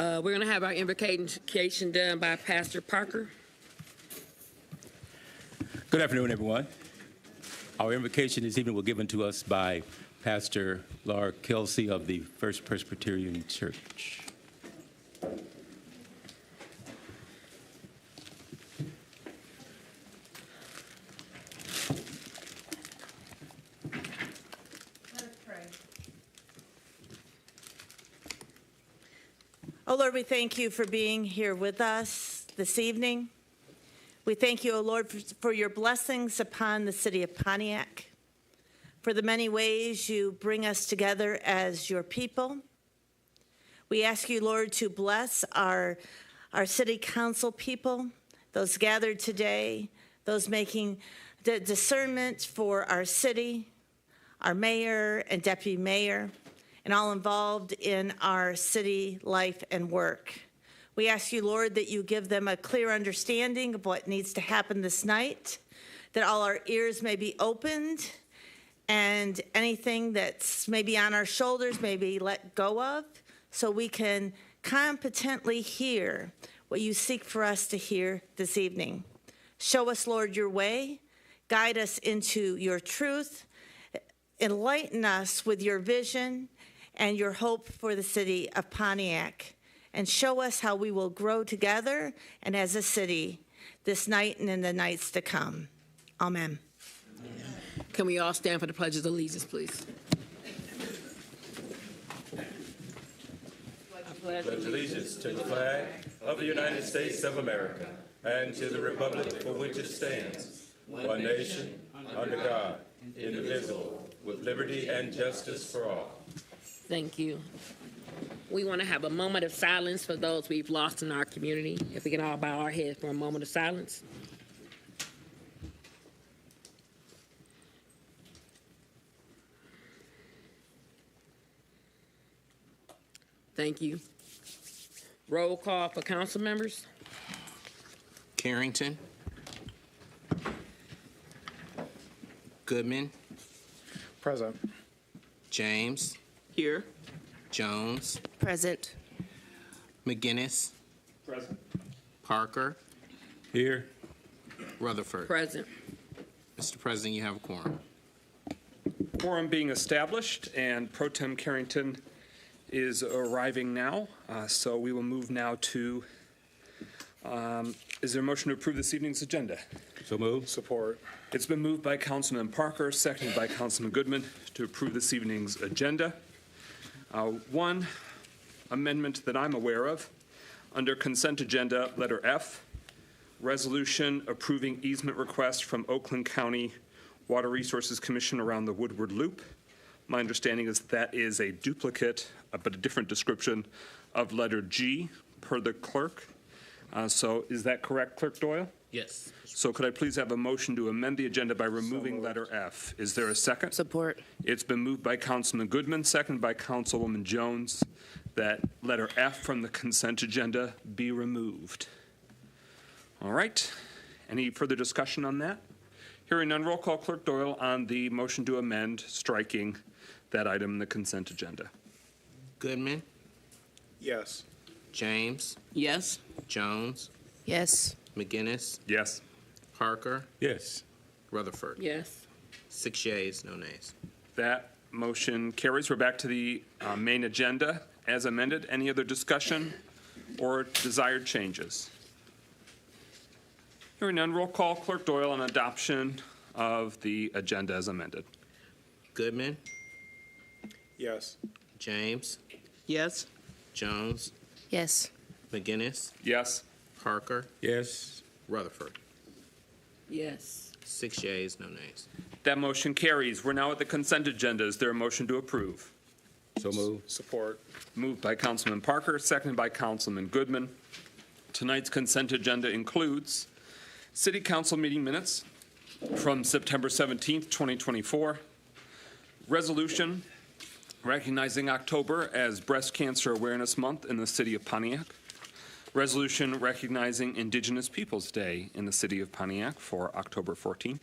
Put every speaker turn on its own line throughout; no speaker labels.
We're going to have our invocation done by Pastor Parker.
Good afternoon, everyone. Our invocation this evening was given to us by Pastor Laura Kelsey of the First Presbyterian Church.
Oh, Lord, we thank you for being here with us this evening. We thank you, O Lord, for your blessings upon the city of Pontiac, for the many ways you bring us together as your people. We ask you, Lord, to bless our city council people, those gathered today, those making the discernment for our city, our mayor and deputy mayor, and all involved in our city life and work. We ask you, Lord, that you give them a clear understanding of what needs to happen this night, that all our ears may be opened, and anything that's maybe on our shoulders may be let go of, so we can competently hear what you seek for us to hear this evening. Show us, Lord, your way. Guide us into your truth. Enlighten us with your vision and your hope for the city of Pontiac, and show us how we will grow together and as a city this night and in the nights to come. Amen.
Can we all stand for the Pledge of Allegiance, please?
I pledge allegiance to the flag of the United States of America and to the republic for which it stands, one nation, under God, indivisible, with liberty and justice for all.
Thank you. We want to have a moment of silence for those we've lost in our community. If we can all bow our heads for a moment of silence. Thank you. Roll call for council members.
Carrington. Goodman.
Present.
James.
Here.
Jones.
Present.
McGinnis.
Present.
Parker.
Here.
Rutherford.
Present.
Mr. President, you have a quorum.
Quorum being established, and Pro Tem Carrington is arriving now, so we will move now to, is there a motion to approve this evening's agenda?
So moved.
Support. It's been moved by Councilman Parker, seconded by Councilman Goodman to approve this evening's agenda. One amendment that I'm aware of, under consent agenda, letter F, resolution approving easement request from Oakland County Water Resources Commission around the Woodward Loop. My understanding is that is a duplicate, but a different description of letter G per the clerk. So is that correct, Clerk Doyle?
Yes.
So could I please have a motion to amend the agenda by removing letter F? Is there a second?
Support.
It's been moved by Councilman Goodman, seconded by Councilwoman Jones, that letter F from the consent agenda be removed. All right. Any further discussion on that? Hearing none, roll call Clerk Doyle on the motion to amend, striking that item in the consent agenda.
Goodman.
Yes.
James.
Yes.
Jones.
Yes.
McGinnis.
Yes.
Parker.
Yes.
Rutherford.
Yes.
6 yeas, no nays.
That motion carries. We're back to the main agenda as amended. Any other discussion or desired changes? Hearing none, roll call Clerk Doyle on adoption of the agenda as amended.
Goodman.
Yes.
James.
Yes.
Jones.
Yes.
McGinnis.
Yes.
Parker.
Yes.
Rutherford.
Yes.
6 yeas, no nays.
That motion carries. We're now at the consent agenda. Is there a motion to approve?
So moved.
Support. Moved by Councilman Parker, seconded by Councilman Goodman. Tonight's consent agenda includes City Council meeting minutes from September 17th, 2024, resolution recognizing October as Breast Cancer Awareness Month in the city of Pontiac, resolution recognizing Indigenous Peoples Day in the city of Pontiac for October 14th,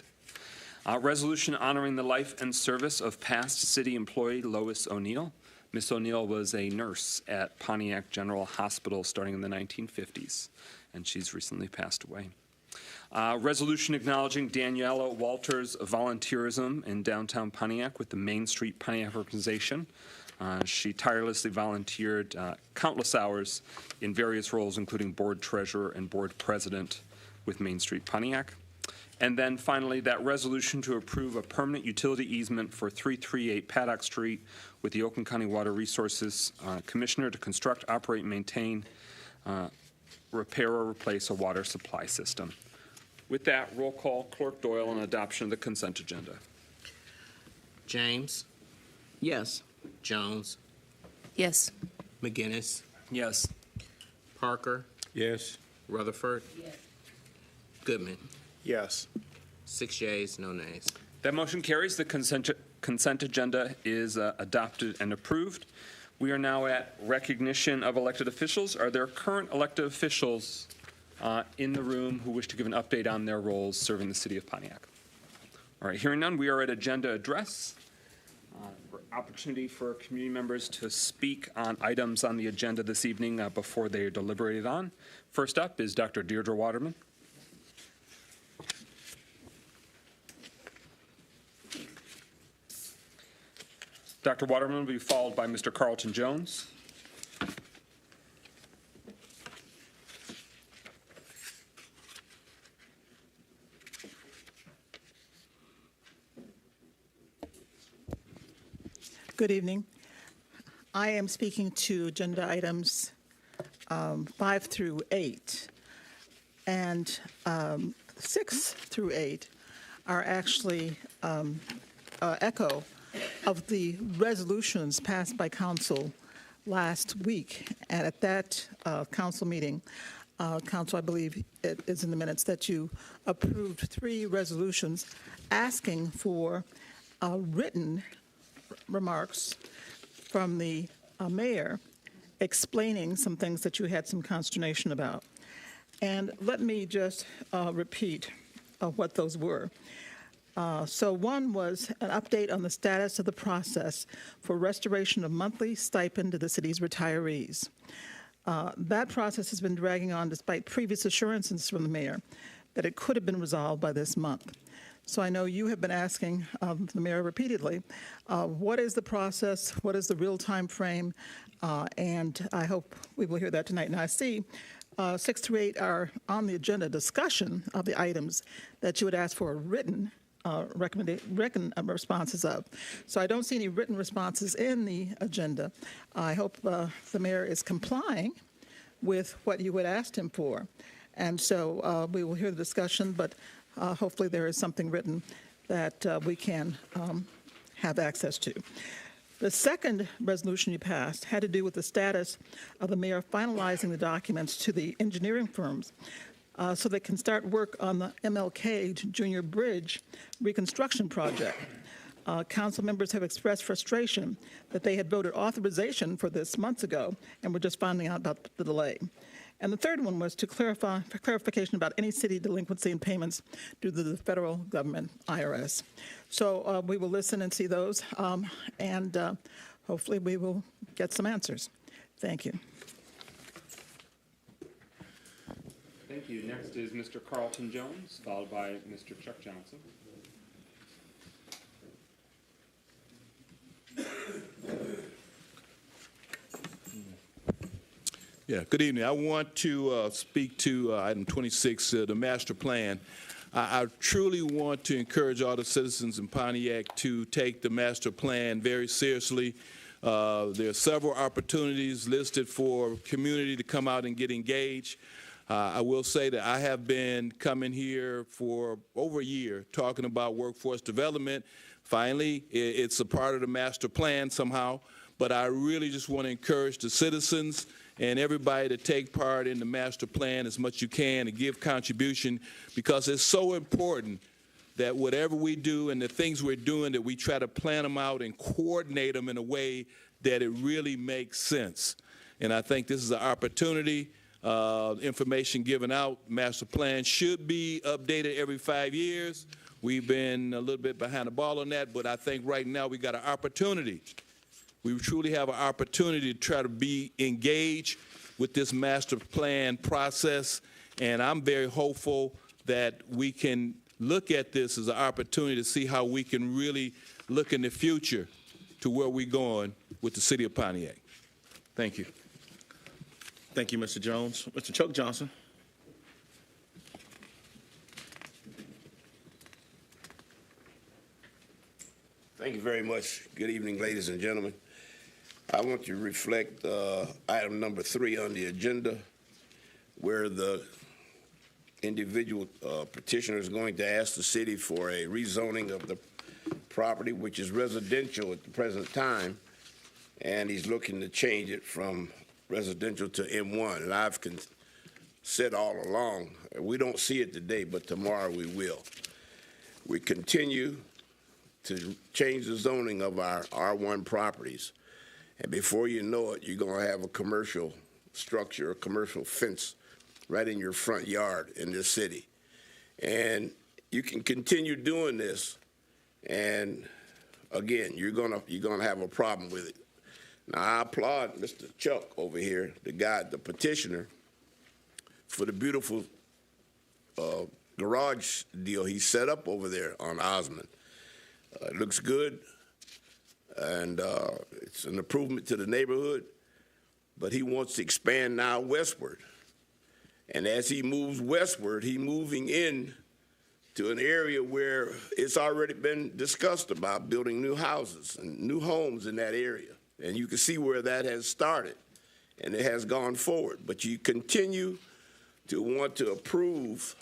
resolution honoring the life and service of past city employee Lois O'Neill, Miss O'Neill was a nurse at Pontiac General Hospital starting in the 1950s, and she's recently passed away. Resolution acknowledging Daniela Walters' volunteerism in downtown Pontiac with the Main Street Pontiac organization. She tirelessly volunteered countless hours in various roles, including board treasurer and board president with Main Street Pontiac. And then finally, that resolution to approve a permanent utility easement for 338 Paddock Street with the Oakland County Water Resources Commissioner to construct, operate, and maintain, repair, or replace a water supply system. With that, roll call, Clerk Doyle, on adoption of the consent agenda.
James,
Yes.
Jones,
Yes.
McGinnis,
Yes.
Parker,
Yes.
Rutherford, Goodman.
Yes.
6 yeas, no nays.
That motion carries. The consent agenda is adopted and approved. We are now at recognition of elected officials. Are there current elected officials in the room who wish to give an update on their roles serving the city of Pontiac? All right, hearing none, we are at agenda address. Opportunity for community members to speak on items on the agenda this evening before they are deliberated on. First up is Dr. Deirdre Waterman. Dr. Waterman will be followed by Mr. Carlton Jones.
Good evening. I am speaking to agenda items 5 through 8, and 6 through 8 are actually echo of the resolutions passed by council last week. And at that council meeting, council, I believe it is in the minutes, that you approved 3 resolutions asking for written remarks from the mayor explaining some things that you had some consternation about. And let me just repeat what those were. So one was an update on the status of the process for restoration of monthly stipend to the city's retirees. That process has been dragging on despite previous assurances from the mayor that it could have been resolved by this month. So I know you have been asking the mayor repeatedly, what is the process, what is the real time frame, and I hope we will hear that tonight. Now I see 6 through 8 are on the agenda, discussion of the items that you would ask for a written responses of. So I don't see any written responses in the agenda. I hope the mayor is complying with what you had asked him for. And so we will hear the discussion, but hopefully there is something written that we can have access to. The second resolution you passed had to do with the status of the mayor finalizing the documents to the engineering firms so they can start work on the MLK Junior Bridge reconstruction project. Council members have expressed frustration that they had voted authorization for this months ago and were just finding out about the delay. And the third one was to clarification about any city delinquency and payments due to the federal government, IRS. So we will listen and see those, and hopefully we will get some answers. Thank you.
Thank you. Next is Mr. Carlton Jones, followed by Mr. Chuck Johnson.
Yeah, good evening. I want to speak to item 26, the master plan. I truly want to encourage all the citizens in Pontiac to take the master plan very seriously. There are several opportunities listed for community to come out and get engaged. I will say that I have been coming here for over a year talking about workforce development. Finally, it's a part of the master plan somehow, but I really just want to encourage the citizens and everybody to take part in the master plan as much as you can and give contribution, because it's so important that whatever we do and the things we're doing, that we try to plan them out and coordinate them in a way that it really makes sense. And I think this is an opportunity. Information given out, master plan should be updated every 5 years. We've been a little bit behind the ball on that, but I think right now we got an opportunity We truly have an opportunity to try to be engaged with this master plan process, and I'm very hopeful that we can look at this as an opportunity to see how we can really look in the future to where we're going with the city of Pontiac. Thank you.
Thank you, Mr. Jones. Mr. Chuck Johnson.
Thank you very much. Good evening, ladies and gentlemen. I want to reflect item number 3 on the agenda, where the individual petitioner is going to ask the city for a rezoning of the property, which is residential at the present time, and he's looking to change it from residential to M1. And I've said all along, we don't see it today, but tomorrow we will. We continue to change the zoning of our R1 properties. And before you know it, you're going to have a commercial structure, a commercial fence right in your front yard in this city. And you can continue doing this, and again, you're gonna have a problem with it. Now, I applaud Mr. Chuck over here, the petitioner, for the beautiful garage deal he set up over there on Osmond. It looks good, and it's an improvement to the neighborhood, but he wants to expand now westward. And as he moves westward, he's moving in to an area where it's already been discussed about building new houses and new homes in that area. And you can see where that has started, and it has gone forward. But you continue to want to approve,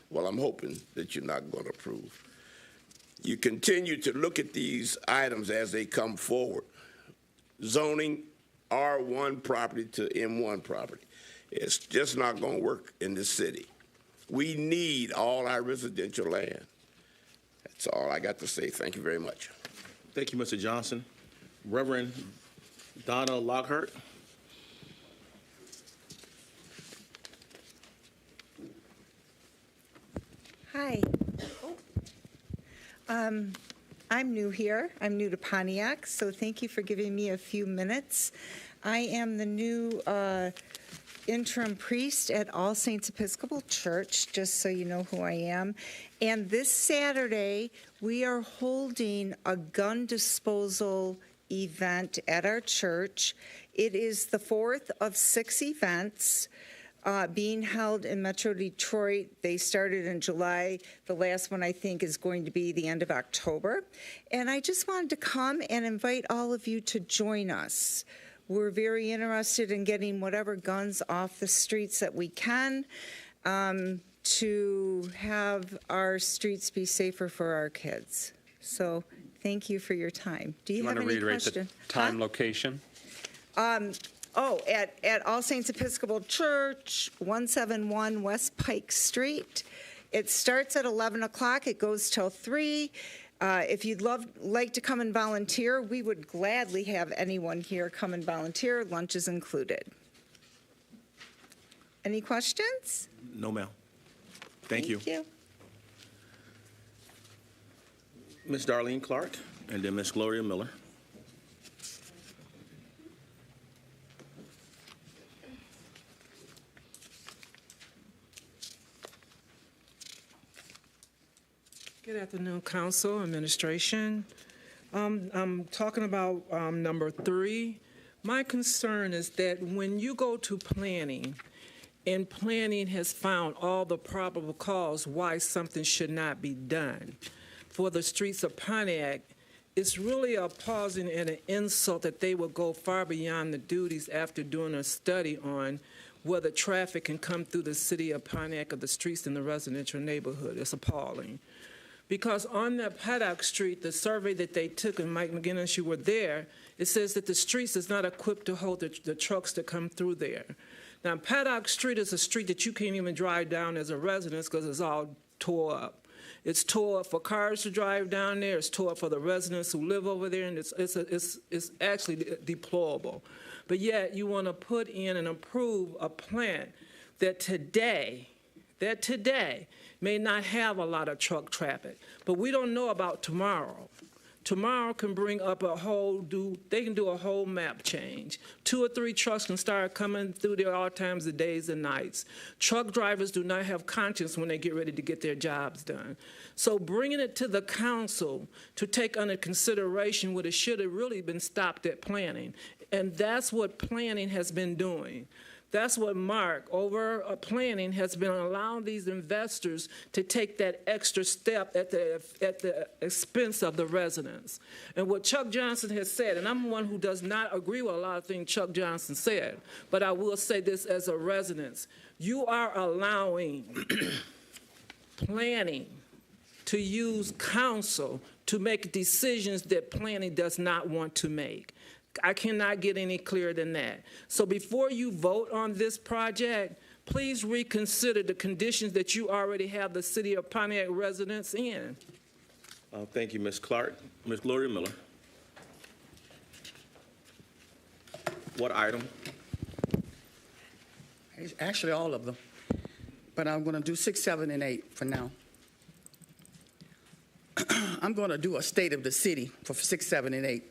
well, I'm hoping that you're not going to approve. You continue to look at these items as they come forward. Zoning R1 property to M1 property. It's just not going to work in this city. We need all our residential land. That's all I got to say. Thank you very much.
Thank you, Mr. Johnson. Reverend Donna Lockhart.
Hi. I'm new here. I'm new to Pontiac, so thank you for giving me a few minutes. I am the new interim priest at All Saints Episcopal Church, just so you know who I am. And this Saturday, we are holding a gun disposal event at our church. It is the 4th of 6 events being held in Metro Detroit. They started in July. The last one, I think, is going to be the end of October. And I just wanted to come and invite all of you to join us. We're very interested in getting whatever guns off the streets that we can to have our streets be safer for our kids. So thank you for your time. Do you have any
reiterate
question?
the time, location?
At All Saints Episcopal Church, 171 West Pike Street. It starts at 11 o'clock. It goes till 3. If you'd like to come and volunteer, we would gladly have anyone here come and volunteer. Lunch is included. Any questions?
No, ma'am. Thank you.
Thank you.
Ms. Darlene Clark, and then Ms. Gloria Miller.
Good afternoon, Council, Administration. I'm talking about number 3. My concern is that when you go to planning, and planning has found all the probable cause why something should not be done for the streets of Pontiac, it's really appalling and an insult that they will go far beyond the duties after doing a study on whether traffic can come through the city of Pontiac or the streets in the residential neighborhood. It's appalling. Because on that Paddock Street, the survey that they took, and Mike McGinnis, you were there, it says that the streets is not equipped to hold the trucks that come through there. Now, Paddock Street is a street that you can't even drive down as a resident because it's all tore up. It's tore up for cars to drive down there. It's tore up for the residents who live over there, and it's actually deplorable. But yet, you want to put in and approve a plan that today may not have a lot of truck traffic, but we don't know about tomorrow. tomorrow can bring up they can do a whole map change. 2 or 3 trucks can start coming through there all times of days and nights. Truck drivers do not have conscience when they get ready to get their jobs done. So bringing it to the council to take under consideration what it should have really been stopped at planning. And that's what planning has been doing. That's what Mark, over planning, has been allowing these investors to take that extra step at the expense of the residents. And what Chuck Johnson has said, and I'm one who does not agree with a lot of things Chuck Johnson said, but I will say this as a resident. You are allowing planning to use council to make decisions that planning does not want to make. I cannot get any clearer than that. So before you vote on this project, please reconsider the conditions that you already have the city of Pontiac residents in.
Thank you, Ms. Clark. Ms. Gloria Miller. What item?
It's actually all of them, but I'm going to do 6, 7, and 8 for now. I'm going to do a state of the city for 6, 7, and 8.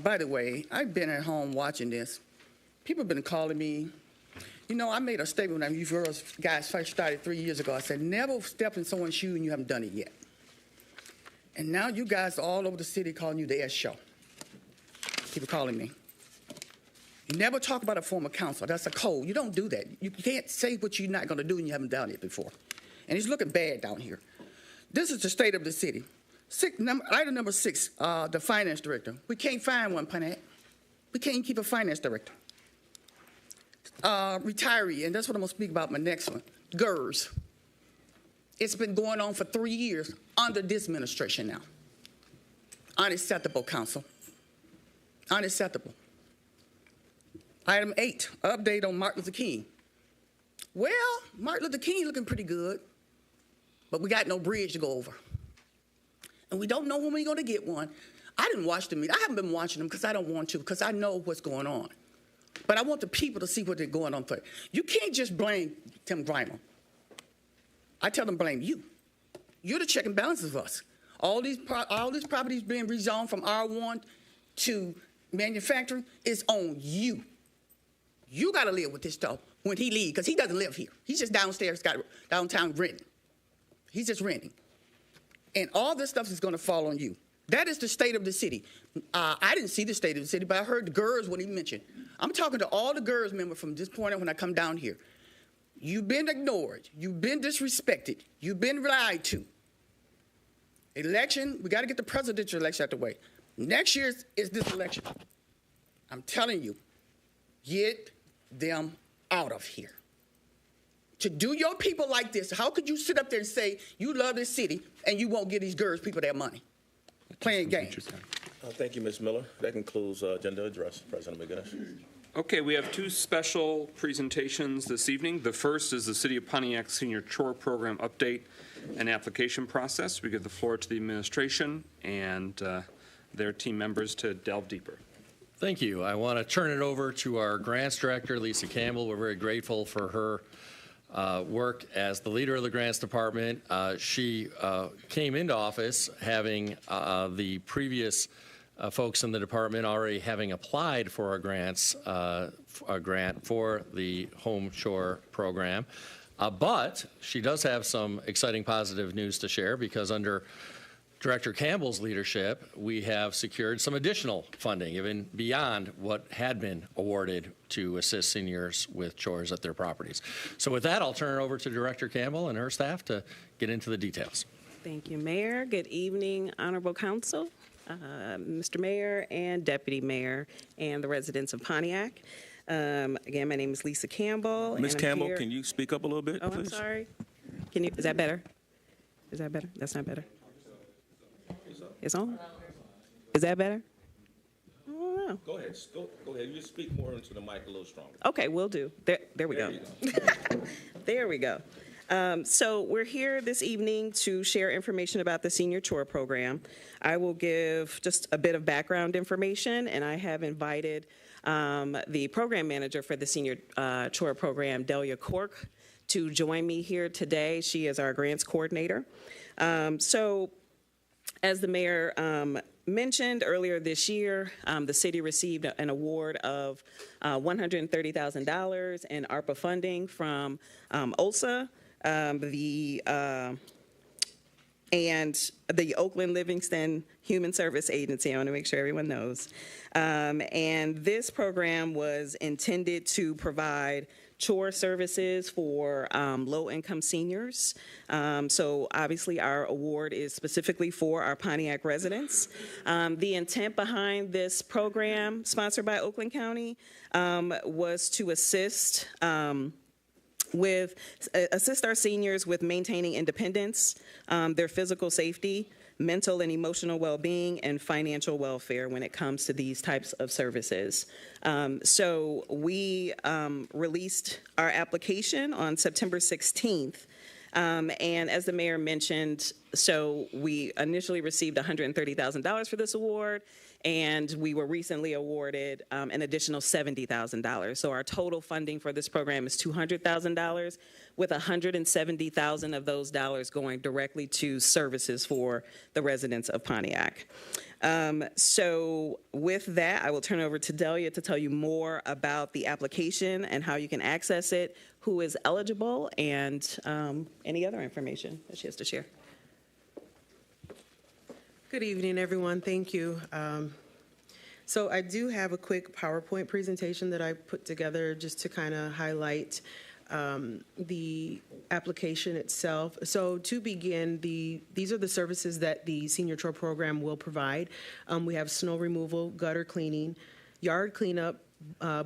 By the way, I've been at home watching this. People have been calling me. You know, I made a statement when you guys first started 3 years ago. I said, never step in someone's shoe and you haven't done it yet. And now you guys are all over the city calling you the S show. People calling me. You never talk about a former council. That's a code. You don't do that. You can't say what you're not going to do and you haven't done it before. And it's looking bad down here. This is the state of the city. Item number 6, the finance director. We can't find one, Pontiac. We can't keep a finance director. Retiree, and that's what I'm going to speak about my next one. GERS. It's been going on for 3 years under this administration now. Unacceptable, council. Unacceptable. Item 8, update on Martin Luther King. Well, Martin Luther King looking pretty good, but we got no bridge to go over. And we don't know when we're going to get one. I didn't watch the meeting. I haven't been watching them because I don't want to, because I know what's going on. But I want the people to see what they're going on for. You can't just blame Tim Grimer. I tell them blame you. You're the check and balances of us. All these properties being rezoned from R1 to manufacturing is on you. You got to live with this stuff when he leaves, because he doesn't live here. He's just downstairs, downtown renting. He's just renting. And all this stuff is going to fall on you. That is the state of the city. I didn't see the state of the city, but I heard the GERS when he mentioned. I'm talking to all the GERS members from this point on when I come down here. You've been ignored. You've been disrespected. You've been lied to. Election, we got to get the presidential election out the way. Next year is this election. I'm telling you, get them out of here. To do your people like this, how could you sit up there and say you love this city and you won't give these GERS people their money? Playing games.
Thank you, Ms. Miller. That concludes agenda address. President McGinnis.
Okay, we have 2 special presentations this evening. The first is the City of Pontiac Senior Chore Program update and application process. We give the floor to the administration and their team members to delve deeper.
Thank you. I want to turn it over to our grants director, Lisa Campbell. We're very grateful for her work as the leader of the grants department. She came into office having the previous folks in the department already having applied for a grant for the Home Chore program. But she does have some exciting positive news to share, because under Director Campbell's leadership, we have secured some additional funding, even beyond what had been awarded to assist seniors with chores at their properties. So with that, I'll turn it over to Director Campbell and her staff to get into the details.
Thank you, Mayor. Good evening, Honorable Council, Mr. Mayor and Deputy Mayor, and the residents of Pontiac. Again, my name is Lisa Campbell.
Ms. Campbell, can you speak up a little bit,
Oh,
please?
I'm sorry. Can you? Is that better? Is that better? That's not better. It's on? Is that better? I don't know.
Go ahead. Go ahead. You speak more into the mic a little stronger.
Okay, will do. There we go. There we go. So we're here this evening to share information about the Senior Chore Program. I will give just a bit of background information, and I have invited the program manager for the Senior Chore Program, Delia Cork, to join me here today. She is our grants coordinator. So As the mayor mentioned earlier this year, the city received an award of $130,000 in ARPA funding from OLSA, and the Oakland Livingston Human Service Agency. I want to make sure everyone knows. And this program was intended to provide chore services for low-income seniors. So obviously our award is specifically for our Pontiac residents. The intent behind this program, sponsored by Oakland County, was to assist our seniors with maintaining independence, their physical safety, mental and emotional well-being, and financial welfare when it comes to these types of services. So we released our application on September 16th. And as the mayor mentioned, so we initially received $130,000 for this award, and we were recently awarded an additional $70,000. So our total funding for this program is $200,000, with $170,000 of those dollars going directly to services for the residents of Pontiac. So with that, I will turn over to Delia to tell you more about the application and how you can access it, who is eligible, and any other information that she has to share.
Good evening, everyone. Thank you. So I do have a quick PowerPoint presentation that I put together just to kind of highlight the application itself. So to begin, these are the services that the Senior Chore program will provide. We have snow removal, gutter cleaning, yard cleanup,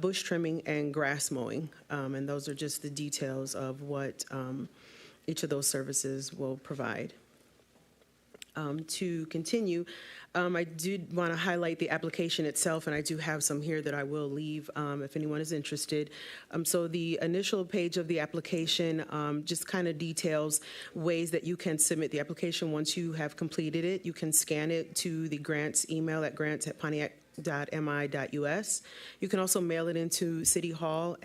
bush trimming, and grass mowing. And those are just the details of what each of those services will provide. To continue, I did want to highlight the application itself, and I do have some here that I will leave if anyone is interested. So the initial page of the application just kind of details ways that you can submit the application once you have completed it. You can scan it to the grants email at grants@pontiac.mi.us. You can also mail it into City Hall,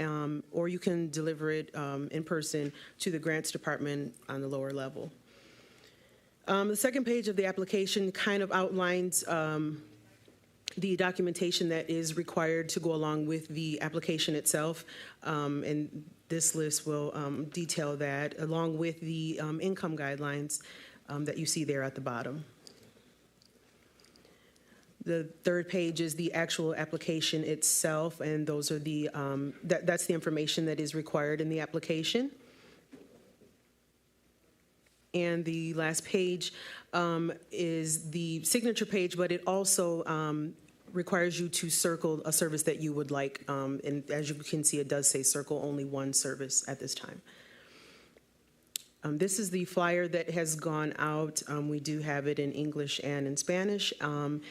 or you can deliver it in person to the grants department on the lower level. The second page of the application kind of outlines the documentation that is required to go along with the application itself, and this list will detail that, along with the income guidelines that you see there at the bottom. The third page is the actual application itself, and those are the that's the information that is required in the application. And the last page is the signature page, but it also requires you to circle a service that you would like. And as you can see, it does say circle only one service at this time. This is the flyer that has gone out. We do have it in English and in Spanish. And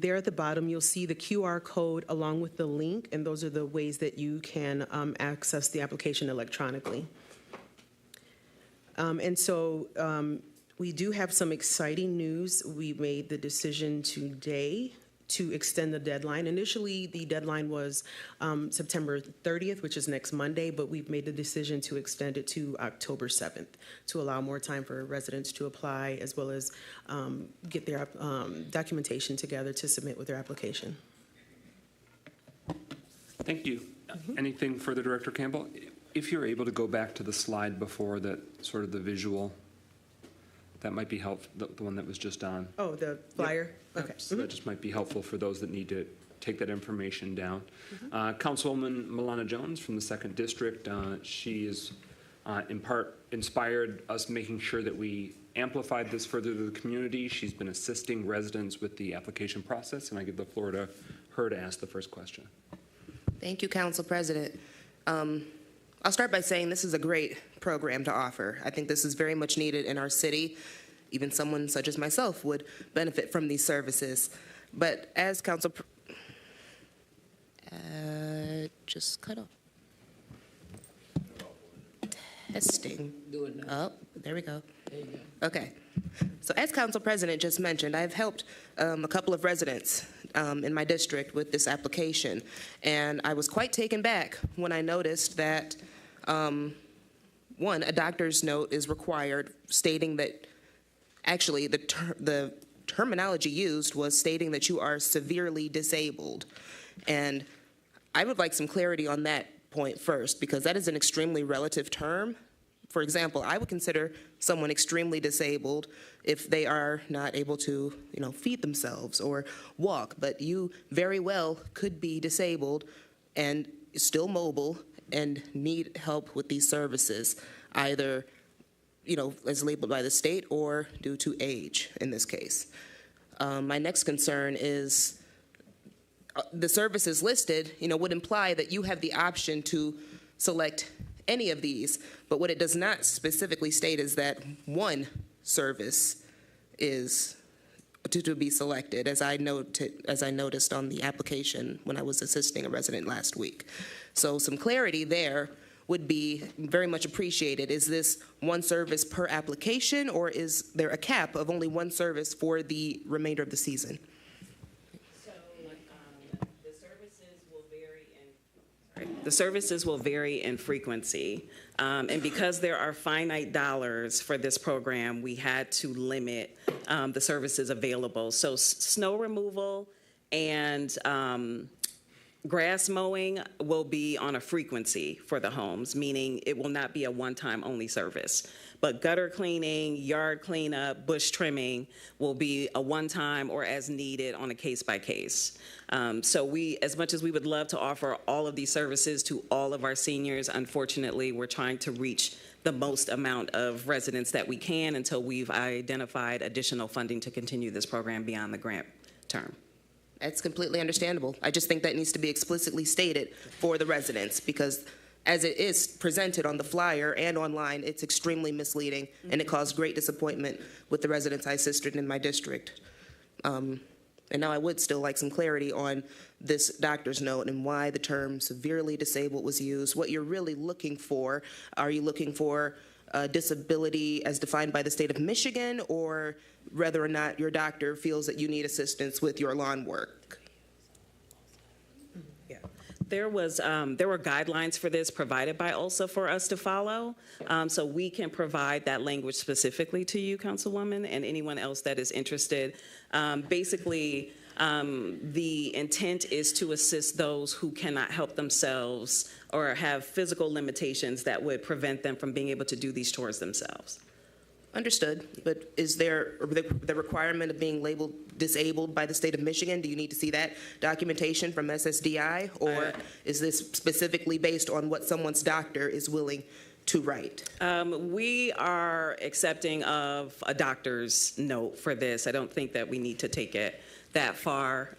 there at the bottom, you'll see the QR code along with the link, and those are the ways that you can access the application electronically. And so we do have some exciting news. We made the decision today to extend the deadline. Initially, the deadline was September 30th, which is next Monday, but we've made the decision to extend it to October 7th to allow more time for residents to apply, as well as get their documentation together to submit with their application.
Thank you. Anything further, Director Campbell? If you're able to go back to the slide before that, sort of the visual, that might be helpful, the one that was just on.
Oh, the flyer?
Yep.
Okay.
So that just might be helpful for those that need to take that information down. Councilwoman Milana Jones from the 2nd District, she is in part inspired us making sure that we amplified this further to the community. She's been assisting residents with the application process, and I give the floor to her to ask the first question.
Thank you, Council President. I'll start by saying this is a great program to offer. I think this is very much needed in our city. Even someone such as myself would benefit from these services. But as Council, just cut off. Testing. Oh, there we go.
There you go.
Okay. So as Council President just mentioned, I've helped a couple of residents in my district with this application. And I was quite taken back when I noticed that, one, a doctor's note is required stating that actually the terminology used was stating that you are severely disabled. And I would like some clarity on that point first, because that is an extremely relative term. For example, I would consider someone extremely disabled if they are not able to, feed themselves or walk, but you very well could be disabled and still mobile and need help with these services, either, as labeled by the state or due to age in this case. My next concern is the services listed, would imply that you have the option to select any of these, but what it does not specifically state is that one service is to be selected, as I noticed on the application when I was assisting a resident last week. So some clarity there would be very much appreciated. Is this one service per application, or is there a cap of only one service for the remainder of the season?
The services will vary in frequency. And because there are finite dollars for this program, we had to limit the services available. So snow removal and grass mowing will be on a frequency for the homes, meaning it will not be a one-time only service. But gutter cleaning, yard cleanup, bush trimming will be a one-time or as needed on a case-by-case. So we, as much as we would love to offer all of these services to all of our seniors, unfortunately, we're trying to reach the most amount of residents that we can until we've identified additional funding to continue this program beyond the grant term.
That's completely understandable. I just think that needs to be explicitly stated for the residents, because as it is presented on the flyer and online, it's extremely misleading, and it caused great disappointment with the residents I assisted in my district. And now I would still like some clarity on this doctor's note and why the term severely disabled was used, what you're really looking for. Are you looking for disability as defined by the state of Michigan, or whether or not your doctor feels that you need assistance with your lawn work?
There were guidelines for this provided by ULSA for us to follow, so we can provide that language specifically to you, Councilwoman, and anyone else that is interested. Basically, the intent is to assist those who cannot help themselves or have physical limitations that would prevent them from being able to do these chores themselves.
Understood, but is there the requirement of being labeled disabled by the state of Michigan? Do you need to see that documentation from SSDI, or is this specifically based on what someone's doctor is willing to write?
We are accepting of a doctor's note for this. I don't think that we need to take it that far.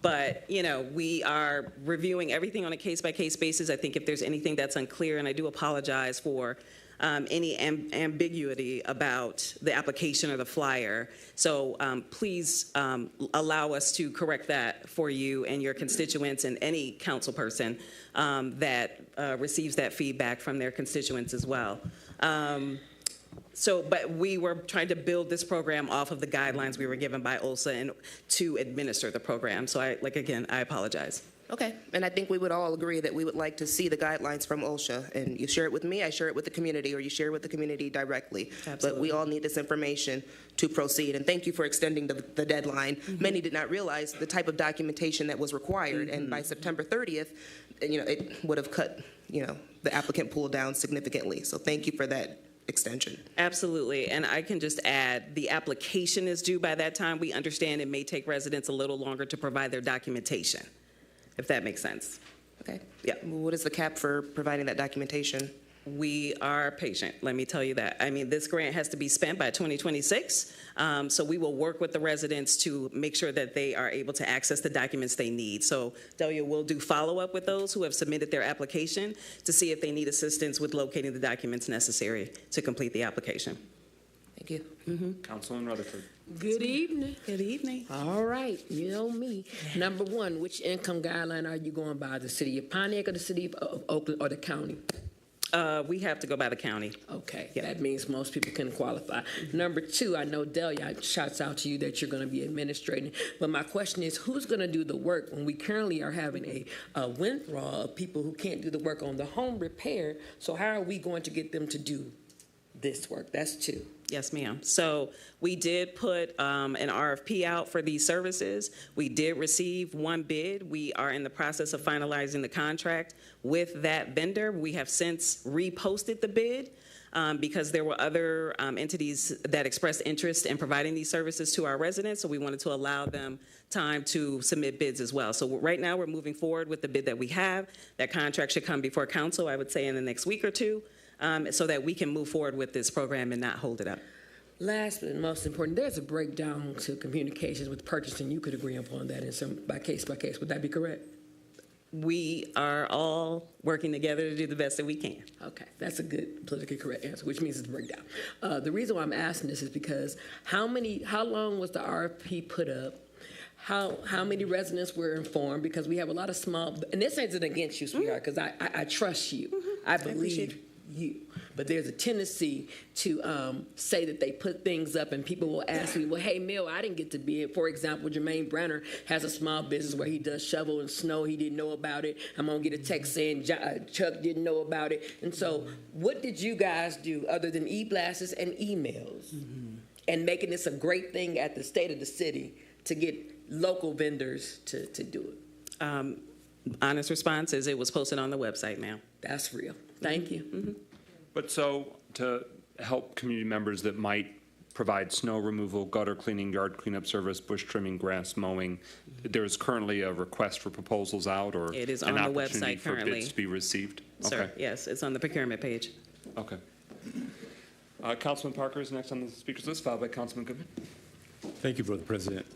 But, we are reviewing everything on a case-by-case basis. I think if there's anything that's unclear, and I do apologize for any ambiguity about the application or the flyer. So please allow us to correct that for you and your constituents and any council person that receives that feedback from their constituents as well. But we were trying to build this program off of the guidelines we were given by ULSA and to administer the program. So I apologize.
Okay, and I think we would all agree that we would like to see the guidelines from OSHA, and you share it with me, I share it with the community, or you share it with the community directly. Absolutely. But we all need this information to proceed, and thank you for extending the deadline. Mm-hmm. Many did not realize the type of documentation that was required, and by September 30th, it would have cut, the applicant pool down significantly. So thank you for that extension.
Absolutely, and I can just add, the application is due by that time. We understand it may take residents a little longer to provide their documentation, if that makes sense.
Okay. Yeah. What is the cap for providing that documentation?
We are patient, let me tell you that. I mean, this grant has to be spent by 2026, so we will work with the residents to make sure that they are able to access the documents they need. So Delia will do follow-up with those who have submitted their application to see if they need assistance with locating the documents necessary to complete the application.
Thank you.
Mm-hmm. Councilman Rutherford.
Good evening.
Good evening.
All right, you know me. Number one, which income guideline are you going by? The city of Pontiac or the city of Oakland or the county?
We have to go by the county.
Okay, that means most people can qualify. Number two, I know Delia, shouts out to you that you're going to be administrating, but my question is, who's going to do the work when we currently are having a withdrawal of people who can't do the work on the home repair? So how are we going to get them to do this work? That's 2.
Yes, ma'am. So we did put an RFP out for these services. We did receive 1 bid. We are in the process of finalizing the contract with that vendor. We have since reposted the bid because there were other entities that expressed interest in providing these services to our residents, so we wanted to allow them time to submit bids as well. So right now, we're moving forward with the bid that we have. That contract should come before council, I would say, in the next week or 2, so that we can move forward with this program and not hold it up.
Last but most important, there's a breakdown to communications with purchasing. You could agree upon that in some by case. Would that be correct?
We are all working together to do the best that we can.
Okay, that's a good politically correct answer, which means it's a breakdown. The reason why I'm asking this is because how long was the RFP put up? How many residents were informed? Because we have a lot of small, and this isn't against you, sweetheart, because I trust you. I believe you. But there's a tendency to say that they put things up and people will ask me, well, hey, Mill, I didn't get to be it. For example, Jermaine Branner has a small business where he does shovel and snow. He didn't know about it. I'm going to get a text saying Chuck didn't know about it. And so what did you guys do other than e-blasts and emails and making this a great thing at the state of the city to get local vendors to do it?
Honest response is it was posted on the website, ma'am.
That's real. Thank you.
But so to help community members that might provide snow removal, gutter cleaning, yard cleanup service, bush trimming, grass mowing, there is currently a request for proposals out or
it is
an
on the
opportunity
website
for
currently.
bids to be received?
Sir,
Okay.
yes, it's on the procurement page.
Okay. Councilman Parker is next on the speaker's list, followed by Councilman Goodman.
Thank you, Brother President.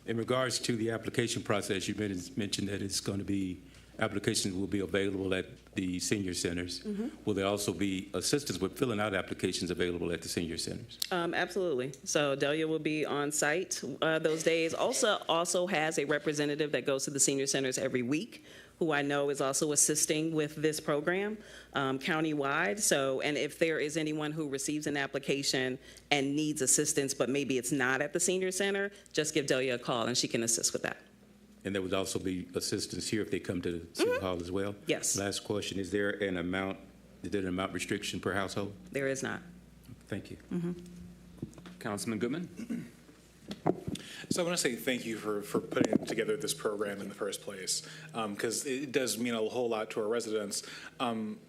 In regards to the application process, you mentioned that it's going to be, applications will be available at the senior centers. Will there also be assistance with filling out applications available at the senior centers?
Absolutely. So Delia will be on site those days. Also has a representative that goes to the senior centers every week, who I know is also assisting with this program countywide. So, and if there is anyone who receives an application and needs assistance, but maybe it's not at the senior center, just give Delia a call and she can assist with that.
And there would also be assistance here if they come to City Hall as well?
Yes.
Last question, is there an amount restriction per household?
There is not.
Thank you.
Councilman Goodman.
So I want to say thank you for putting together this program in the first place, because it does mean a whole lot to our residents.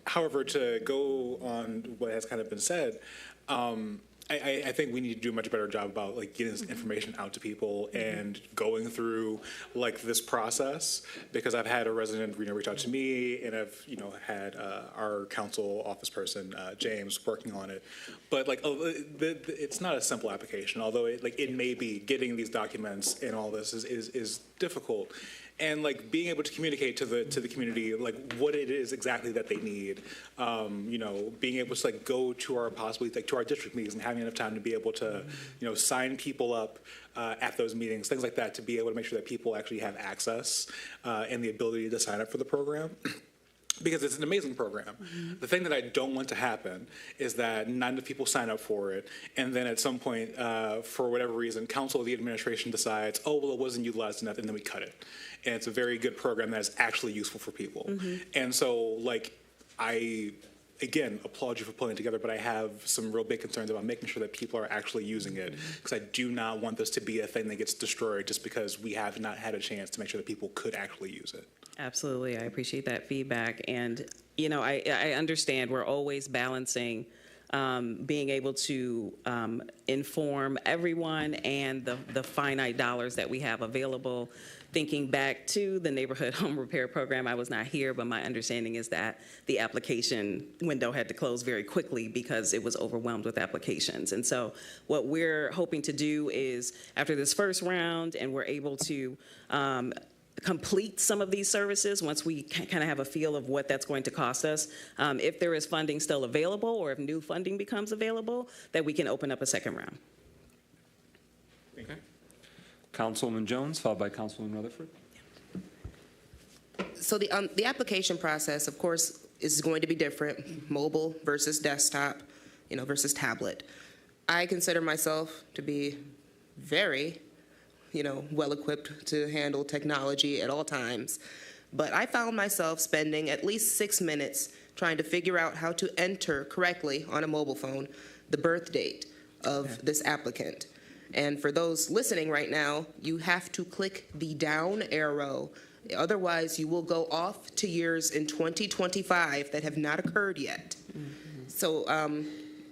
However, to go on what has kind of been said, I think we need to do a much better job about getting this information out to people and going through this process, because I've had a resident reach out to me, and I've had our council office person James working on it, but it's not a simple application, although it may be. Getting these documents and all this is difficult. And being able to communicate to the community what it is exactly that they need, being able to go to our to our district meetings and having enough time to be able to sign people up at those meetings, things like that, to be able to make sure that people actually have access and the ability to sign up for the program. Because it's an amazing program. The thing that I don't want to happen is that not enough people sign up for it, and then at some point, for whatever reason, council or the administration decides, oh, well, it wasn't utilized enough, and then we cut it. And it's a very good program that is actually useful for people. And so, I, again, applaud you for pulling it together, but I have some real big concerns about making sure that people are actually using it, because I do not want this to be a thing that gets destroyed just because we have not had a chance to make sure that people could actually use it.
Absolutely. I appreciate that feedback. And, I understand we're always balancing being able to inform everyone and the finite dollars that we have available. Thinking back to the neighborhood home repair program, I was not here, but my understanding is that the application window had to close very quickly because it was overwhelmed with applications. And so what we're hoping to do is, after this first round and we're able to complete some of these services, once we kind of have a feel of what that's going to cost us, if there is funding still available or if new funding becomes available, that we can open up a second round.
Okay. Councilwoman Jones, followed by Councilwoman Rutherford.
So the application process, of course, is going to be different, mobile versus desktop, versus tablet. I consider myself to be very well-equipped to handle technology at all times. But I found myself spending at least 6 minutes trying to figure out how to enter correctly on a mobile phone the birth date of this applicant. And for those listening right now, you have to click the down arrow. Otherwise, you will go off to years in 2025 that have not occurred yet. So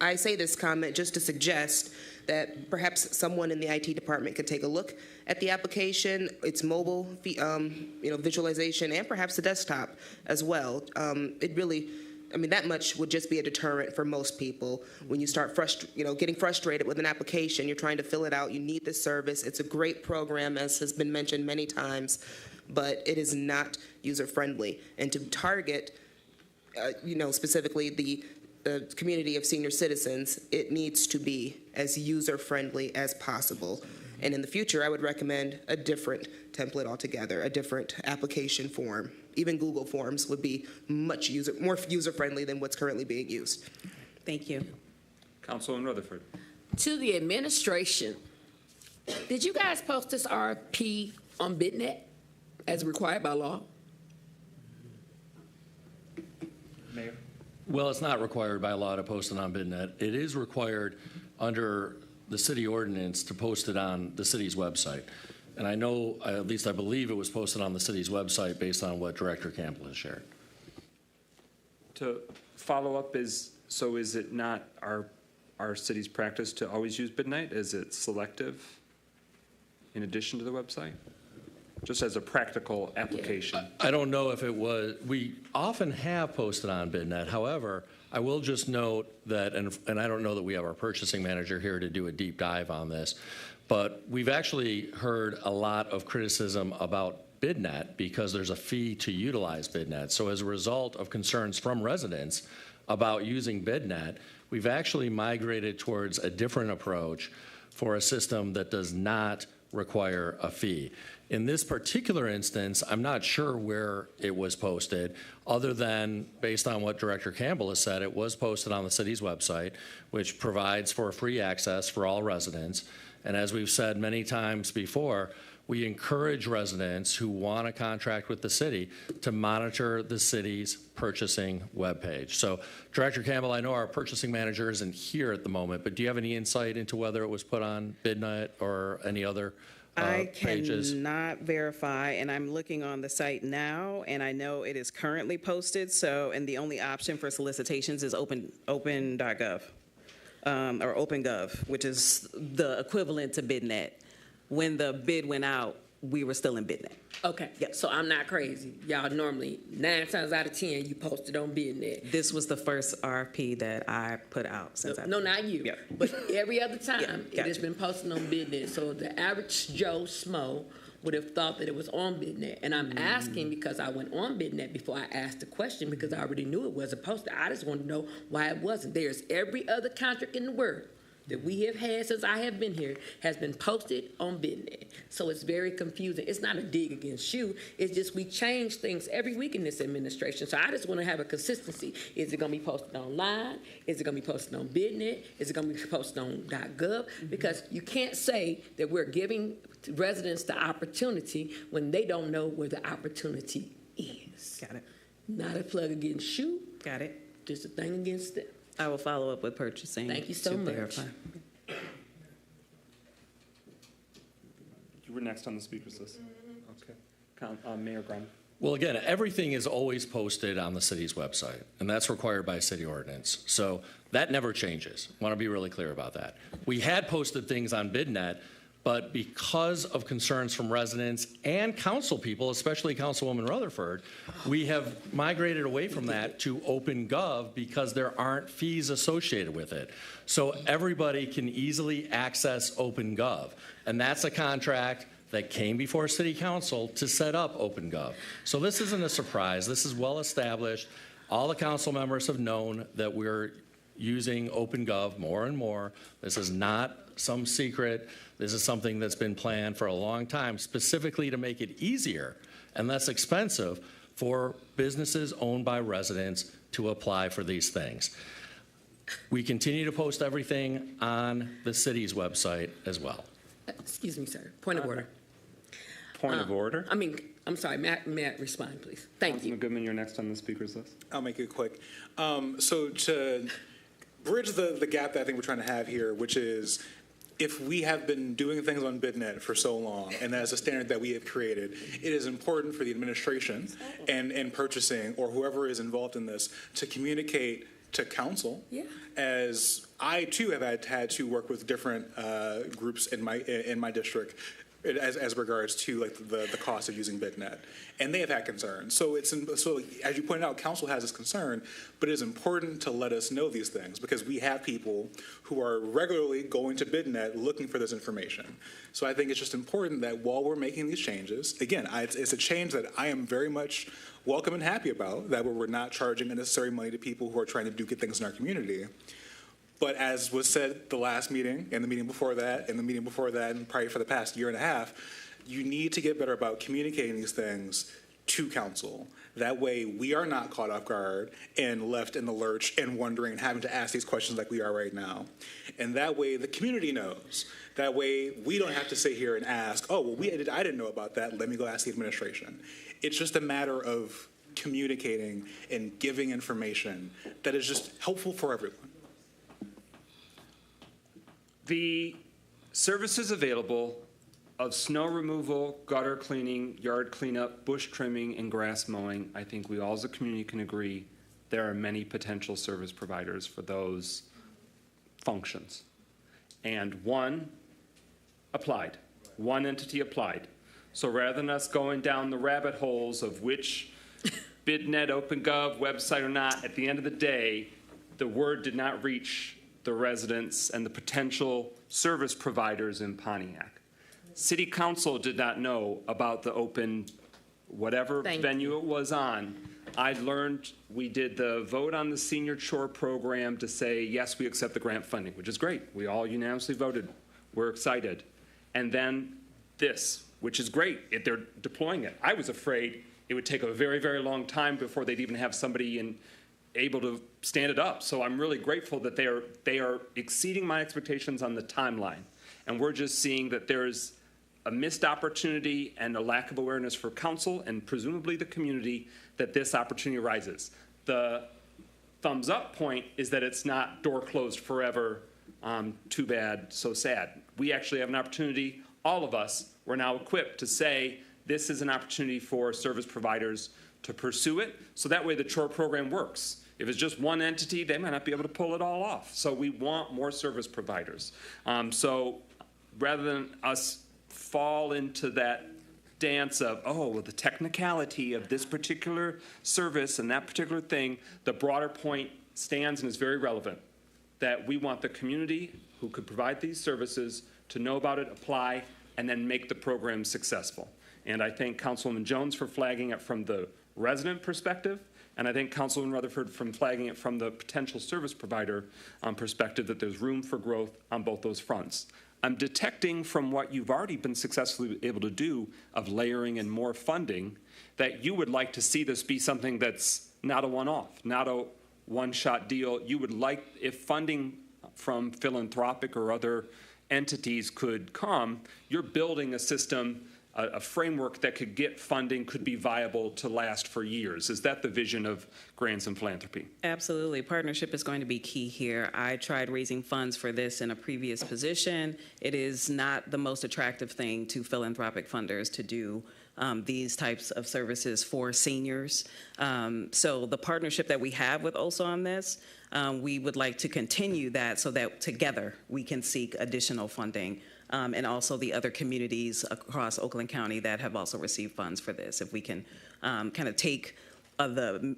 I say this comment just to suggest that perhaps someone in the IT department could take a look at the application, its mobile visualization, and perhaps the desktop as well. It really, that much would just be a deterrent for most people. When you start getting frustrated with an application, you're trying to fill it out, you need this service. It's a great program, as has been mentioned many times, but it is not user-friendly. And to target, specifically the community of senior citizens, it needs to be as user-friendly as possible. And in the future, I would recommend a different template altogether, a different application form. Even Google Forms would be much more user-friendly than what's currently being used.
Thank you.
Councilwoman Rutherford.
To the administration, did you guys post this RFP on BitNet as required by law?
Mayor.
Well, it's not required by law to post it on BidNet. It is required under the city ordinance to post it on the city's website. And I know, at least I believe it was posted on the city's website based on what Director Campbell has shared.
To follow up, is it not our city's practice to always use BidNet? Is it selective in addition to the website? Just as a practical application.
I don't know if it was, we often have posted on BidNet. However, I will just note that, and I don't know that we have our purchasing manager here to do a deep dive on this, but we've actually heard a lot of criticism about BidNet because there's a fee to utilize BidNet. So as a result of concerns from residents about using BidNet, we've actually migrated towards a different approach for a system that does not require a fee. In this particular instance, I'm not sure where it was posted, other than based on what Director Campbell has said, it was posted on the city's website, which provides for free access for all residents. And as we've said many times before, we encourage residents who want to contract with the city to monitor the city's purchasing webpage. So, Director Campbell, I know our purchasing manager isn't here at the moment, but do you have any insight into whether it was put on BidNet or any other pages?
I cannot verify, and I'm looking on the site now, and I know it is currently posted. So, and the only option for solicitations is open.gov or OpenGov, which is the equivalent to BidNet. When the bid went out, we were still in BidNet.
Okay, so I'm not crazy. Y'all normally, 9 times out of 10, you post it on BidNet.
This was the first RFP that I put out since
No, not you.
Yeah.
But every other time,
Yeah,
it has been posted on BidNet. So the average Joe Smo would have thought that it was on BidNet. And I'm asking because I went on BidNet before I asked the question because I already knew it wasn't posted. I just want to know why it wasn't. There's every other contract in the world that we have had since I have been here has been posted on BidNet. So it's very confusing. It's not a dig against you. It's just we change things every week in this administration. So I just want to have a consistency. Is it going to be posted online? Is it going to be posted on BidNet? Is it going to be posted on .gov? Because you can't say that we're giving residents the opportunity when they don't know where the opportunity is.
Got it.
Not a plug against you.
Got it.
Just a thing against it.
I will follow up with purchasing.
Thank you so
to
much.
verify.
You were next on the speakers list. Okay. Mayor Graham.
Well, again, everything is always posted on the city's website, and that's required by city ordinance. So that never changes. I want to be really clear about that. We had posted things on BidNet, but because of concerns from residents and council people, especially Councilwoman Rutherford, we have migrated away from that to OpenGov because there aren't fees associated with it. So everybody can easily access OpenGov, and that's a contract that came before City Council to set up OpenGov. So this isn't a surprise. This is well established. All the council members have known that we're using OpenGov more and more. This is not some secret. This is something that's been planned for a long time, specifically to make it easier and less expensive for businesses owned by residents to apply for these things. We continue to post everything on the city's website as well.
Excuse me, sir. Point of order.
Point of order?
I mean, I'm sorry, Matt, respond, please. Thank you.
Councilman Goodman, you're next on the speaker's list.
I'll make it quick. So to bridge the gap that I think we're trying to have here, which is if we have been doing things on BidNet for so long, and that is a standard that we have created, it is important for the administration and purchasing or whoever is involved in this to communicate to council.
Yeah.
As I too have had to work with different groups in my district as regards to like the cost of using BidNet, and they have had concerns. So so as you pointed out, council has this concern, but it is important to let us know these things because we have people who are regularly going to BidNet looking for this information. So I think it's just important that while we're making these changes, again, it's a change that I am very much welcome and happy about, that we're not charging unnecessary money to people who are trying to do good things in our community. But as was said the last meeting, and the meeting before that, and the meeting before that, and probably for the past year and a half, you need to get better about communicating these things to council. That way we are not caught off guard and left in the lurch and wondering and having to ask these questions like we are right now. And that way the community knows. That way we don't have to sit here and ask, oh, well, I didn't know about that. Let me go ask the administration. It's just a matter of communicating and giving information that is just helpful for everyone.
The services available of snow removal, gutter cleaning, yard cleanup, bush trimming, and grass mowing, I think we all as a community can agree there are many potential service providers for those functions. And one entity applied. So rather than us going down the rabbit holes of which BidNet, OpenGov website or not, at the end of the day, the word did not reach the residents and the potential service providers in Pontiac. City Council did not know about the open, whatever venue it was on. I learned we did the vote on the senior Chore program to say, yes, we accept the grant funding, which is great. We all unanimously voted. We're excited. And then this, which is great. They're deploying it. I was afraid it would take a very, very long time before they'd even have somebody able to stand it up. So I'm really grateful that they are exceeding my expectations on the timeline. And we're just seeing that there's a missed opportunity and a lack of awareness for council and presumably the community that this opportunity arises. The thumbs up point is that it's not door closed forever, too bad, so sad. We actually have an opportunity, all of us, we're now equipped to say this is an opportunity for service providers to pursue it, so that way the Chore program works. If it's just one entity, they might not be able to pull it all off. So we want more service providers. So rather than us fall into that dance of, oh, well, the technicality of this particular service and that particular thing, the broader point stands and is very relevant, that we want the community who could provide these services to know about it, apply, and then make the program successful. And I thank Councilwoman Jones for flagging it from the resident perspective, and I think Councilwoman Rutherford from flagging it from the potential service provider perspective, that there's room for growth on both those fronts. I'm detecting from what you've already been successfully able to do of layering in more funding that you would like to see this be something that's not a one-off, not a one-shot deal. You would like, if funding from philanthropic or other entities could come, you're building a system, a framework that could get funding, could be viable to last for years. Is that the vision of grants and philanthropy?
Absolutely. Partnership is going to be key here. I tried raising funds for this in a previous position. It is not the most attractive thing to philanthropic funders to do these types of services for seniors. So the partnership that we have with OSA on this, we would like to continue that so that together we can seek additional funding. And also the other communities across Oakland County that have also received funds for this. If we can kind of take the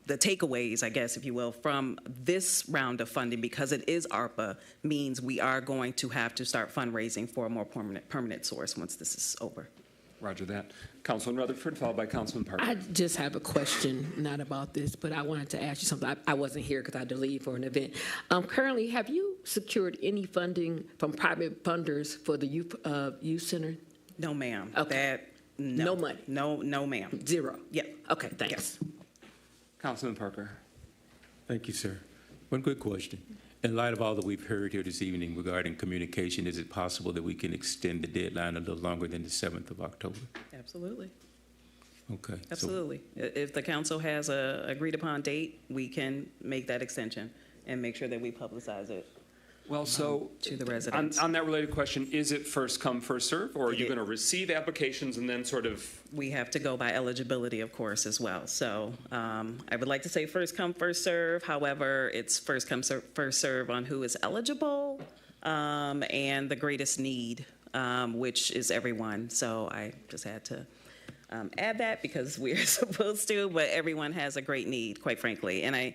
takeaways, I guess, if you will, from this round of funding, because it is ARPA, means we are going to have to start fundraising for a more permanent source once this is over.
Roger that. Councilman Rutherford, followed by Councilman Parker.
I just have a question, not about this, but I wanted to ask you something. I wasn't here because I had to leave for an event. Currently, have you secured any funding from private funders for the youth center?
No, ma'am.
Okay. No money?
No, ma'am.
Zero?
Yeah.
Okay, thanks.
Yes. Councilman Parker.
Thank you, sir. One quick question. In light of all that we've heard here this evening regarding communication, is it possible that we can extend the deadline a little longer than the 7th of October?
Absolutely.
Okay. so-
Absolutely. If the council has a agreed upon date, we can make that extension and make sure that we publicize it.
Well, so
to the residents.
on that related question, is it first come, first serve, or are you going to receive applications and then sort of?
We have to go by eligibility, of course, as well. So I would like to say first come, first serve. However, it's first come, first serve on who is eligible and the greatest need, which is everyone. So I just had to add that because we're supposed to, but everyone has a great need, quite frankly. And I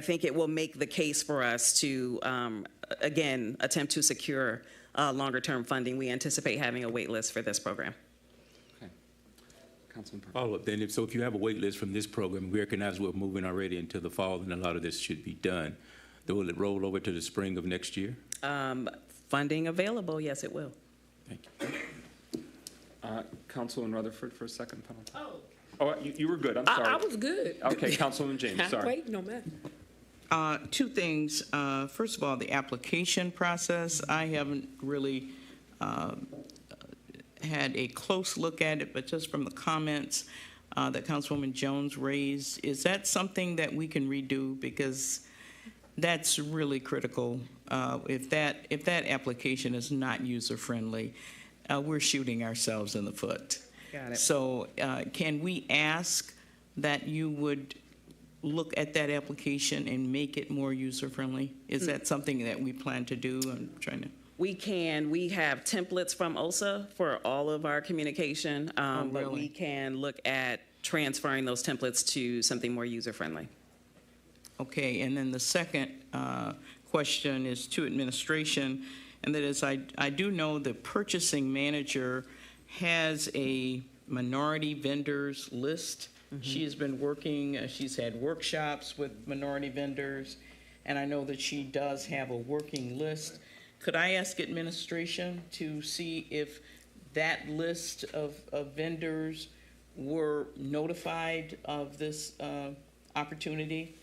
think it will make the case for us to, again, attempt to secure longer-term funding. We anticipate having a wait list for this program.
Okay. Councilman Parker.
Follow up then, if you have a wait list from this program, we recognize we're moving already into the fall and a lot of this should be done. Then will it roll over to the spring of next year?
Funding available, yes, it will.
Thank you.
Councilman Rutherford for a second panel. Oh, you were good. I'm sorry.
I was good.
Okay, Councilman James,
I'm
sorry.
waiting on that.
Two things. First of all, the application process, I haven't really had a close look at it, but just from the comments that Councilwoman Jones raised, is that something that we can redo? Because that's really critical. If that application is not user-friendly, we're shooting ourselves in the foot.
Got it.
So can we ask that you would look at that application and make it more user-friendly? Is that something that we plan to do? I'm trying to.
We can. We have templates from OSA for all of our communication, but
really?
we can look at transferring those templates to something more user-friendly.
Okay, and then the second question is to administration, and that is I do know the purchasing manager has a minority vendors list. She has been working, she's had workshops with minority vendors, and I know that she does have a working list. Could I ask administration to see if that list of vendors were notified of this opportunity?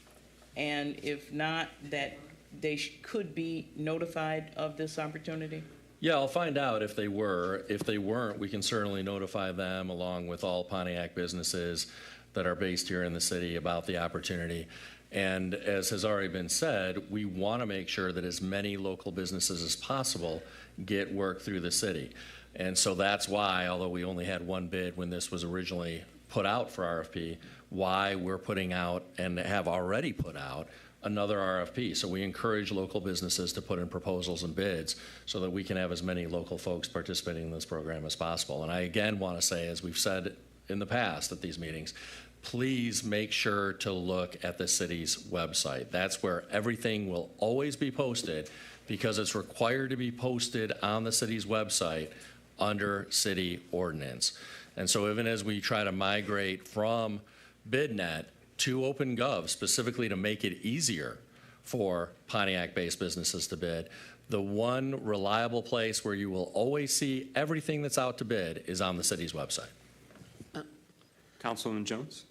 And if not, that they could be notified of this opportunity?
Yeah, I'll find out if they were. If they weren't, we can certainly notify them along with all Pontiac businesses that are based here in the city about the opportunity. And as has already been said, we want to make sure that as many local businesses as possible get work through the city. And so that's why, although we only had one bid when this was originally put out for RFP, why we're putting out and have already put out another RFP. So we encourage local businesses to put in proposals and bids so that we can have as many local folks participating in this program as possible. And I again want to say, as we've said in the past at these meetings, please make sure to look at the city's website. That's where everything will always be posted because it's required to be posted on the city's website under city ordinance. And so even as we try to migrate from BidNet to OpenGov, specifically to make it easier for Pontiac-based businesses to bid, the one reliable place where you will always see everything that's out to bid is on the city's website.
Councilwoman Jones?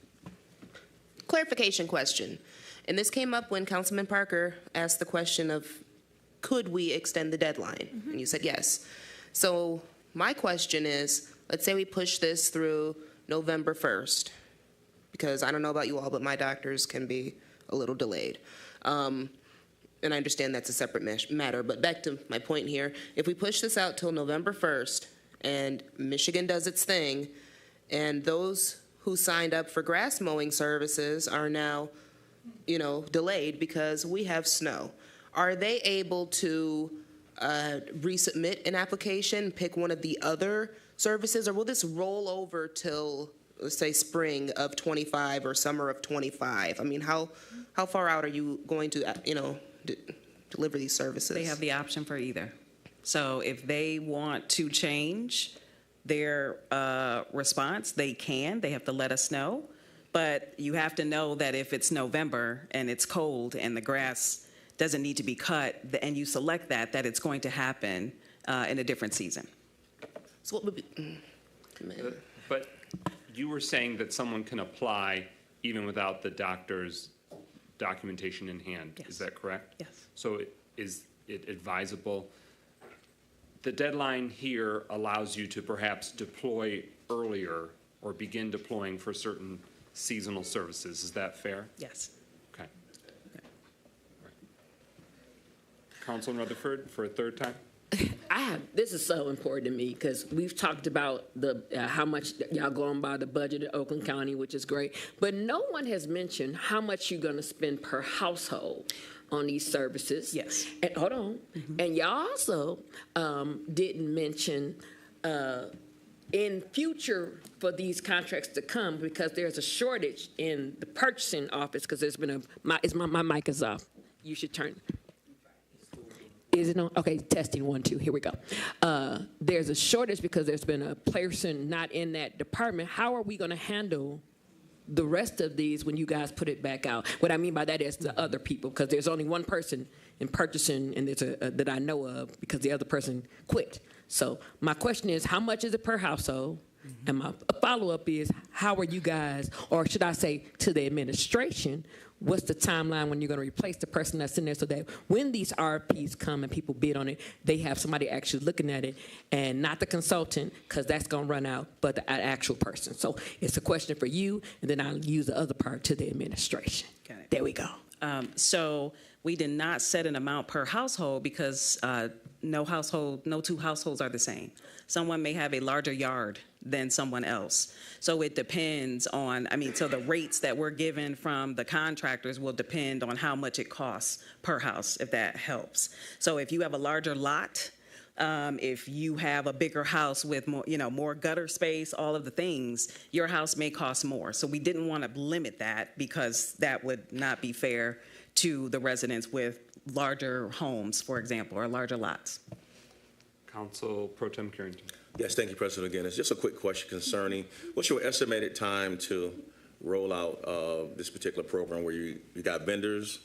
Clarification question. And this came up when Councilman Parker asked the question of, could we extend the deadline? And you said yes. So my question is, let's say we push this through November 1st, because I don't know about you all, but my doctors can be a little delayed. And I understand that's a separate matter, but back to my point here, if we push this out till November 1st and Michigan does its thing, and those who signed up for grass mowing services are now, delayed because we have snow, are they able to resubmit an application, pick one of the other services, or will this roll over till, let's say, spring of 25 or summer of 25? I mean, how far out are you going to, deliver these services?
They have the option for either. So if they want to change their response, they can. They have to let us know. But you have to know that if it's November and it's cold and the grass doesn't need to be cut, and you select that it's going to happen in a different season.
So what would be...
But you were saying that someone can apply even without the doctor's documentation in hand.
Yes.
Is that correct?
Yes.
So is it advisable? The deadline here allows you to perhaps deploy earlier or begin deploying for certain seasonal services. Is that fair?
Yes.
Okay. Councilman Rutherford for a third time.
This is so important to me because we've talked about the how much y'all going by the budget of Oakland County, which is great, but no one has mentioned how much you're going to spend per household on these services.
Yes.
And hold on. And y'all also didn't mention in future for these contracts to come, because there's a shortage in the purchasing office, because there's been my mic is off. You should turn. Is it on? Okay, testing 1, 2. Here we go. There's a shortage because there's been a person not in that department. How are we going to handle the rest of these when you guys put it back out? What I mean by that is the other people, because there's only one person in purchasing, and there's that I know of, because the other person quit. So my question is, how much is it per household? And my follow-up is, how are you guys, or should I say to the administration, what's the timeline when you're going to replace the person that's in there, so that when these RFPs come and people bid on it, they have somebody actually looking at it, and not the consultant, because that's going to run out, but the actual person. So it's a question for you, and then I'll use the other part to the administration.
Got it.
There we go.
So we did not set an amount per household because no two households are the same. Someone may have a larger yard than someone else. So it depends on, so the rates that we're given from the contractors will depend on how much it costs per house, if that helps. So if you have a larger lot, if you have a bigger house with more, more gutter space, all of the things, your house may cost more. So we didn't want to limit that, because that would not be fair to the residents with larger homes, for example, or larger lots.
Council Pro Tem Carrington.
Yes, thank you, President. Again, it's just a quick question concerning what's your estimated time to roll out this particular program, where you got vendors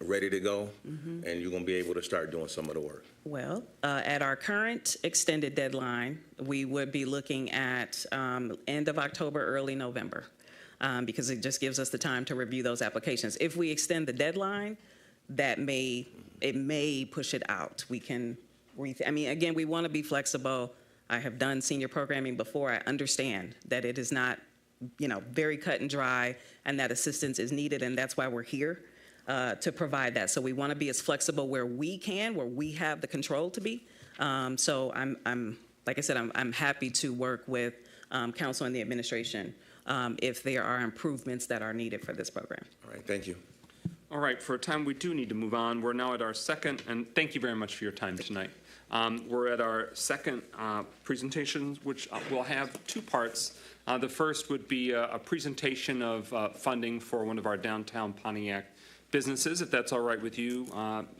ready to go, and you're going to be able to start doing some of the work?
Well, at our current extended deadline, we would be looking at end of October, early November, because it just gives us the time to review those applications. If we extend the deadline, it may push it out. We can, again, we want to be flexible. I have done senior programming before. I understand that it is not, very cut and dry, and that assistance is needed, and that's why we're here. To provide that. So we want to be as flexible where we can, where we have the control to be. So I'm like I said, I'm happy to work with council and the administration if there are improvements that are needed for this program.
All right, thank you.
All right, for a time we do need to move on. We're now at our second, and thank you very much for your time tonight. We're at our second presentation, which will have two parts. The first would be a presentation of funding for one of our downtown Pontiac businesses, if that's all right with you,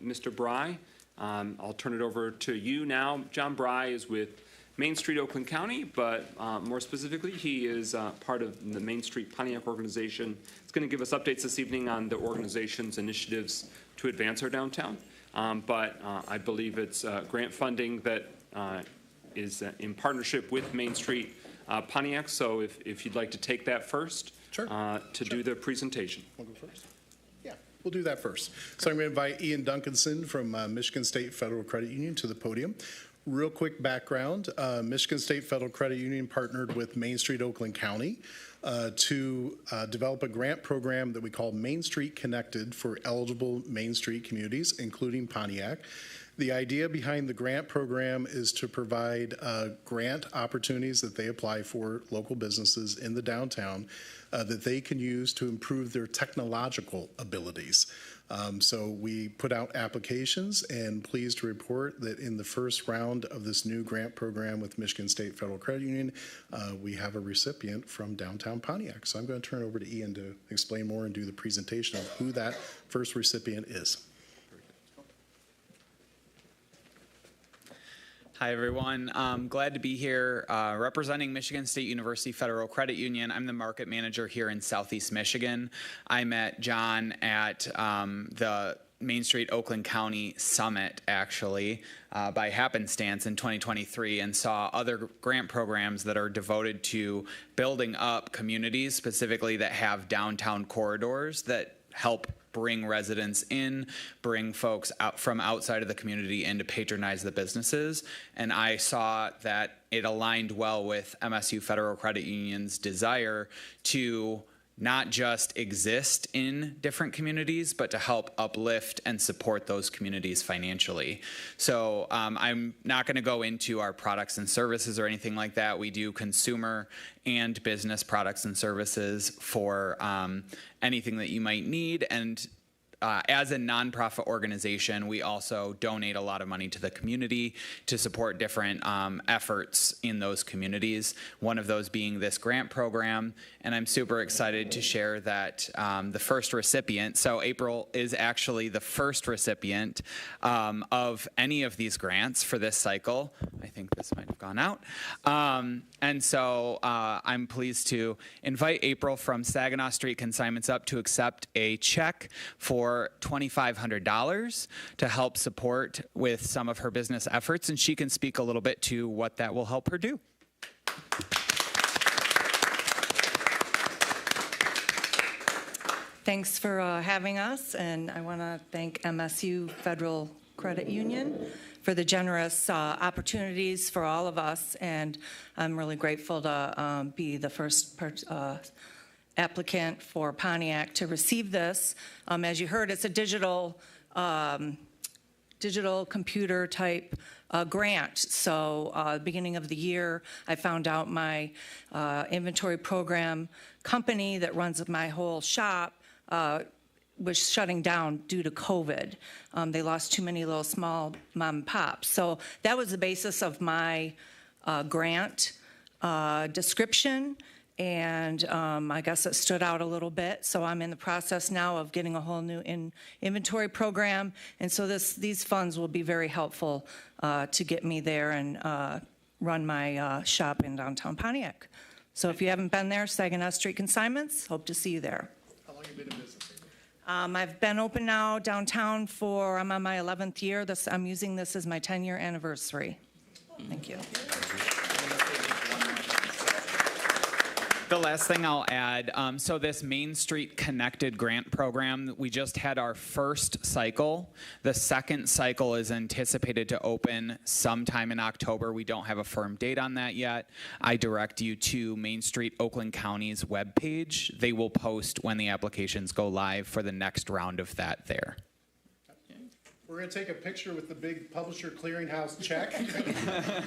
Mr. Bry. I'll turn it over to you now. John Bry is with Main Street Oakland County, but more specifically, he is part of the Main Street Pontiac organization. He's going to give us updates this evening on the organization's initiatives to advance our downtown. But I believe it's grant funding that is in partnership with Main Street Pontiac. So if you'd like to take that first, do the presentation.
I'll go first. We'll do that first. So I'm going to invite Ian Duncanson from Michigan State Federal Credit Union to the podium. Real quick background, Michigan State Federal Credit Union partnered with Main Street Oakland County to develop a grant program that we call Main Street Connected for eligible Main Street communities, including Pontiac. The idea behind the grant program is to provide grant opportunities that they apply for local businesses in the downtown that they can use to improve their technological abilities. So we put out applications, and pleased to report that in the first round of this new grant program with Michigan State Federal Credit Union, we have a recipient from downtown Pontiac. So I'm going to turn it over to Ian to explain more and do the presentation of who that first recipient is.
Hi, everyone. I'm glad to be here representing Michigan State University Federal Credit Union. I'm the market manager here in Southeast Michigan. I met John at the Main Street Oakland County Summit, actually, by happenstance in 2023, and saw other grant programs that are devoted to building up communities, specifically that have downtown corridors that help bring residents in, bring folks out from outside of the community in to patronize the businesses. And I saw that it aligned well with MSU Federal Credit Union's desire to not just exist in different communities, but to help uplift and support those communities financially. So I'm not going to go into our products and services or anything like that. We do consumer and business products and services for anything that you might need. And as a nonprofit organization, we also donate a lot of money to the community to support different efforts in those communities, one of those being this grant program. And I'm super excited to share that the first recipient, so April is actually the first recipient of any of these grants for this cycle. I think this might have gone out. And so I'm pleased to invite April from Saginaw Street Consignments up to accept a check for $2,500 to help support with some of her business efforts, and she can speak a little bit to what that will help her do.
Thanks for having us, and I want to thank MSU Federal Credit Union for the generous opportunities for all of us, and I'm really grateful to be the first applicant for Pontiac to receive this. As you heard, it's a digital computer type grant. So beginning of the year, I found out my inventory program company that runs my whole shop was shutting down due to COVID. They lost too many little small mom and pops. So that was the basis of my grant description. And I guess it stood out a little bit. So I'm in the process now of getting a whole new inventory program. And so these funds will be very helpful to get me there and run my shop in downtown Pontiac. So if you haven't been there, Saginaw Street Consignments, hope to see you there.
How long have you been in business?
I've been open now downtown I'm on my 11th year. I'm using this as my 10-year anniversary. Thank you.
The last thing I'll add, so this Main Street Connected Grant Program, we just had our first cycle. The second cycle is anticipated to open sometime in October. We don't have a firm date on that yet. I direct you to Main Street Oakland County's webpage. They will post when the applications go live for the next round of that there.
We're going to take a picture with the big Publisher Clearinghouse check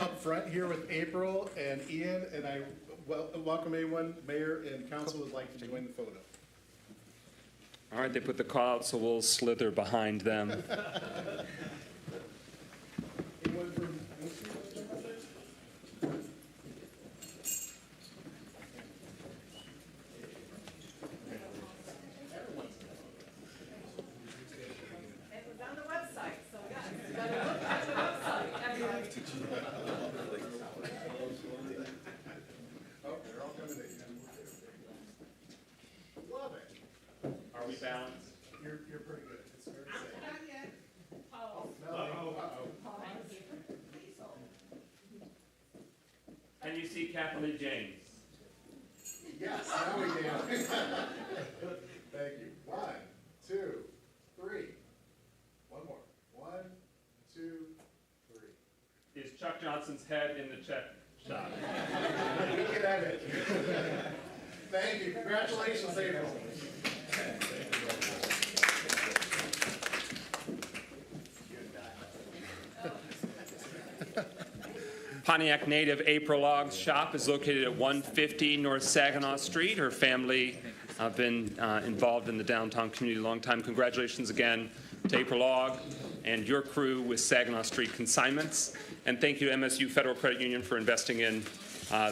up front here with April and Ian, and I welcome anyone, Mayor and Council, would like to join the photo.
All right, they put the call out, so we'll slither behind them.
Anyone from
Are we balanced?
You're pretty good. It's fair to say.
Not yet.
Can you see Kathleen James?
Yes, now we can. Thank you. 1, 2, 3. One more. 1, 2, 3.
Is Chuck Johnson's head in the check shot?
We can edit. Thank you. Congratulations, April.
Pontiac native April Ogg's shop is located at 150 North Saginaw Street. Her family have been involved in the downtown community a long time. Congratulations again to April Ogg and your crew with Saginaw Street Consignments. And thank you to MSU Federal Credit Union for investing in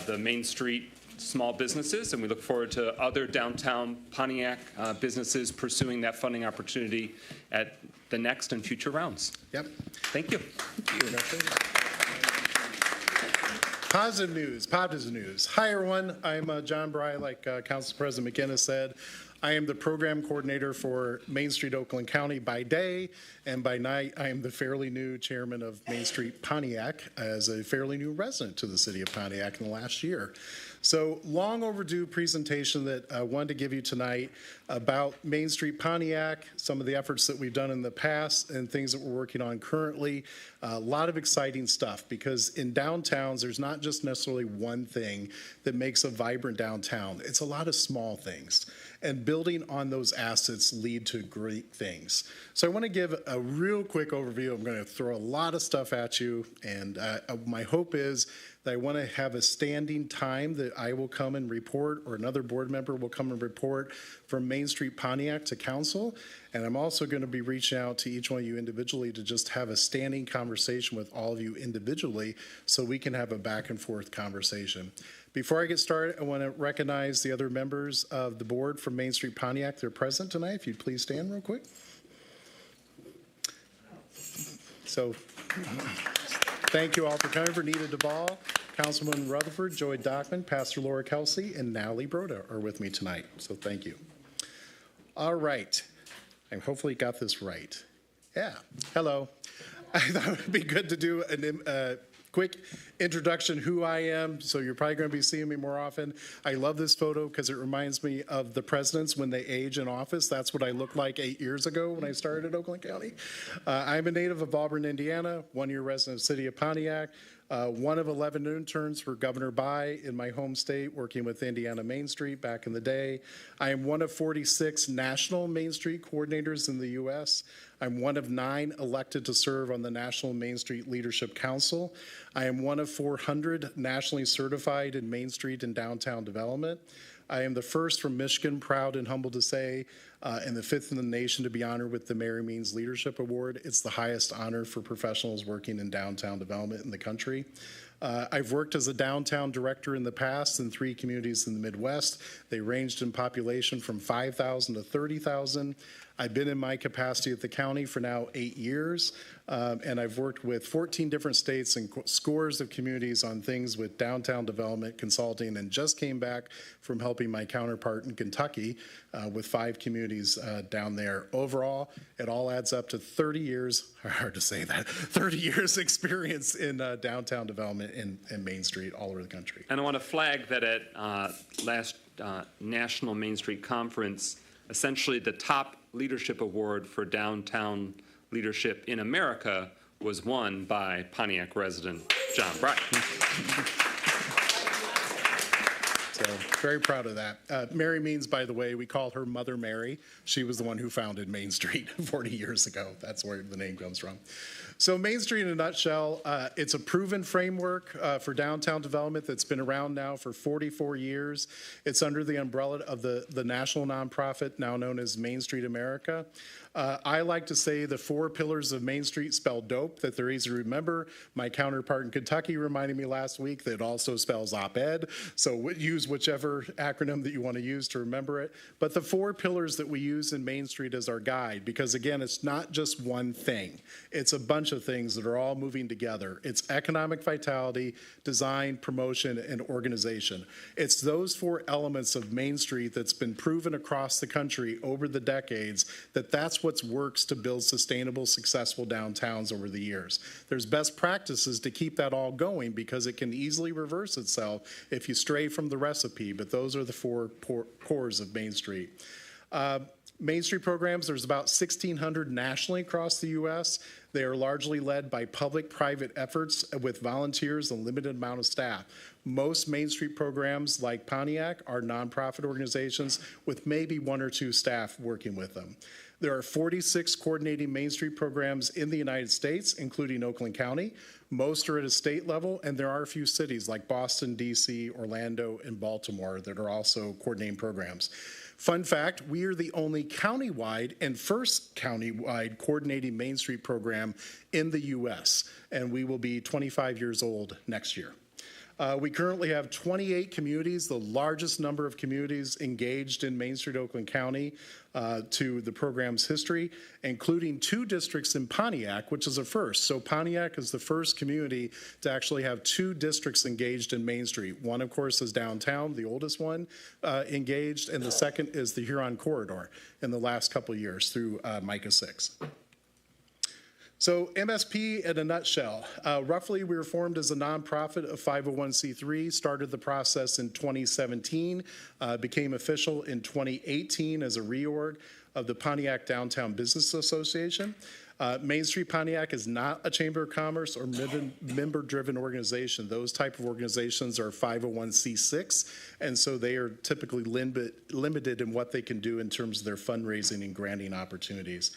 the Main Street small businesses. And we look forward to other downtown Pontiac businesses pursuing that funding opportunity at the next and future rounds.
Yep.
Thank you.
Positive news. Hi, everyone. I'm John Bry, like Council President McGinnis said. I am the program coordinator for Main Street Oakland County by day, and by night, I am the fairly new chairman of Main Street Pontiac as a fairly new resident to the city of Pontiac in the last year. So long overdue presentation that I wanted to give you tonight about Main Street Pontiac, some of the efforts that we've done in the past and things that we're working on currently. A lot of exciting stuff because in downtowns, there's not just necessarily one thing that makes a vibrant downtown. It's a lot of small things. And building on those assets lead to great things. So I want to give a real quick overview. I'm going to throw a lot of stuff at you. And my hope is that I want to have a standing time that I will come and report, or another board member will come and report from Main Street Pontiac to council. And I'm also going to be reaching out to each one of you individually to just have a standing conversation with all of you individually so we can have a back and forth conversation. Before I get started, I want to recognize the other members of the board from Main Street Pontiac. They're present tonight. If you'd please stand real quick. So thank you all for coming. Vernita Duvall, Councilman Rutherford, Joy Dockman, Pastor Laura Kelsey, and Natalie Broda are with me tonight. So thank you. All right. I hopefully got this right. Yeah. Hello. I thought it would be good to do a quick introduction who I am, so you're probably going to be seeing me more often. I love this photo because it reminds me of the presidents when they age in office. That's what I looked like 8 years ago when I started at Oakland County. I'm a native of Auburn, Indiana, one-year resident of the city of Pontiac, one of 11 interns for Governor Bai in my home state, working with Indiana Main Street back in the day. I am one of 46 national Main Street coordinators in the U.S. I'm one of 9 elected to serve on the National Main Street Leadership Council. I am one of 400 nationally certified in Main Street and downtown development. I am the first from Michigan, proud and humble to say, and the 5th in the nation to be honored with the Mary Means Leadership Award. It's the highest honor for professionals working in downtown development in the country. I've worked as a downtown director in the past in 3 communities in the Midwest. They ranged in population from 5,000 to 30,000. I've been in my capacity at the county for now 8 years, and I've worked with 14 different states and scores of communities on things with downtown development consulting, and just came back from helping my counterpart in Kentucky with 5 communities down there. Overall, it all adds up to 30 years, hard to say that, 30 years experience in downtown development in Main Street all over the country.
And I want to flag that at last National Main Street Conference, essentially the top leadership award for downtown leadership in America was won by Pontiac resident John Bryant.
So very proud of that. Mary Means, by the way, we call her Mother Mary. She was the one who founded Main Street 40 years ago. That's where the name comes from. So Main Street in a nutshell, it's a proven framework for downtown development that's been around now for 44 years. It's under the umbrella of the national nonprofit now known as Main Street America. I like to say the 4 pillars of Main Street spell dope, that they're easy to remember. My counterpart in Kentucky reminded me last week that it also spells op-ed, so use whichever acronym that you want to use to remember it. But the 4 pillars that we use in Main Street as our guide, because again, it's not just one thing. It's a bunch of things that are all moving together. It's economic vitality, design, promotion, and organization. It's those 4 elements of Main Street that's been proven across the country over the decades that that's what works to build sustainable, successful downtowns over the years. There's best practices to keep that all going because it can easily reverse itself if you stray from the recipe, but those are the 4 cores of Main Street. Main Street programs, there's about 1,600 nationally across the U.S. They are largely led by public-private efforts with volunteers and a limited amount of staff. Most Main Street programs like Pontiac are nonprofit organizations with maybe 1 or 2 staff working with them. There are 46 coordinating Main Street programs in the United States, including Oakland County. Most are at a state level, and there are a few cities like Boston, D.C., Orlando, and Baltimore that are also coordinating programs. Fun fact, we are the only countywide and first countywide coordinating Main Street program in the U.S., and we will be 25 years old next year. We currently have 28 communities, the largest number of communities engaged in Main Street, Oakland County to the program's history, including 2 districts in Pontiac, which is a first. So Pontiac is the first community to actually have 2 districts engaged in Main Street. One, of course, is downtown, the oldest one engaged, and the second is the Huron Corridor in the last couple of years through Micah 6. So MSP in a nutshell, roughly we were formed as a nonprofit of 501c3, started the process in 2017, became official in 2018 as a reorg of the Pontiac Downtown Business Association. Main Street Pontiac is not a Chamber of Commerce or member-driven organization. Those type of organizations are 501c6, and so they are typically limited in what they can do in terms of their fundraising and granting opportunities.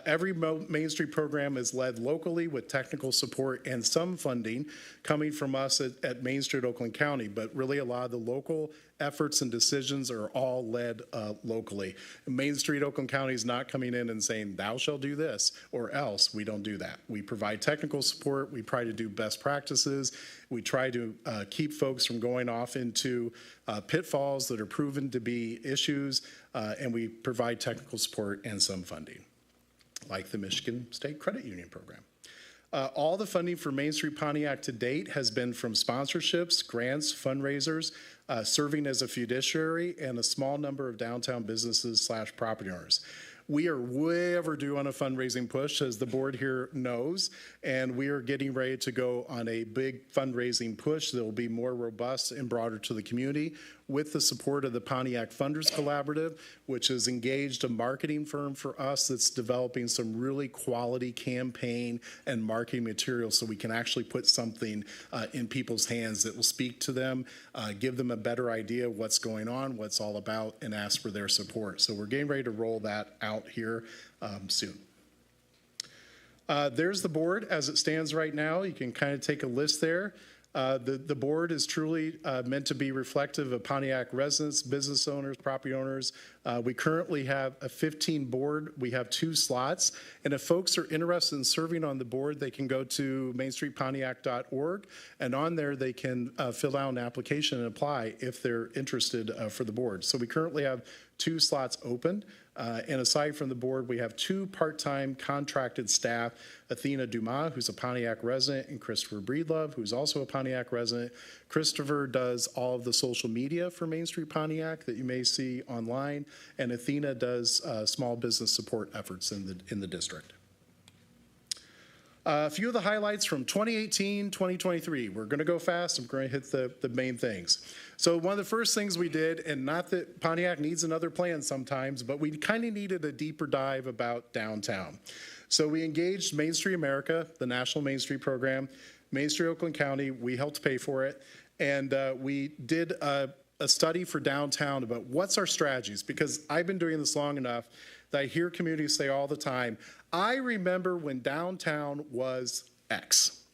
Every Main Street program is led locally with technical support and some funding coming from us at Main Street, Oakland County, but really a lot of the local efforts and decisions are all led locally. Main Street, Oakland County is not coming in and saying, thou shall do this, or else. We don't do that. We provide technical support. We try to do best practices. We try to keep folks from going off into pitfalls that are proven to be issues, and we provide technical support and some funding, like the Michigan State Credit Union Program. All the funding for Main Street Pontiac to date has been from sponsorships, grants, fundraisers, serving as a fiduciary, and a small number of downtown businesses / property owners. We are way overdue on a fundraising push, as the board here knows, and we are getting ready to go on a big fundraising push that will be more robust and broader to the community with the support of the Pontiac Funders Collaborative, which has engaged a marketing firm for us that's developing some really quality campaign and marketing material so we can actually put something in people's hands that will speak to them, give them a better idea of what's going on, what's all about, and ask for their support. So we're getting ready to roll that out here soon. There's the board as it stands right now. You can kind of take a list there. The board is truly meant to be reflective of Pontiac residents, business owners, property owners. We currently have a 15 board. We have 2 slots. And if folks are interested in serving on the board, they can go to mainstreetpontiac.org. And on there, they can fill out an application and apply if they're interested for the board. So we currently have 2 slots open. And aside from the board, we have 2 part-time contracted staff, Athena Dumas, who's a Pontiac resident, and Christopher Breedlove, who's also a Pontiac resident. Christopher does all of the social media for Main Street Pontiac that you may see online, and Athena does small business support efforts in the district. A few of the highlights from 2018, 2023. We're going to go fast. I'm going to hit the main things. So one of the first things we did, and not that Pontiac needs another plan sometimes, but we kind of needed a deeper dive about downtown. So we engaged Main Street America, the National Main Street Program, Main Street Oakland County. We helped pay for it. And we did a study for downtown about what's our strategies, because I've been doing this long enough that I hear communities say all the time, I remember when downtown was X,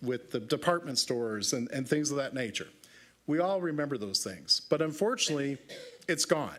with the department stores and things of that nature. We all remember those things, but unfortunately, it's gone.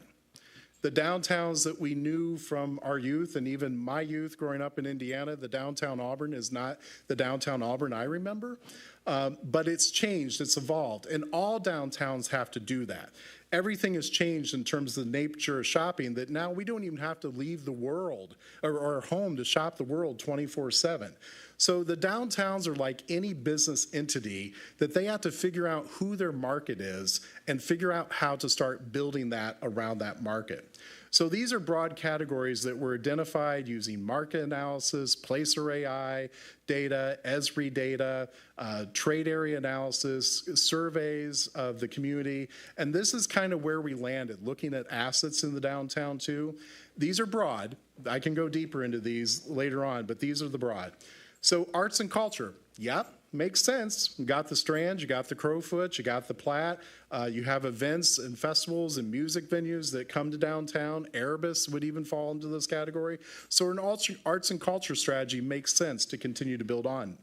The downtowns that we knew from our youth, and even my youth growing up in Indiana, the downtown Auburn is not the downtown Auburn I remember, but it's changed, it's evolved, and all downtowns have to do that. Everything has changed in terms of the nature of shopping, that now we don't even have to leave the world or our home to shop the world 24/7. So the downtowns are like any business entity that they have to figure out who their market is and figure out how to start building that around that market. So these are broad categories that were identified using market analysis, Placer AI data, Esri data, trade area analysis, surveys of the community. And this is kind of where we landed, looking at assets in the downtown too. These are broad. I can go deeper into these later on, but these are the broad. So arts and culture, yep, makes sense. You got the Strand, you got the Crowfoot, you got the Platte. You have events and festivals and music venues that come to downtown. Erebus would even fall into this category. So an arts and culture strategy makes sense to continue to build on.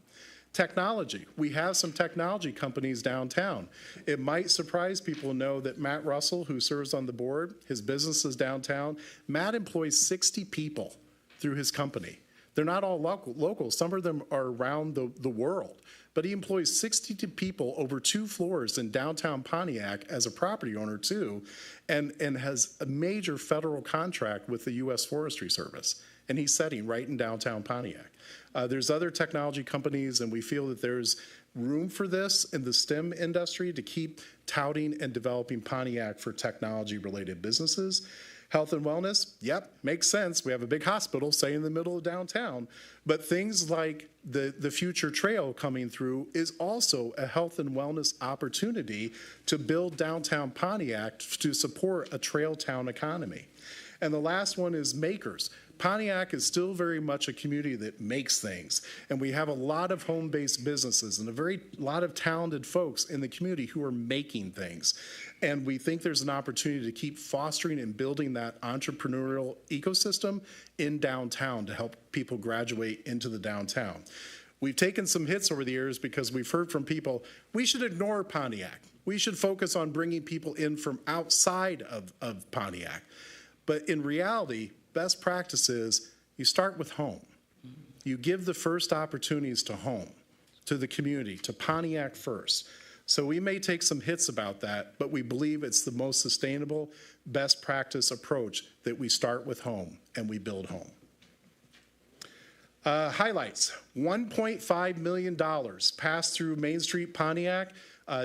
Technology. We have some technology companies downtown. It might surprise people to know that Matt Russell, who serves on the board, his business is downtown. Matt employs 60 people through his company. They're not all local. Some of them are around the world. But he employs 62 people over 2 floors in downtown Pontiac as a property owner too, and has a major federal contract with the U.S. Forestry Service. And he's setting right in downtown Pontiac. There's other technology companies, and we feel that there's room for this in the STEM industry to keep touting and developing Pontiac for technology-related businesses. Health and wellness, yep, makes sense. We have a big hospital, say, in the middle of downtown. But things like the future trail coming through is also a health and wellness opportunity to build downtown Pontiac to support a trail town economy. And the last one is makers. Pontiac is still very much a community that makes things, and we have a lot of home-based businesses and a lot of talented folks in the community who are making things. And we think there's an opportunity to keep fostering and building that entrepreneurial ecosystem in downtown to help people graduate into the downtown. We've taken some hits over the years because we've heard from people, we should ignore Pontiac. We should focus on bringing people in from outside of Pontiac. But in reality, best practice is you start with home. You give the first opportunities to home, to the community, to Pontiac first. So we may take some hits about that, but we believe it's the most sustainable, best practice approach that we start with home and we build home. Highlights, $1.5 million passed through Main Street Pontiac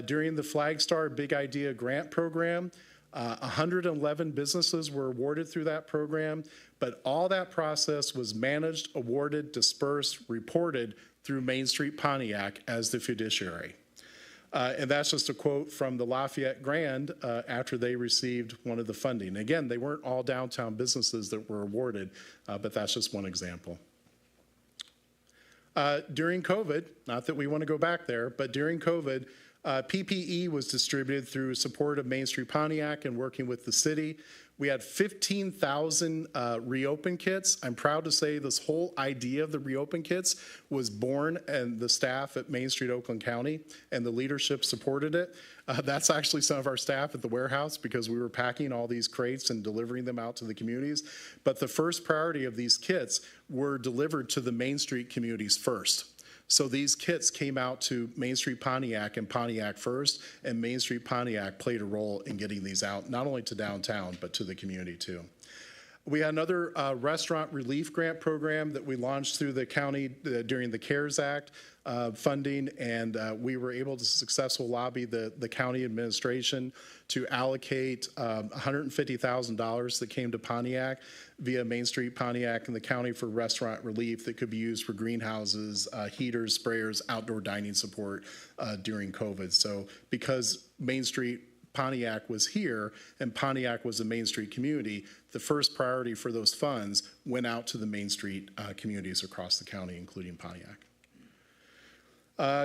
during the Flagstar Big Idea Grant Program. 111 businesses were awarded through that program, but all that process was managed, awarded, dispersed, reported through Main Street Pontiac as the fiduciary. And that's just a quote from the Lafayette Grand after they received one of the funding. Again, they weren't all downtown businesses that were awarded, but that's just one example. During COVID, not that we want to go back there, but during COVID, PPE was distributed through support of Main Street Pontiac and working with the city. We had 15,000 reopen kits. I'm proud to say this whole idea of the reopen kits was born and the staff at Main Street Oakland County and the leadership supported it. That's actually some of our staff at the warehouse because we were packing all these crates and delivering them out to the communities. But the first priority of these kits were delivered to the Main Street communities first. So these kits came out to Main Street Pontiac and Pontiac first, and Main Street Pontiac played a role in getting these out, not only to downtown, but to the community too. We had another restaurant relief grant program that we launched through the county during the CARES Act funding, and we were able to successfully lobby the county administration to allocate $150,000 that came to Pontiac via Main Street Pontiac and the county for restaurant relief that could be used for greenhouses, heaters, sprayers, outdoor dining support during COVID. So because Main Street Pontiac was here and Pontiac was a Main Street community, the first priority for those funds went out to the Main Street communities across the county, including Pontiac.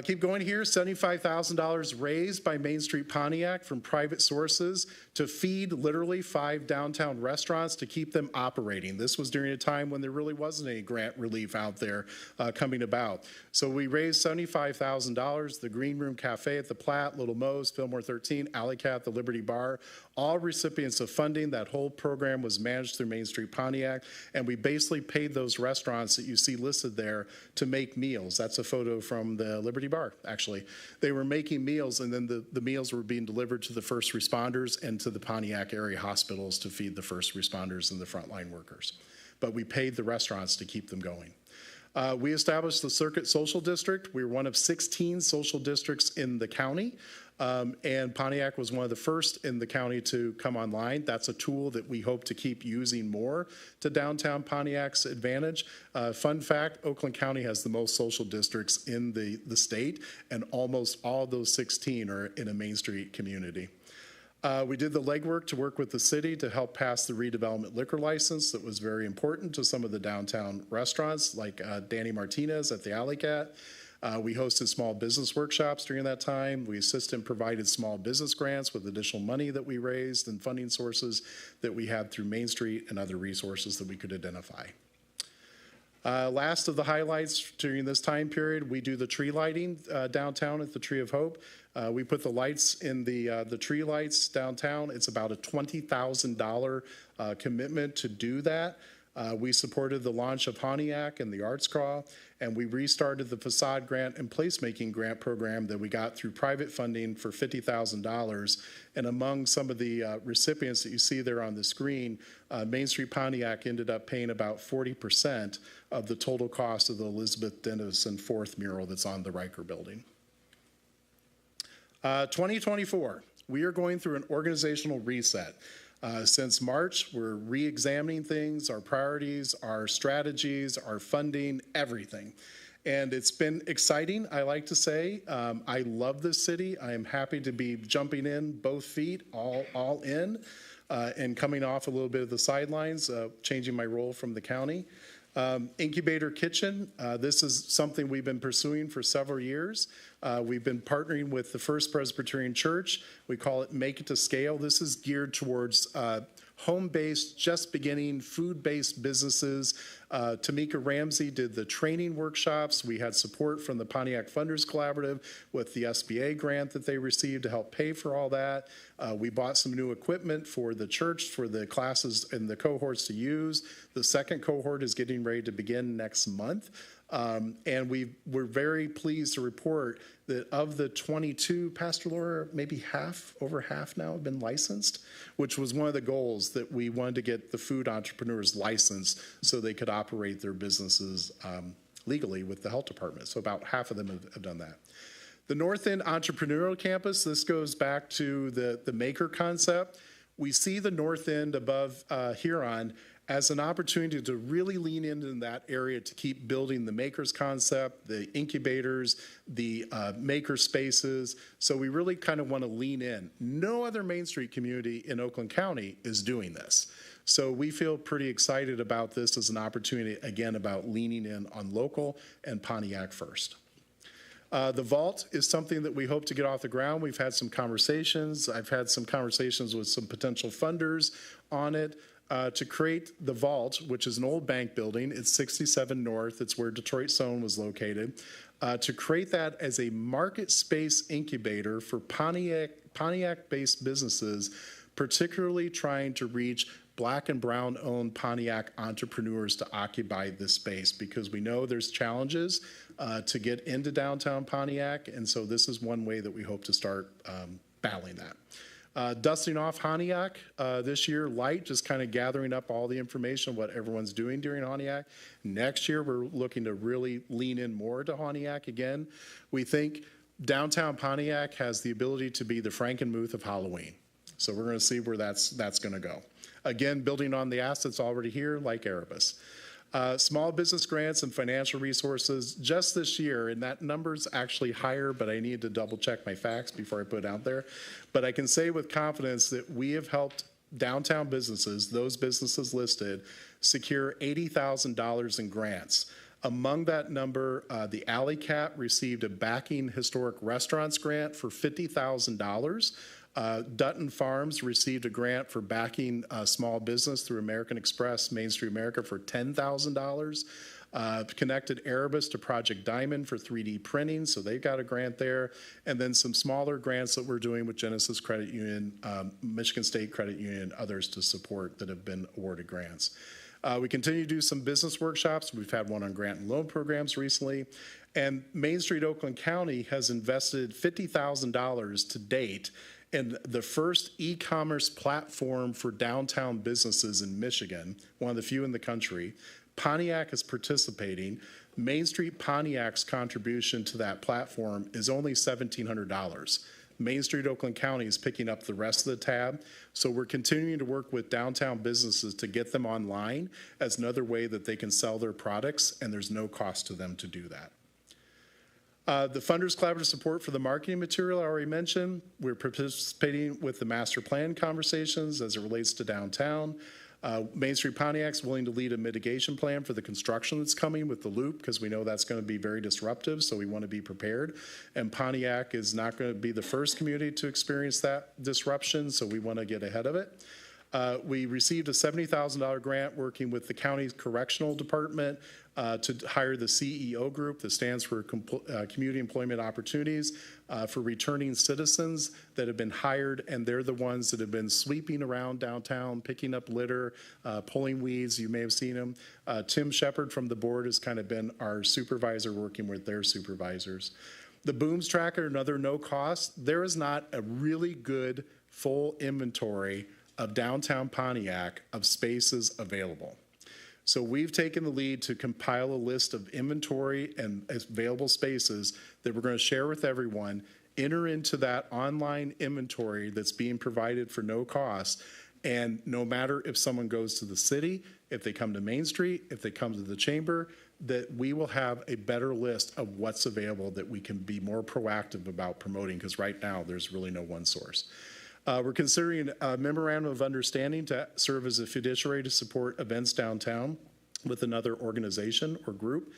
Keep going here, $75,000 raised by Main Street Pontiac from private sources to feed literally 5 downtown restaurants to keep them operating. This was during a time when there really wasn't any grant relief out there coming about. So we raised $75,000, the Green Room Cafe at the Platte, Little Mo's, Fillmore 13, Alley Cat, the Liberty Bar, all recipients of funding. That whole program was managed through Main Street Pontiac, and we basically paid those restaurants that you see listed there to make meals. That's a photo from the Liberty Bar, actually. They were making meals, and then the meals were being delivered to the first responders and to the Pontiac area hospitals to feed the first responders and the frontline workers. But we paid the restaurants to keep them going. We established the Circuit Social District. We were one of 16 social districts in the county. And Pontiac was one of the first in the county to come online. That's a tool that we hope to keep using more to downtown Pontiac's advantage. Fun fact, Oakland County has the most social districts in the state, and almost all of those 16 are in a Main Street community. We did the legwork to work with the city to help pass the redevelopment liquor license that was very important to some of the downtown restaurants like Danny Martinez at the Alley Cat. We hosted small business workshops during that time. We assisted and provided small business grants with additional money that we raised and funding sources that we had through Main Street and other resources that we could identify. Last of the highlights during this time period, we do the tree lighting downtown at the Tree of Hope. We put the lights in the tree lights downtown. It's about a $20,000 commitment to do that. We supported the launch of Pontiac and the Arts Crawl, and we restarted the facade grant and placemaking grant program that we got through private funding for $50,000. And among some of the recipients that you see there on the screen, Main Street Pontiac ended up paying about 40% of the total cost of the Elizabeth Dennison fourth mural that's on the Riker building. 2024, we are going through an organizational reset. Since March, we're re-examining things, our priorities, our strategies, our funding, everything. And it's been exciting, I like to say. I love this city. I am happy to be jumping in both feet, all in, and coming off a little bit of the sidelines, changing my role from the county. Incubator Kitchen, this is something we've been pursuing for several years. We've been partnering with the First Presbyterian Church. We call it Make It to Scale. This is geared towards home-based, just beginning, food-based businesses. Tamika Ramsey did the training workshops. We had support from the Pontiac Funders Collaborative with the SBA grant that they received to help pay for all that. We bought some new equipment for the church, for the classes and the cohorts to use. The second cohort is getting ready to begin next month. And we're very pleased to report that of the 22, Pastor Laura, maybe over half now have been licensed, which was one of the goals, that we wanted to get the food entrepreneurs licensed so they could operate their businesses legally with the health department. So about half of them have done that. The North End Entrepreneurial Campus, this goes back to the maker concept. We see the North End above Huron as an opportunity to really lean into that area to keep building the makers concept, the incubators, the maker spaces. So we really kind of want to lean in. No other Main Street community in Oakland County is doing this. So we feel pretty excited about this as an opportunity, again, about leaning in on local and Pontiac first. The vault is something that we hope to get off the ground. We've had some conversations. I've had some conversations with some potential funders on it. To create the vault, which is an old bank building. It's 67 North. It's where Detroit Zone was located. To create that as a market space incubator for Pontiac-based businesses, particularly trying to reach Black and Brown-owned Pontiac entrepreneurs to occupy this space, because we know there's challenges to get into downtown Pontiac, and so this is one way that we hope to start battling that. Dusting off Pontiac this year, light, just kind of gathering up all the information, what everyone's doing during Pontiac. Next year, we're looking to really lean in more to Pontiac again. We think downtown Pontiac has the ability to be the Frankenmuth of Halloween. So we're going to see where that's going to go. Again, building on the assets already here, like Erebus. Small business grants and financial resources just this year, and that number's actually higher, but I need to double check my facts before I put it out there. But I can say with confidence that we have helped downtown businesses, those businesses listed, secure $80,000 in grants. Among that number, the Alley Cat received a Backing Historic Restaurants grant for $50,000. Dutton Farms received a grant for backing small business through American Express, Main Street America, for $10,000. Connected Erebus to Project Diamond for 3D printing, so they got a grant there. And then some smaller grants that we're doing with Genesis Credit Union, Michigan State Credit Union, others to support that have been awarded grants. We continue to do some business workshops. We've had one on grant and loan programs recently. And Main Street Oakland County has invested $50,000 to date in the first e-commerce platform for downtown businesses in Michigan, one of the few in the country. Pontiac is participating. Main Street Pontiac's contribution to that platform is only $1,700. Main Street Oakland County is picking up the rest of the tab. So we're continuing to work with downtown businesses to get them online as another way that they can sell their products, and there's no cost to them to do that. The Funders Collaborative support for the marketing material I already mentioned. We're participating with the master plan conversations as it relates to downtown. Main Street Pontiac's willing to lead a mitigation plan for the construction that's coming with the loop, because we know that's going to be very disruptive, so we want to be prepared. And Pontiac is not going to be the first community to experience that disruption, so we want to get ahead of it. We received a $70,000 grant working with the county's correctional department to hire the CEO group, that stands for Community Employment Opportunities, for returning citizens that have been hired, and they're the ones that have been sweeping around downtown, picking up litter, pulling weeds. You may have seen them. Tim Shepard from the board has kind of been our supervisor, working with their supervisors. The Booms Tracker, another no cost. There is not a really good full inventory of downtown Pontiac of spaces available. So we've taken the lead to compile a list of inventory and available spaces that we're going to share with everyone, enter into that online inventory that's being provided for no cost. And no matter if someone goes to the city, if they come to Main Street, if they come to the chamber, that we will have a better list of what's available that we can be more proactive about promoting, because right now there's really no one source. We're considering a memorandum of understanding to serve as a fiduciary to support events downtown with another organization or group.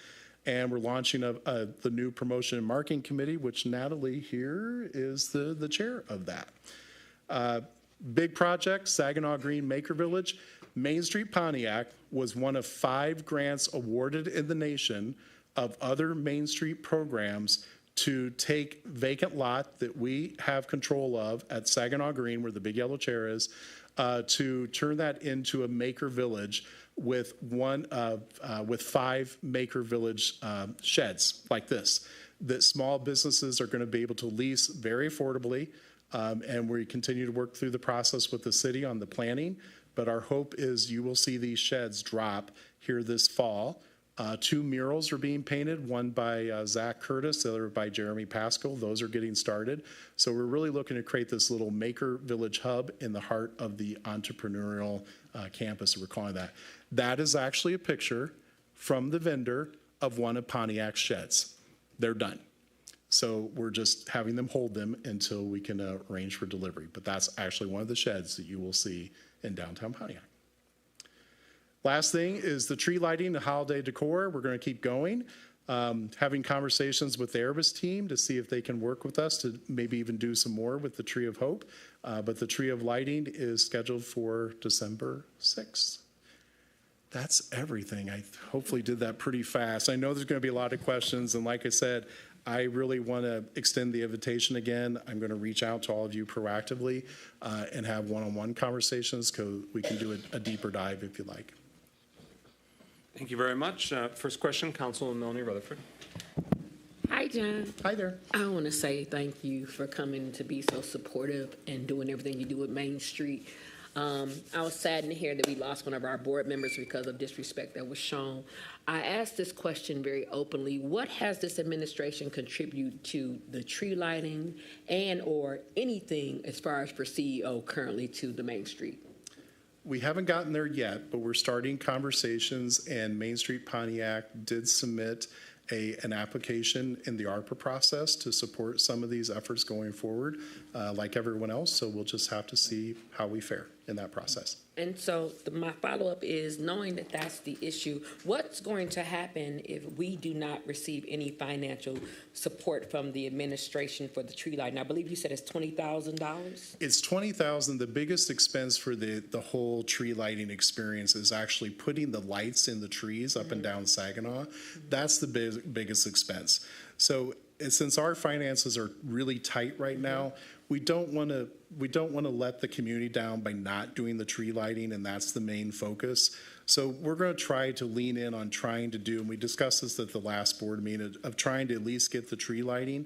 And we're launching the new promotion and marketing committee, which Natalie here is the chair of that. Big project, Saginaw Green Maker Village. Main Street Pontiac was one of 5 grants awarded in the nation of other Main Street programs to take vacant lot that we have control of at Saginaw Green, where the big yellow chair is, to turn that into a maker village with 5 maker village sheds like this, that small businesses are going to be able to lease very affordably. And we continue to work through the process with the city on the planning. But our hope is you will see these sheds drop here this fall. 2 murals are being painted, one by Zach Curtis, the other by Jeremy Pascal. Those are getting started. So we're really looking to create this little maker village hub in the heart of the entrepreneurial campus, we're calling that. That is actually a picture from the vendor of one of Pontiac's sheds. They're done. So we're just having them hold them until we can arrange for delivery. But that's actually one of the sheds that you will see in downtown Pontiac. Last thing is the tree lighting, the holiday decor. We're going to keep going, having conversations with the Airbus team to see if they can work with us to maybe even do some more with the Tree of Hope. But the tree of lighting is scheduled for December 6th. That's everything. I hopefully did that pretty fast. I know there's going to be a lot of questions, and like I said, I really want to extend the invitation again. I'm going to reach out to all of you proactively and have one-on-one conversations, because we can do a deeper dive if you like.
Thank you very much. First question, Councilwoman Melanie Rutherford.
Hi, John.
Hi there.
I want to say thank you for coming to be so supportive and doing everything you do with Main Street. I was saddened to hear that we lost one of our board members because of disrespect that was shown. I asked this question very openly. What has this administration contributed to the tree lighting and or anything as far as for CEO currently to the Main Street?
We haven't gotten there yet, but we're starting conversations, and Main Street Pontiac did submit an application in the ARPA process to support some of these efforts going forward, like everyone else. So we'll just have to see how we fare in that process.
And so my follow-up is, knowing that that's the issue, what's going to happen if we do not receive any financial support from the administration for the tree lighting? I believe you said it's $20,000?
It's $20,000. The biggest expense for the whole tree lighting experience is actually putting the lights in the trees up and down Saginaw. That's the biggest expense. So since our finances are really tight right now, we don't want to let the community down by not doing the tree lighting, and that's the main focus. So we're going to try to lean in on trying to do, and we discussed this at the last board meeting, of trying to at least get the tree lighting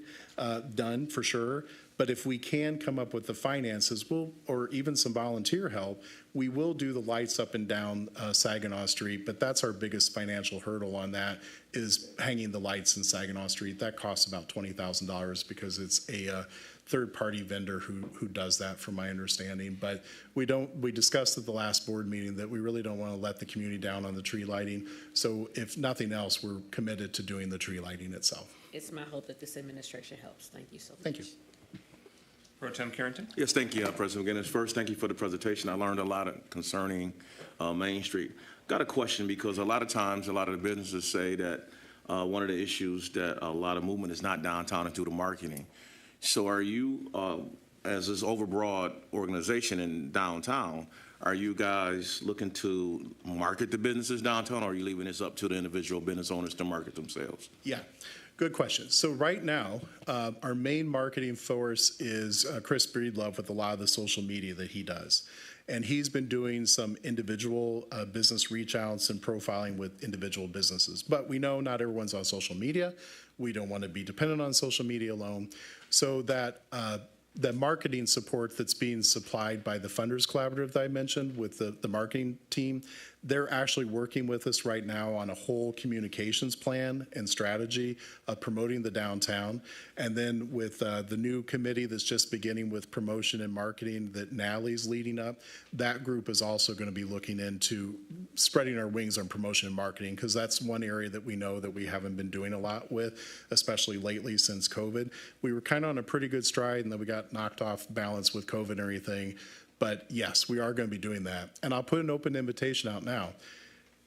done for sure. But if we can come up with the finances, or even some volunteer help, we will do the lights up and down Saginaw Street. But that's our biggest financial hurdle on that, is hanging the lights in Saginaw Street. That costs about $20,000 because it's a third-party vendor who does that, from my understanding. But we discussed at the last board meeting that we really don't want to let the community down on the tree lighting. So if nothing else, we're committed to doing the tree lighting itself.
It's my hope that this administration helps. Thank you so much.
Thank you.
Pro Tem Carrington.
Yes, thank you, President McGinnis. First, thank you for the presentation. I learned a lot concerning Main Street. Got a question, because a lot of times, a lot of the businesses say that one of the issues that a lot of movement is not downtown and through the marketing. So are you as this overbroad organization in downtown, are you guys looking to market the businesses downtown, or are you leaving this up to the individual business owners to market themselves?
Yeah, good question. So right now, our main marketing force is Chris Breedlove with a lot of the social media that he does. And he's been doing some individual business reach outs and profiling with individual businesses. But we know not everyone's on social media. We don't want to be dependent on social media alone. So that the marketing support that's being supplied by the Funders Collaborative that I mentioned with the marketing team, they're actually working with us right now on a whole communications plan and strategy of promoting the downtown. And then with the new committee that's just beginning with promotion and marketing that Natalie's leading up, that group is also going to be looking into spreading our wings on promotion and marketing, because that's one area that we know that we haven't been doing a lot with, especially lately since COVID. We were kind of on a pretty good stride, and then we got knocked off balance with COVID and everything. But yes, we are going to be doing that. And I'll put an open invitation out now.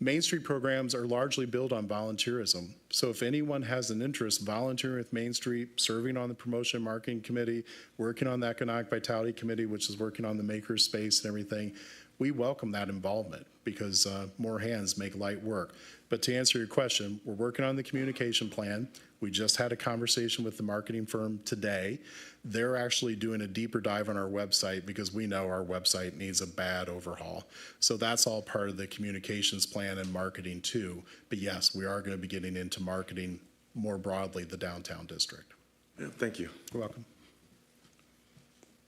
Main Street programs are largely built on volunteerism. So if anyone has an interest volunteering with Main Street, serving on the promotion and marketing committee, working on the economic vitality committee, which is working on the maker space and everything, we welcome that involvement, because more hands make light work. But to answer your question, we're working on the communication plan. We just had a conversation with the marketing firm today. They're actually doing a deeper dive on our website, because we know our website needs a bad overhaul. So that's all part of the communications plan and marketing too. But yes, we are going to be getting into marketing more broadly the downtown district.
Yeah, thank you.
You're welcome.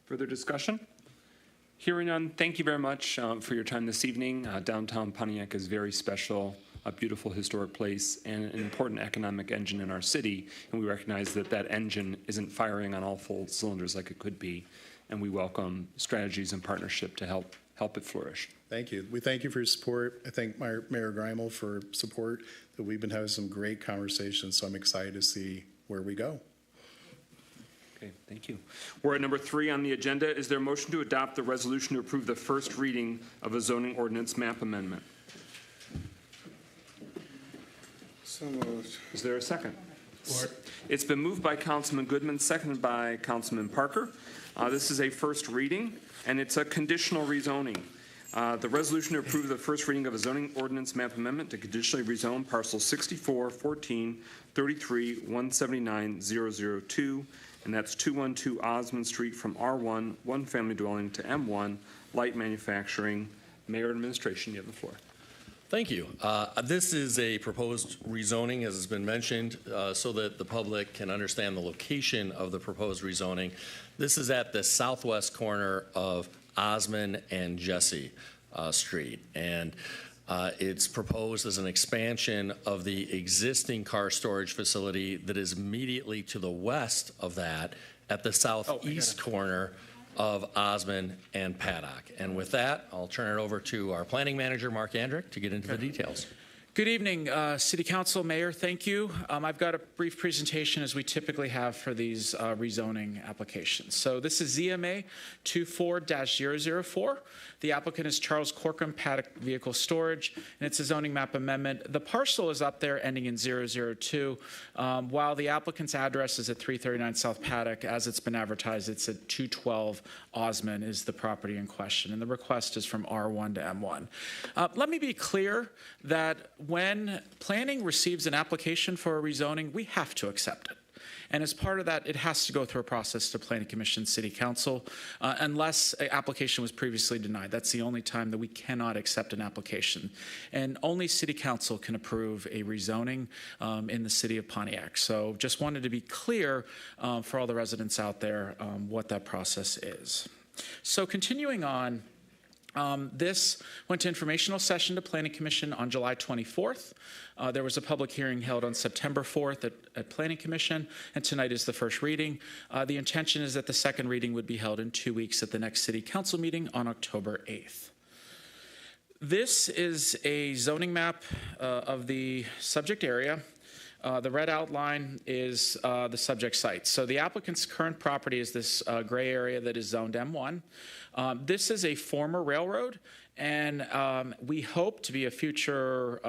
Further discussion? Hearing none, thank you very much for your time this evening. Downtown Pontiac is very special, a beautiful historic place, and an important economic engine in our city. And we recognize that that engine isn't firing on all full cylinders like it could be. And we welcome strategies and partnership to help it flourish.
Thank you. We thank you for your support. I thank Mayor Greimel for support. That we've been having some great conversations, so I'm excited to see where we go.
Okay, thank you. We're at number 3 on the agenda. Is there a motion to adopt the resolution to approve the first reading of a zoning ordinance map amendment?
So moved.
Is there a second? Support. It's been moved by Councilman Goodman, seconded by Councilman Parker. This is a first reading, and it's a conditional rezoning. The resolution to approve the first reading of a zoning ordinance map amendment to conditionally rezone parcel 64, 14, 33, 179, 002, and that's 212 Osmond Street from R1, one family dwelling, to M1, light manufacturing. Mayor and Administration, you have the floor.
Thank you. This is a proposed rezoning, as has been mentioned, so that the public can understand the location of the proposed rezoning. This is at the southwest corner of Osmond and Jesse Street, and it's proposed as an expansion of the existing car storage facility that is immediately to the west of that at the southeast corner of Osmond and Paddock. And with that, I'll turn it over to our planning manager, Mark Andrick, to get into the details.
Good evening, City Council, Mayor, thank you. I've got a brief presentation as we typically have for these rezoning applications. So this is ZMA 24-004. The applicant is Charles Corcoran, Paddock Vehicle Storage, and it's a zoning map amendment. The parcel is up there ending in 002, while the applicant's address is at 339 South Paddock. As it's been advertised, it's at 212 Osmond is the property in question, and the request is from R1 to M1. Let me be clear that when planning receives an application for a rezoning, we have to accept it. And as part of that, it has to go through a process to Planning Commission, City Council, unless an application was previously denied. That's the only time that we cannot accept an application. And only City Council can approve a rezoning in the city of Pontiac. So just wanted to be clear for all the residents out there what that process is. So continuing on, this went to informational session to Planning Commission on July 24th. There was a public hearing held on September 4th at Planning Commission, and tonight is the first reading. The intention is that the second reading would be held in 2 weeks at the next City Council meeting on October 8th. This is a zoning map of the subject area. The red outline is the subject site. So the applicant's current property is this gray area that is zoned M1. This is a former railroad, And we hope to be a future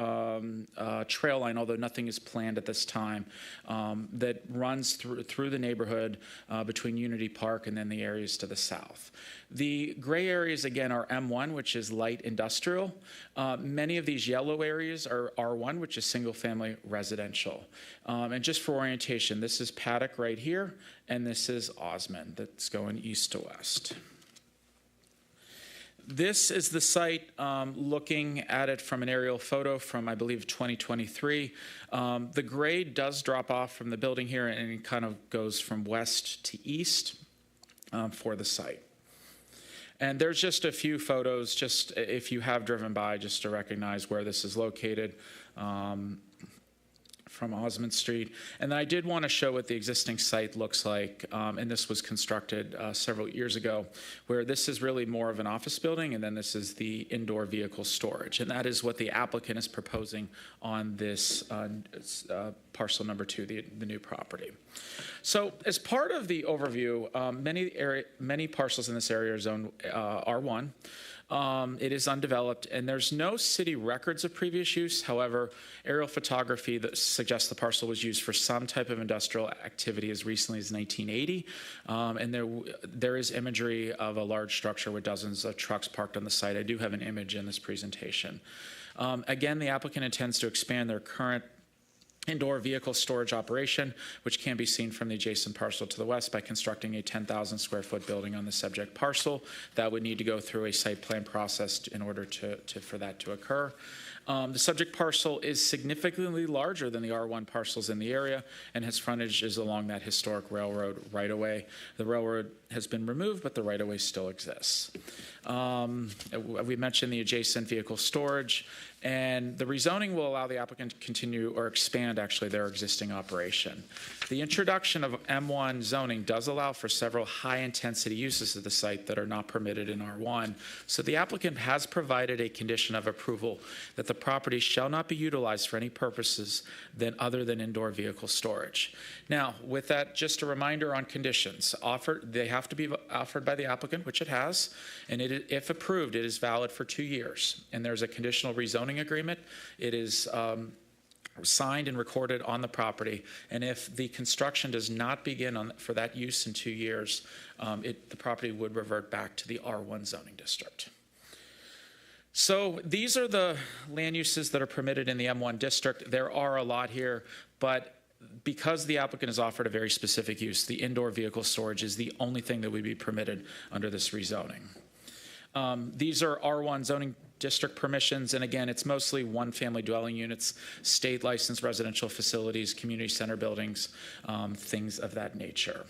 trail line, although nothing is planned at this time, that runs through the neighborhood between Unity Park and then the areas to the south. The gray areas, again, are M1, which is light industrial. Many of these yellow areas are R1, which is single-family residential. And just for orientation, this is Paddock right here, and this is Osmond that's going east to west. This is the site, looking at it from an aerial photo from, I believe, 2023. The grade does drop off from the building here, and it kind of goes from west to east for the site. And there's just a few photos, just if you have driven by, just to recognize where this is located. From Osmond Street. And then I did want to show what the existing site looks like, and this was constructed several years ago, where this is really more of an office building, and then this is the indoor vehicle storage. And that is what the applicant is proposing on this parcel number 2, the new property. So as part of the overview, many parcels in this area are zoned R1. It is undeveloped, and there's no city records of previous use. However, aerial photography that suggests the parcel was used for some type of industrial activity as recently as 1980. And there is imagery of a large structure with dozens of trucks parked on the site. I do have an image in this presentation. Again, the applicant intends to expand their current indoor vehicle storage operation, which can be seen from the adjacent parcel to the west, by constructing a 10,000 square foot building on the subject parcel. That would need to go through a site plan process in order for that to occur. The subject parcel is significantly larger than the R1 parcels in the area, and has frontages along that historic railroad right-of-way. The railroad has been removed, but the right-of-way still exists. We mentioned the adjacent vehicle storage, and the rezoning will allow the applicant to continue or expand actually their existing operation. The introduction of M1 zoning does allow for several high-intensity uses of the site that are not permitted in R1. So the applicant has provided a condition of approval that the property shall not be utilized for any purposes other than indoor vehicle storage. Now, with that, just a reminder on conditions. They have to be offered by the applicant, which it has, and if approved, it is valid for 2 years. And there's a conditional rezoning agreement. It is signed and recorded on the property, and if the construction does not begin for that use in 2 years, the property would revert back to the R1 zoning district. So these are the land uses that are permitted in the M1 district. There are a lot here, but because the applicant has offered a very specific use, the indoor vehicle storage is the only thing that would be permitted under this rezoning. These are R1 zoning district permissions, and again, it's mostly one-family dwelling units, state licensed residential facilities, community center buildings, things of that nature.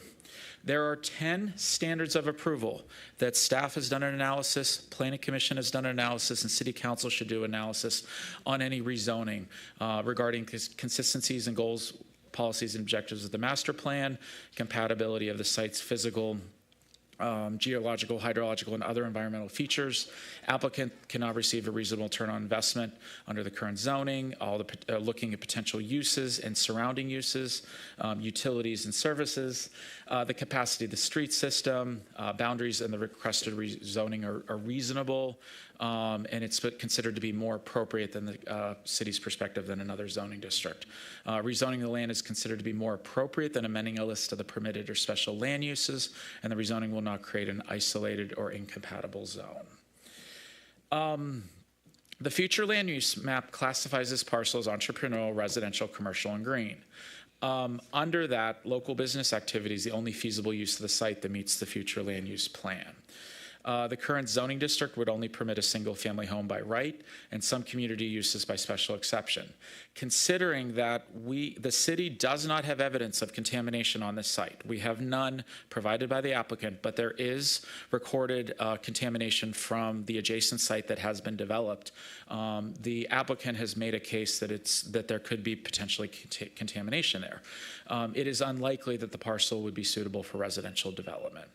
There are 10 standards of approval that staff has done an analysis, Planning Commission has done an analysis, and City Council should do analysis on any rezoning regarding consistencies and goals, policies, and objectives of the master plan, compatibility of the site's physical, geological, hydrological, and other environmental features. Applicant cannot receive a reasonable return on investment under the current zoning, looking at potential uses and surrounding uses, utilities and services, the capacity of the street system, boundaries and the requested rezoning are reasonable, and it's considered to be more appropriate than the city's perspective than another zoning district. Rezoning the land is considered to be more appropriate than amending a list of the permitted or special land uses, and the rezoning will not create an isolated or incompatible zone. The future land use map classifies this parcel as entrepreneurial, residential, commercial, and green. Under that, local business activity is the only feasible use of the site that meets the future land use plan. The current zoning district would only permit a single-family home by right and some community uses by special exception. Considering that the city does not have evidence of contamination on this site, we have none provided by the applicant, but there is recorded contamination from the adjacent site that has been developed. The applicant has made a case that there could be potentially contamination there. It is unlikely that the parcel would be suitable for residential development.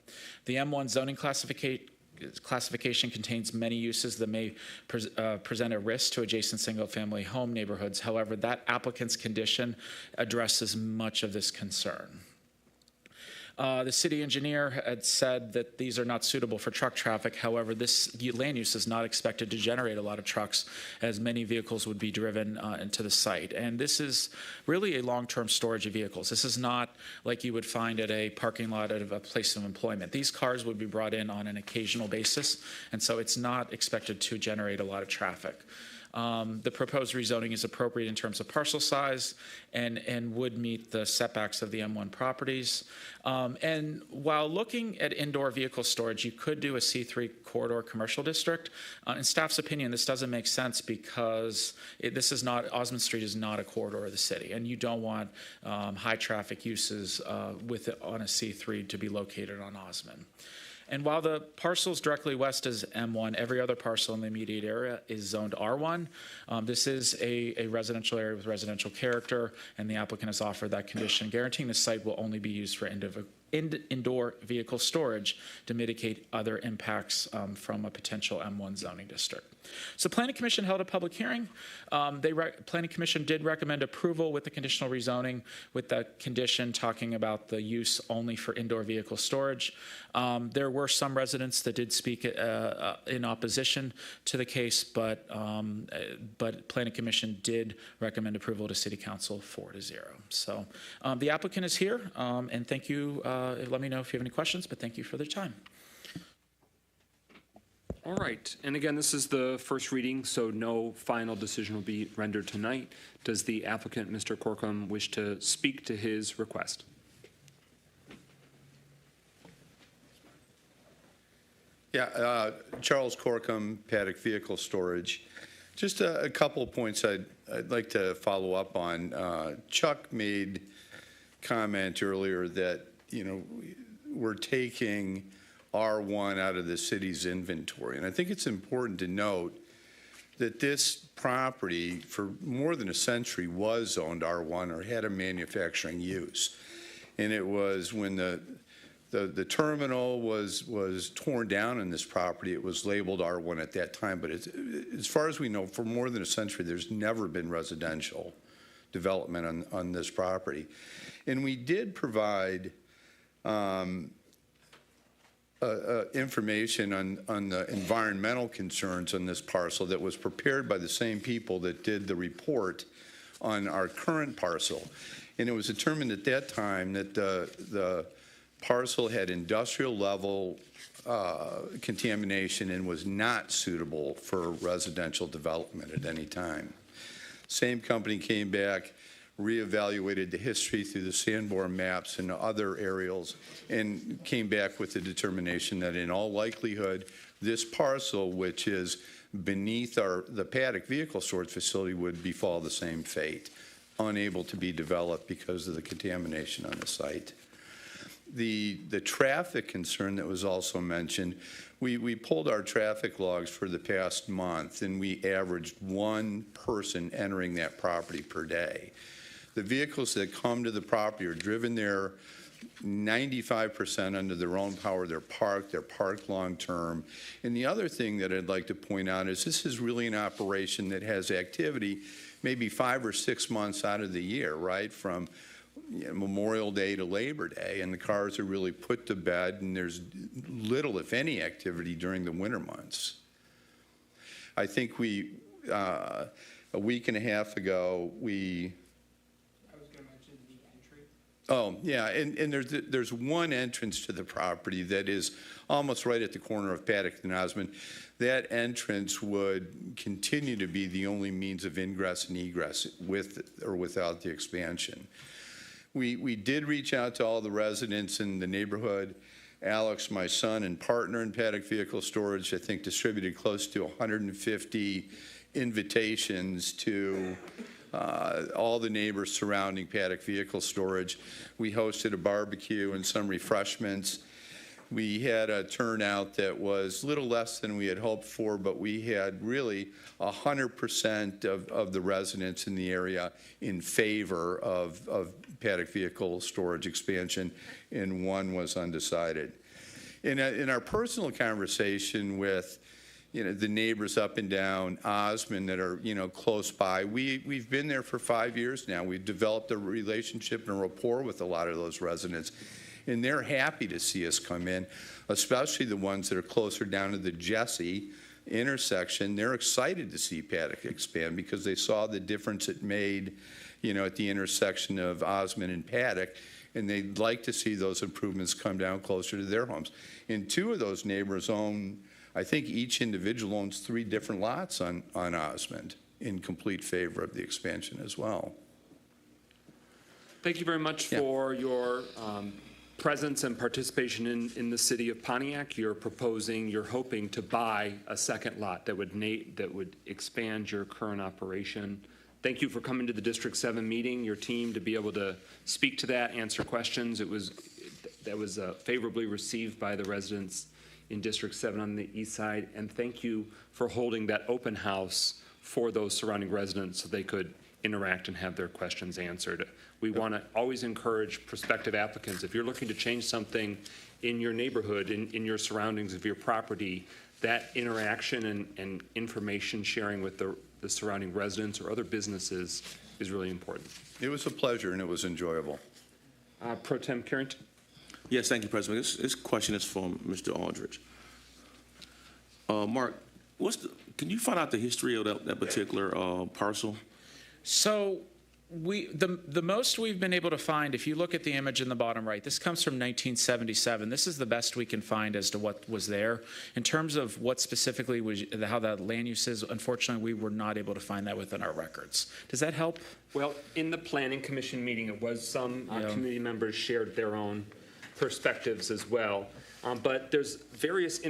The M1 zoning classification contains many uses that may present a risk to adjacent single-family home neighborhoods. However, that applicant's condition addresses much of this concern. The city engineer had said that these are not suitable for truck traffic. However, this land use is not expected to generate a lot of trucks, as many vehicles would be driven into the site. And this is really a long-term storage of vehicles. This is not like you would find at a parking lot of a place of employment. These cars would be brought in on an occasional basis, and so it's not expected to generate a lot of traffic. The proposed rezoning is appropriate in terms of parcel size and would meet the setbacks of the M1 properties. And while looking at indoor vehicle storage, you could do a C3 corridor commercial district. In staff's opinion, this doesn't make sense because Osmond Street is not a corridor of the city, and you don't want high traffic uses with it on a C3 to be located on Osmond. And while the parcels directly west is M1, every other parcel in the immediate area is zoned R1. This is a residential area with residential character, and the applicant has offered that condition, guaranteeing the site will only be used for indoor vehicle storage to mitigate other impacts from a potential M1 zoning district. So Planning Commission held a public hearing. Planning Commission did recommend approval with the conditional rezoning, with that condition talking about the use only for indoor vehicle storage. There were some residents that did speak in opposition to the case, but Planning Commission did recommend approval to City Council 4-0. So the applicant is here, and thank you. Let me know if you have any questions, but thank you for the time.
All right, and again, this is the first reading, so no final decision will be rendered tonight. Does the applicant, Mr. Corkum, wish to speak to his request?
Yeah, Charles Corkum, Paddock Vehicle Storage. Just a couple of points I'd like to follow up on. Chuck made comment earlier that, we're taking R1 out of the city's inventory. And I think it's important to note that this property for more than a century was zoned R1 or had a manufacturing use. And it was when the terminal was torn down in this property, it was labeled R1 at that time. But as far as we know, for more than a century, there's never been residential development on this property. And we did provide information on the environmental concerns on this parcel that was prepared by the same people that did the report on our current parcel. And it was determined at that time that the parcel had industrial level contamination and was not suitable for residential development at any time. Same company came back, reevaluated the history through the Sanborn maps and other aerials, and came back with the determination that in all likelihood, this parcel, which is beneath the Paddock Vehicle Storage Facility, would befall the same fate, unable to be developed because of the contamination on the site. The traffic concern that was also mentioned, we pulled our traffic logs for the past month, and we averaged one person entering that property per day. The vehicles that come to the property are driven there 95% under their own power. They're parked long-term. And the other thing that I'd like to point out is this is really an operation that has activity maybe 5 or 6 months out of the year, right, from Memorial Day to Labor Day, and the cars are really put to bed, and there's little, if any, activity during the winter months. I think a week and a half ago, Oh, yeah, and there's one entrance to the property that is almost right at the corner of Paddock and Osmond. That entrance would continue to be the only means of ingress and egress with or without the expansion. We did reach out to all the residents in the neighborhood. Alex, my son and partner in Paddock Vehicle Storage, I think distributed close to 150 invitations to all the neighbors surrounding Paddock Vehicle Storage. We hosted a barbecue and some refreshments. We had a turnout that was a little less than we had hoped for, but we had really 100% of the residents in the area in favor of Paddock Vehicle Storage expansion, and one was undecided. In our personal conversation with the neighbors up and down Osmond that are, close by. We've been there for 5 years now. We've developed a relationship and a rapport with a lot of those residents. and they're happy to see us come in, especially the ones that are closer down to the Jesse intersection. They're excited to see Paddock expand because they saw the difference it made, at the intersection of Osmond and Paddock, and they'd like to see those improvements come down closer to their homes. And two of those neighbors own, I think each individual owns 3 different lots on Osmond, in complete favor of the expansion as well.
Thank you very much for your presence and participation in the city of Pontiac. You're hoping to buy a second lot that would expand your current operation. Thank you for coming to the District 7 meeting, your team, to be able to speak to that, answer questions. That was favorably received by the residents in District 7 on the east side. And thank you for holding that open house for those surrounding residents so they could interact and have their questions answered. We want to always encourage prospective applicants, if you're looking to change something in your neighborhood, in your surroundings of your property, that interaction and information sharing with the surrounding residents or other businesses is really important.
It was a pleasure and it was enjoyable.
Pro Tem Carrington.
Yes, thank you, President. This question is from Mr. Aldridge. Mark, can you find out the history of that particular parcel?
So the most we've been able to find, if you look at the image in the bottom right, this comes from 1977. This is the best we can find as to what was there. In terms of what specifically was, how that land use is, unfortunately, we were not able to find that within our records. Does that help?
Well, in the Planning Commission meeting, it was some community members shared their own perspectives as well. But there's various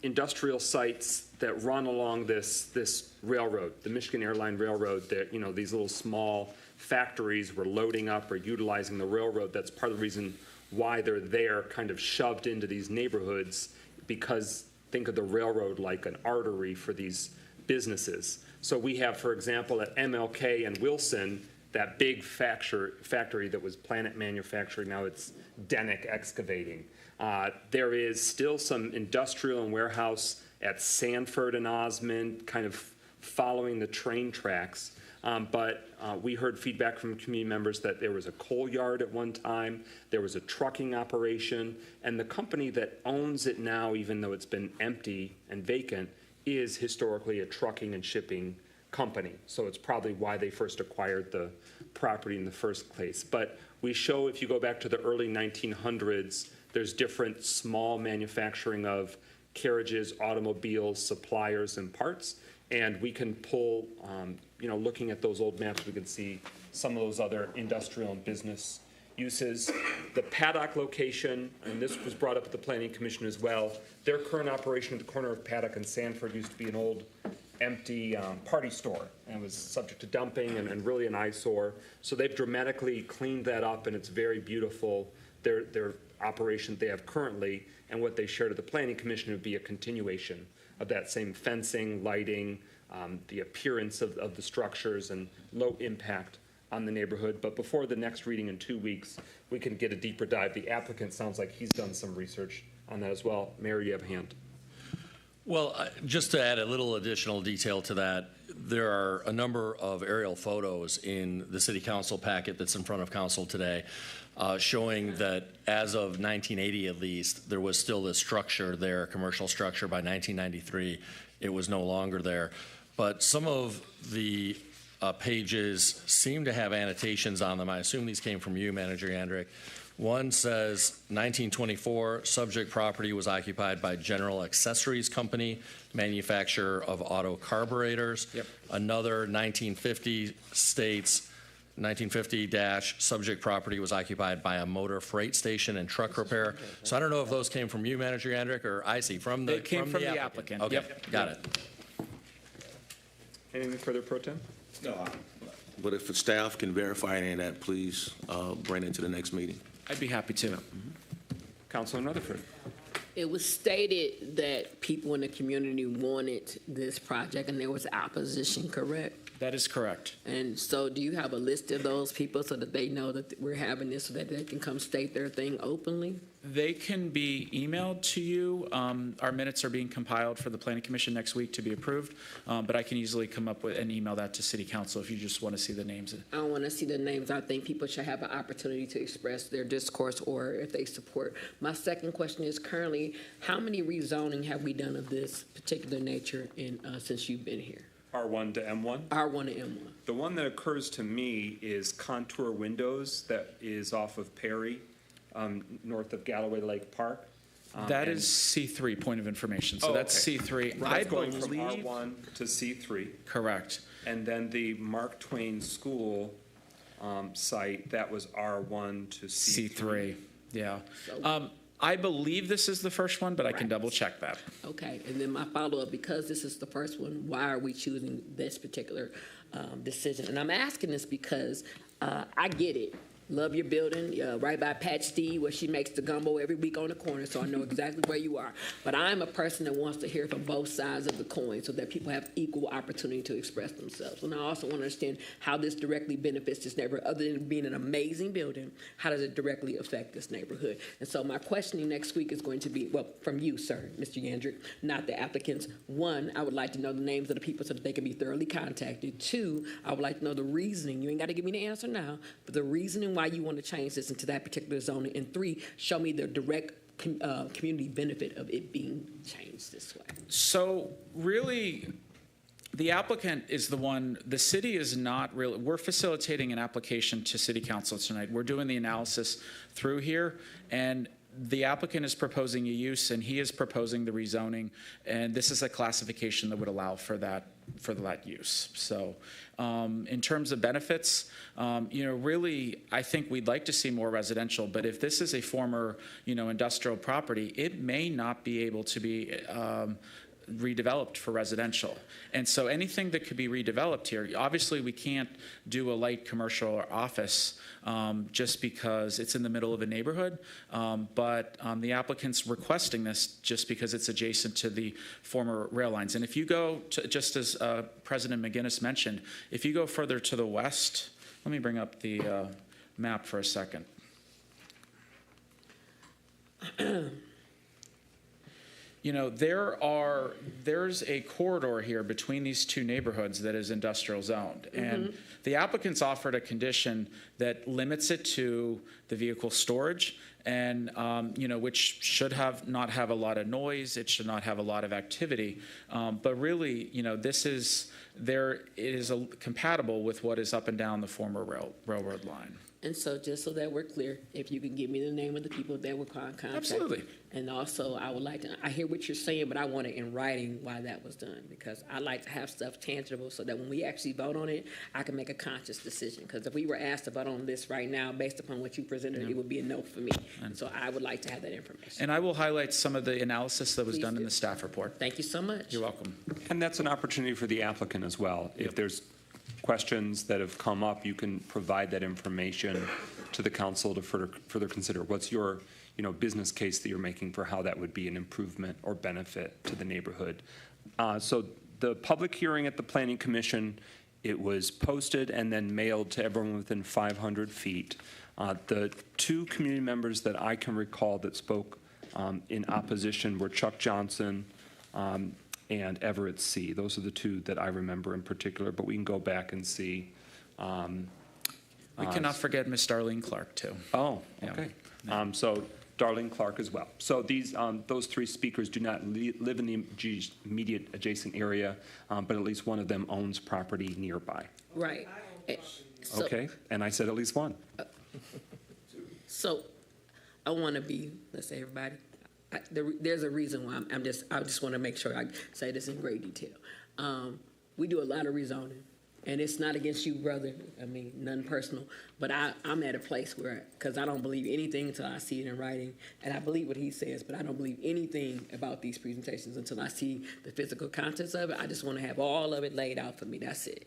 industrial sites that run along this railroad, the Michigan Airline Railroad, that, these little small factories were loading up or utilizing the railroad. That's part of the reason why they're there, kind of shoved into these neighborhoods, because think of the railroad like an artery for these businesses. So we have, for example, at MLK and Wilson, that big factory that was Planet Manufacturing, now it's Denick Excavating. There is still some industrial and warehouse at Sanford and Osmond, kind of following the train tracks. But we heard feedback from community members that there was a coal yard at one time, there was a trucking operation, and the company that owns it now, even though it's been empty and vacant, is historically a trucking and shipping company. So it's probably why they first acquired the property in the first place. But we show, if you go back to the early 1900s, there's different small manufacturing of carriages, automobiles, suppliers, and parts. And we can pull, looking at those old maps, we can see some of those other industrial and business uses. The Paddock location, and this was brought up at the Planning Commission as well, their current operation at the corner of Paddock and Sanford used to be an old empty party store and was subject to dumping and really an eyesore. So they've dramatically cleaned that up, and it's very beautiful. Their operation they have currently, and what they shared at the Planning Commission would be a continuation of that same fencing, lighting, the appearance of the structures, and low impact on the neighborhood. But before the next reading in 2 weeks, we can get a deeper dive. The applicant sounds like he's done some research on that as well. Mayor, you have a hand.
Well, just to add a little additional detail to that, there are a number of aerial photos in the city council packet that's in front of council today, showing that as of 1980 at least, there was still this structure there, commercial structure. By 1993, it was no longer there. But some of the pages seem to have annotations on them. I assume these came from you, Manager Yandrick. One says 1924, subject property was occupied by General Accessories Company, manufacturer of auto carburetors.
Yep.
Another 1950 states 1950 subject property was occupied by a motor freight station and truck repair. So I don't know if those came from you, Manager Yandrick, or I see from the
They came from the applicant.
Okay,
Yep.
got it.
Anything further, Pro Tem?
No. But if the staff can verify any of that, please bring it to the next meeting.
I'd be happy to.
Councilor Rutherford.
It was stated that people in the community wanted this project and there was opposition, correct? That is correct. And so do you have a list of those people so that they know that we're having this so that they can come state their thing openly?
They can be emailed to you. Our minutes are being compiled for the Planning Commission next week to be approved, but I can easily come up with and email that to City Council if you just want to see the names.
I don't want to see the names. I think people should have an opportunity to express their discourse or if they support. My second question is currently, how many rezoning have we done of this particular nature since you've been here?
R1 to M1?
R1 to M1.
The one that occurs to me is Contour Windows that is off of Perry, north of Galloway Lake Park.
That is C3, point of information. So that's C3.
I going from R1 to C3.
Correct.
And then the Mark Twain School site, that was R1 to C3.
Yeah. I believe this is the first one, but I can double check that.
Okay, and then my follow-up, because this is the first one, why are we choosing this particular decision? And I'm asking this because I get it. Love your building, right by Pat Steve, where she makes the gumbo every week on the corner, so I know exactly where you are. But I'm a person that wants to hear from both sides of the coin so that people have equal opportunity to express themselves. And I also want to understand how this directly benefits this neighborhood. Other than being an amazing building, how does it directly affect this neighborhood? And so my questioning next week is going to be, well, from you, sir, Mr. Yandrick, not the applicants. One, I would like to know the names of the people so that they can be thoroughly contacted. Two, I would like to know the reasoning. You ain't got to give me the answer now, but the reasoning why you want to change this into that particular zoning. And three, show me the direct community benefit of it being changed this way.
So really, the applicant is the one, the city is not really, we're facilitating an application to City Council tonight. We're doing the analysis through here, and the applicant is proposing a use, and he is proposing the rezoning, and this is a classification that would allow for that use. So in terms of benefits, really, I think we'd like to see more residential, but if this is a former, industrial property, it may not be able to be redeveloped for residential. And so anything that could be redeveloped here, obviously we can't do a light commercial or office just because it's in the middle of a neighborhood, but the applicant's requesting this just because it's adjacent to the former rail lines. And if you go to, just as President McGinnis mentioned, if you go further to the west, let me bring up the map for a second. There's a corridor here between these two neighborhoods that is industrial zoned. And the applicants offered a condition that limits it to the vehicle storage and, which should not have a lot of noise. It should not have a lot of activity. But really, it is compatible with what is up and down the former railroad line.
And so just so that we're clear, if you can give me the name of the people that were contacted.
Absolutely.
And also, I would like to, I hear what you're saying, but I want it in writing why that was done, because I like to have stuff tangible so that when we actually vote on it, I can make a conscious decision. Because if we were asked to vote on this right now, based upon what you presented, it would be a no for me. And so I would like to have that information.
And I will highlight some of the analysis that was done in the staff report.
Thank you so much.
You're welcome.
And that's an opportunity for the applicant as well. If there's questions that have come up, you can provide that information to the council to further consider. What's your business case that you're making for how that would be an improvement or benefit to the neighborhood? So the public hearing at the Planning Commission, it was posted and then mailed to everyone within 500 feet. The two community members that I can recall that spoke in opposition were Chuck Johnson and Everett C. Those are the two that I remember in particular, but we can go back and see.
We cannot forget Miss Darlene Clark, too.
Oh, okay. Yeah. So Darlene Clark as well. So those three speakers do not live in the immediate adjacent area, but at least one of them owns property nearby.
Right.
Okay, and I said at least one.
So I want to be, let's say everybody, there's a reason why I just want to make sure I say this in great detail. We do a lot of rezoning, and it's not against you, brother. I mean, nothing personal, but I'm at a place where, because I don't believe anything until I see it in writing, and I believe what he says, but I don't believe anything about these presentations until I see the physical contents of it. I just want to have all of it laid out for me. That's it.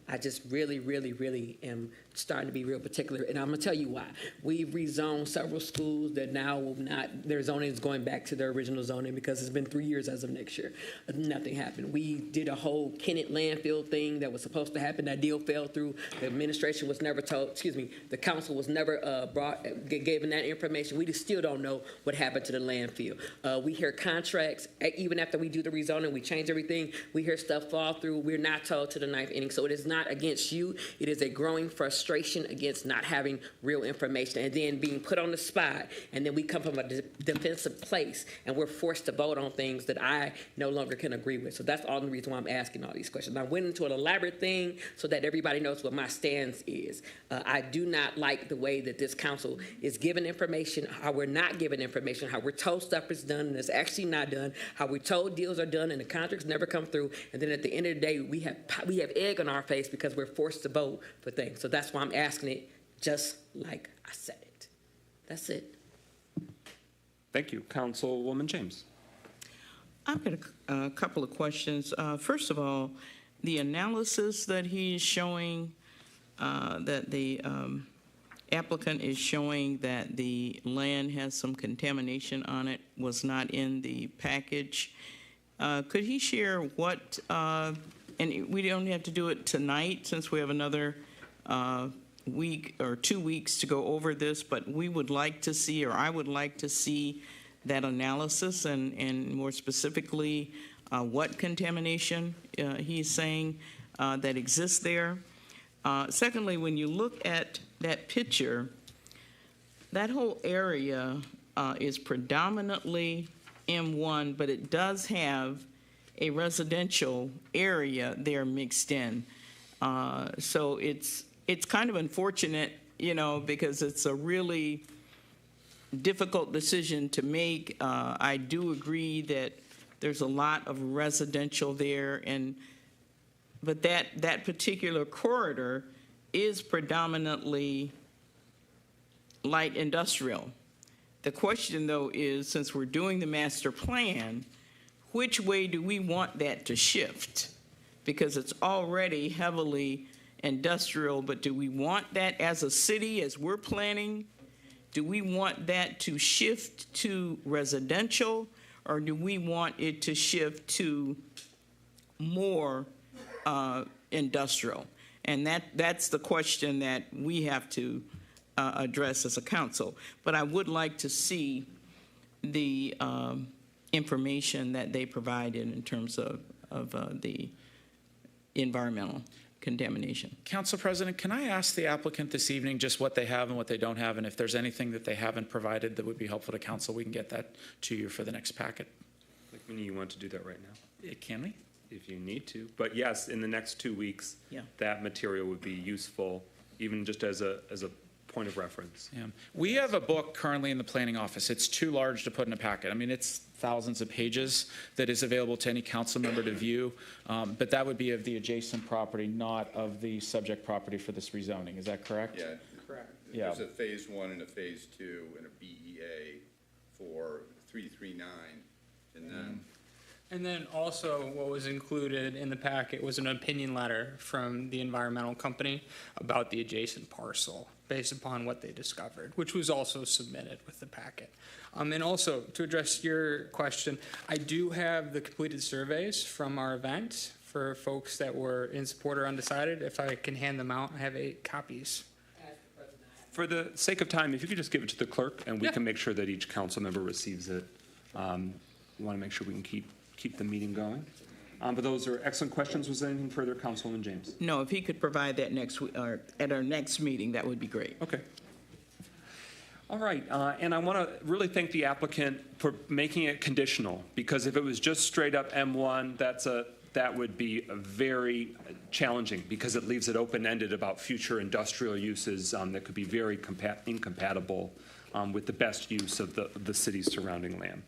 I just really, really, really am starting to be real particular, and I'm going to tell you why. We've rezoned several schools that now will not, their zoning is going back to their original zoning because it's been 3 years as of next year. Nothing happened. We did a whole Kennett landfill thing that was supposed to happen. That deal fell through. The administration was never told, the council was never given that information. We just still don't know what happened to the landfill. We hear contracts, even after we do the rezoning, we change everything, we hear stuff fall through. We're not told to the ninth inning. So it is not against you. It is a growing frustration against not having real information and then being put on the spot. And then we come from a defensive place and we're forced to vote on things that I no longer can agree with. So that's all the reason why I'm asking all these questions. I went into an elaborate thing so that everybody knows what my stance is. I do not like the way that this council is given information, how we're not given information, how we're told stuff is done and it's actually not done, how we're told deals are done and the contracts never come through, and then at the end of the day, we have egg on our face because we're forced to vote for things. So that's why I'm asking it just like I said it. That's it.
Thank you. Councilwoman James.
I've got a couple of questions. First of all, the analysis that he's showing, that the applicant is showing that the land has some contamination on it, was not in the package. Could he share what, and we don't have to do it tonight since we have another week or 2 weeks to go over this, but we would like to see, or I would like to see that analysis and more specifically what contamination he's saying that exists there. Secondly, when you look at that picture, that whole area is predominantly M1, but it does have a residential area there mixed in. So it's kind of unfortunate, you know, because it's a really difficult decision to make. I do agree that there's a lot of residential there, but that particular corridor is predominantly light industrial. The question, though, is since we're doing the master plan, which way do we want that to shift? Because it's already heavily industrial, but do we want that as a city, as we're planning? Do we want that to shift to residential, or do we want it to shift to more industrial? And that's the question that we have to address as a council. But I would like to see the information that they provided in terms of the environmental contamination.
Council President, can I ask the applicant this evening just what they have and what they don't have, and if there's anything that they haven't provided that would be helpful to council, we can get that to you for the next packet.
Like when you want to do that right now?
Can we?
If you need to. But yes, in the next 2 weeks, that material would be useful, even just as a point of reference.
Yeah. We have a book currently in the planning office. It's too large to put in a packet. I mean, it's thousands of pages that is available to any council member to view, but that would be of the adjacent property, not of the subject property for this rezoning. Is that correct?
Yeah. Correct.
Yeah.
There's a phase 1 and a phase 2 and a BEA for 339,
and then also what was included in the packet was an opinion letter from the environmental company about the adjacent parcel based upon what they discovered, which was also submitted with the packet. And also, to address your question, I do have the completed surveys from our event for folks that were in support or undecided. If I can hand them out, I have 8 copies.
For the sake of time, if you could just give it to the clerk, and we can make sure that each council member receives it. We want to make sure we can keep the meeting going. But those are excellent questions. Was there anything further, Councilwoman James?
No, if he could provide that next week, or at our next meeting, that would be great.
Okay. All right, and I want to really thank the applicant for making it conditional, because if it was just straight up M1, that would be very challenging, because it leaves it open-ended about future industrial uses that could be very incompatible with the best use of the city's surrounding land.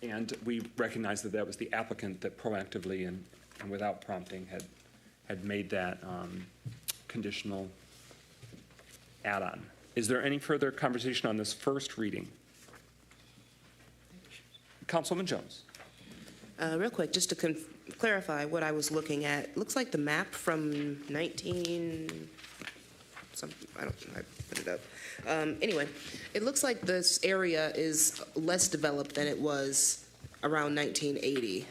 And we recognize that was the applicant that proactively and without prompting had made that conditional add-on. Is there any further conversation on this first reading? Councilwoman Jones.
Real quick, just to clarify what I was looking at, looks like the map from I put it up. Anyway, it looks like this area is less developed than it was around 1980.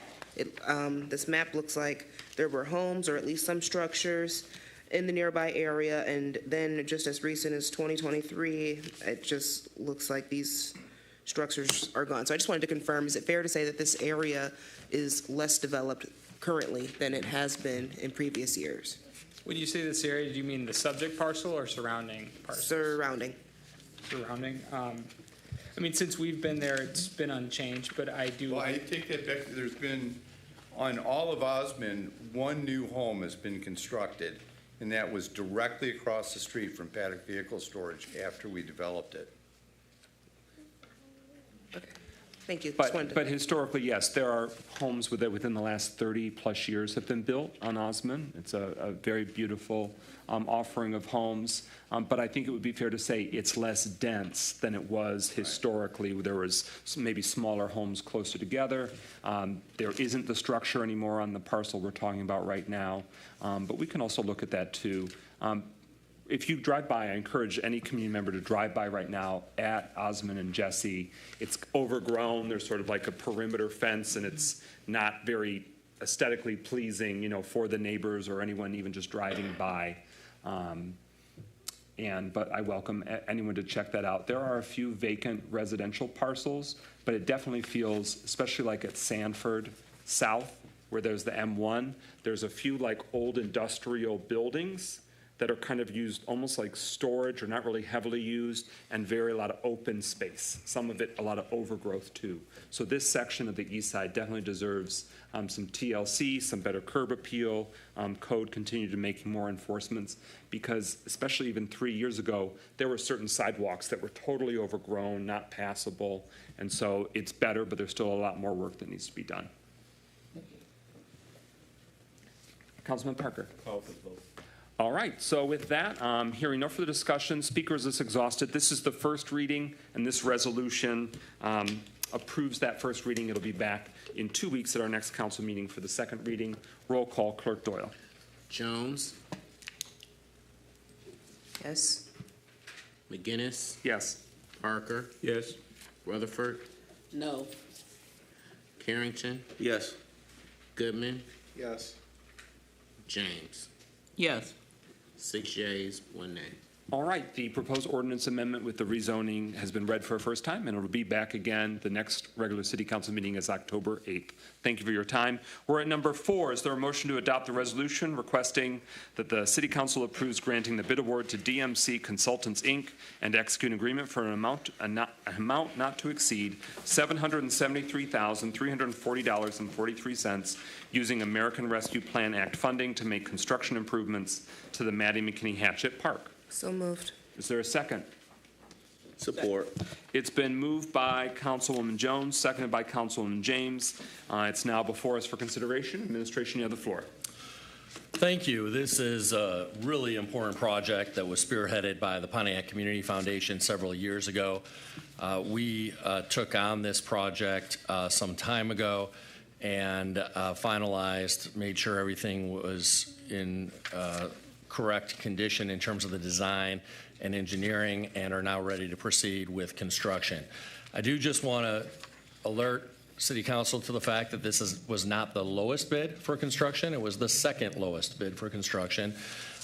This map looks like there were homes or at least some structures in the nearby area, and then just as recent as 2023, it just looks like these structures are gone. So I just wanted to confirm, is it fair to say that this area is less developed currently than it has been in previous years?
When you say this area, do you mean the subject parcel or surrounding parcels?
Surrounding.
Surrounding. I mean, since we've been there, it's been unchanged, but I do.
Well, I take that back. There's been, on all of Osmond, one new home has been constructed, and that was directly across the street from Paddock Vehicle Storage after we developed it.
Thank you.
But historically, yes, there are homes within the last 30-plus years have been built on Osmond. It's a very beautiful offering of homes. But I think it would be fair to say it's less dense than it was historically. There was maybe smaller homes closer together. There isn't the structure anymore on the parcel we're talking about right now. But we can also look at that too. If you drive by, I encourage any community member to drive by right now at Osmond and Jesse. It's overgrown. There's sort of like a perimeter fence, and it's not very aesthetically pleasing, for the neighbors or anyone even just driving by. But I welcome anyone to check that out. There are a few vacant residential parcels, but it definitely feels, especially like at Sanford South, where there's the M1, there's a few like old industrial buildings that are kind of used almost like storage or not really heavily used, and a lot of open space. Some of it, a lot of overgrowth too. So this section of the east side definitely deserves some TLC, some better curb appeal, code continue to make more enforcements, because especially even 3 years ago, there were certain sidewalks that were totally overgrown, not passable. And so it's better, but there's still a lot more work that needs to be done. Councilman Parker.
Call for the vote.
All right, so with that, hearing no further discussion, speakers is exhausted. This is the first reading, and this resolution approves that first reading. It'll be back in 2 weeks at our next council meeting for the second reading. Roll call, Clerk Doyle.
Jones.
Yes.
McGinnis.
Yes.
Parker.
Yes.
Rutherford.
No.
Carrington.
Yes.
Goodman.
Yes.
James.
Yes.
6 yeas, 1 nay.
All right, the proposed ordinance amendment with the rezoning has been read for a first time, and it'll be back again. The next regular city council meeting is October 8th. Thank you for your time. We're at number 4. Is there a motion to adopt the resolution requesting that the city council approves granting the bid award to DMC Consultants, Inc. and execute an agreement for an amount not to exceed $773,340.43 using American Rescue Plan Act funding to make construction improvements to the Maddie McKinney Hatchet Park?
So moved.
Is there a second?
Support.
It's been moved by Councilwoman Jones, seconded by Councilwoman James. It's now before us for consideration. Administration, you have the floor.
Thank you. This is a really important project that was spearheaded by the Pontiac Community Foundation several years ago. We took on this project some time ago and finalized, made sure everything was in correct condition in terms of the design and engineering, and are now ready to proceed with construction. I do just want to alert City Council to the fact that this was not the lowest bid for construction. It was the second lowest bid for construction.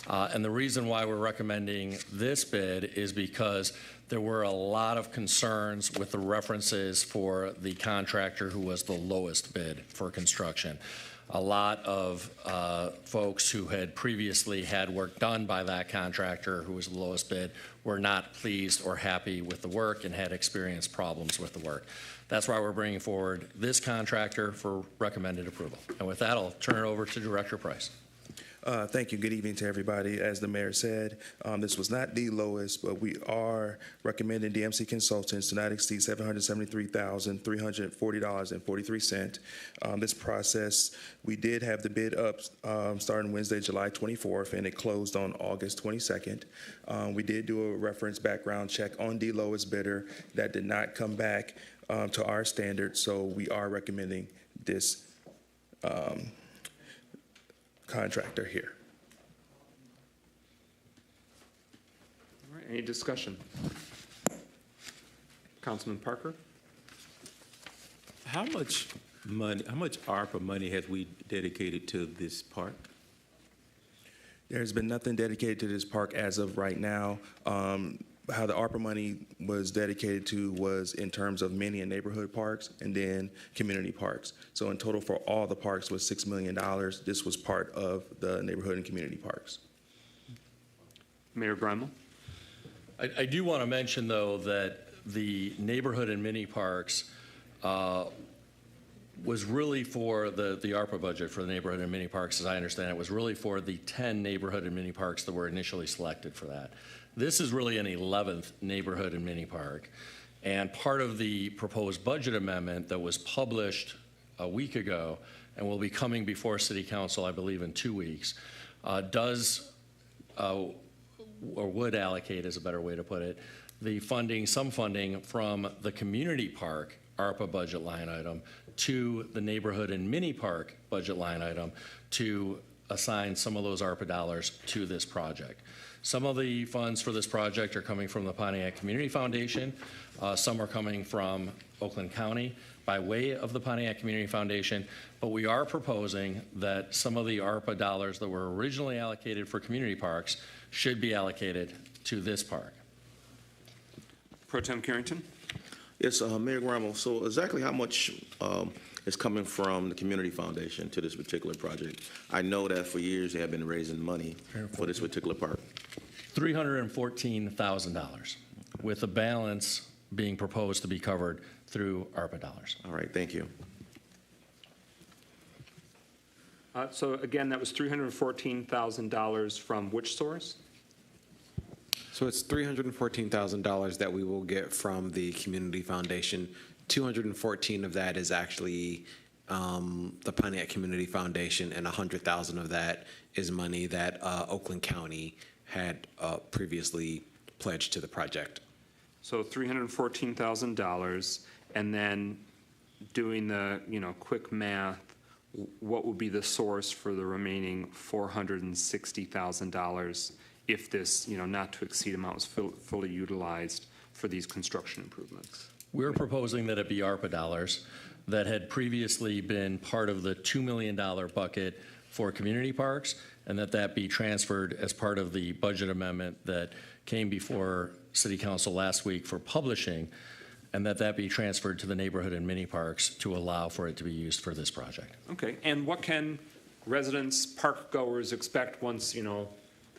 And the reason why we're recommending this bid is because there were a lot of concerns with the references for the contractor who was the lowest bid for construction. A lot of folks who had previously had work done by that contractor who was the lowest bid were not pleased or happy with the work and had experienced problems with the work. That's why we're bringing forward this contractor for recommended approval. And with that, I'll turn it over to Director Price.
Thank you. Good evening to everybody. As the mayor said, this was not the lowest, but we are recommending DMC Consultants to not exceed $773,340.43. This process, we did have the bid up starting Wednesday, July 24th, and it closed on August 22nd. We did do a reference background check on the lowest bidder. That did not come back to our standards, so we are recommending this contractor here.
All right, any discussion? Councilman Parker?
How much money, how much ARPA money has we dedicated to this park?
There's been nothing dedicated to this park as of right now. How the ARPA money was dedicated to was in terms of many and neighborhood parks and then community parks. So in total for all the parks was $6 million. This was part of the neighborhood and community parks.
Mayor Grimel?
I do want to mention, though, that the neighborhood and mini parks was really for the ARPA budget for the neighborhood and mini parks, as I understand it, was really for the 10 neighborhood and mini parks that were initially selected for that. This is really an 11th neighborhood and mini park. And part of the proposed budget amendment that was published a week ago and will be coming before City Council, I believe, in 2 weeks, does or would allocate, is a better way to put it, the funding, some funding from the community park ARPA budget line item to the neighborhood and mini park budget line item to assign some of those ARPA dollars to this project. Some of the funds for this project are coming from the Pontiac Community Foundation. Some are coming from Oakland County by way of the Pontiac Community Foundation, but we are proposing that some of the ARPA dollars that were originally allocated for community parks should be allocated to this park.
Pro Tem Carrington?
Yes, Mayor Grimel, so exactly how much is coming from the Community Foundation to this particular project? I know that for years they have been raising money for this particular park.
$314,000, with the balance being proposed to be covered through ARPA dollars.
All right, thank you.
So again, that was $314,000 from which source?
So it's $314,000 that we will get from the Community Foundation. 214 of that is actually the Pontiac Community Foundation, and 100,000 of that is money that Oakland County had previously pledged to the project.
So $314,000, and then doing the quick math, what would be the source for the remaining $460,000 if this not to exceed amount was fully utilized for these construction improvements?
We're proposing that it be ARPA dollars that had previously been part of the $2 million bucket for community parks, and that be transferred as part of the budget amendment that came before City Council last week for publishing, and that be transferred to the neighborhood and mini parks to allow for it to be used for this project.
Okay, and what can residents, park goers expect once, the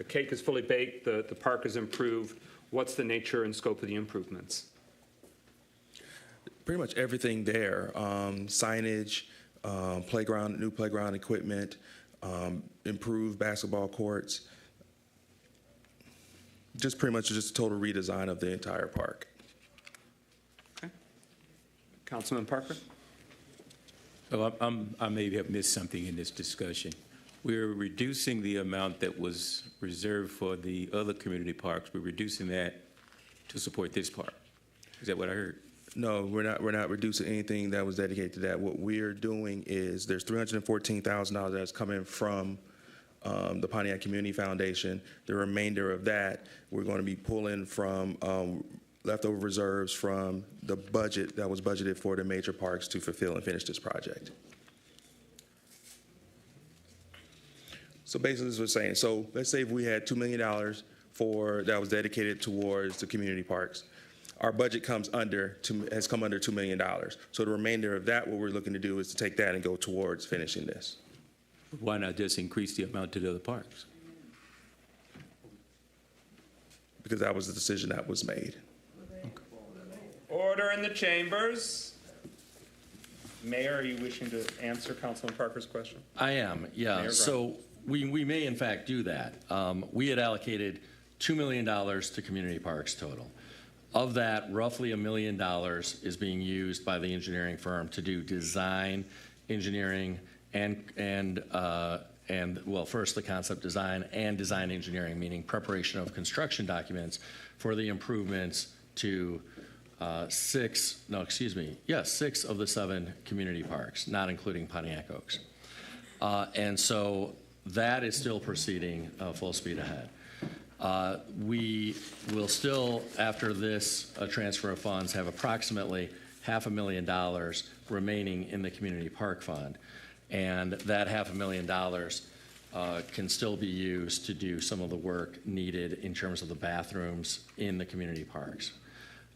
cake is fully baked, the park is improved? What's the nature and scope of the improvements?
Pretty much everything there, signage, playground, new playground equipment, improved basketball courts, just pretty much just a total redesign of the entire park.
Okay. Councilman Parker?
Oh, I may have missed something in this discussion. We're reducing the amount that was reserved for the other community parks. We're reducing that to support this park. Is that what I heard?
No, we're not reducing anything that was dedicated to that. What we're doing is there's $314,000 that's coming from the Pontiac Community Foundation. The remainder of that, we're going to be pulling from leftover reserves from the budget that was budgeted for the major parks to fulfill and finish this project. So basically, this was saying, so let's say if we had $2 million that was dedicated towards the community parks. Our budget has come under $2 million. So the remainder of that, what we're looking to do is to take that and go towards finishing this.
Why not just increase the amount to the other parks?
Because that was the decision that was made.
Order in the chambers. Mayor, are you wishing to answer Councilman Parker's question?
I am, yeah.
Mayor
So we may in fact do that. We had allocated $2 million to community parks total. Of that, roughly $1 million is being used by the engineering firm to do design, engineering, and well, first the concept design and design engineering, meaning preparation of construction documents for the improvements to 6 of the 7 community parks, not including Pontiac Oaks. And so that is still proceeding full speed ahead. We will still, after this transfer of funds, have approximately $500,000 remaining in the community park fund. And that $500,000 can still be used to do some of the work needed in terms of the bathrooms in the community parks.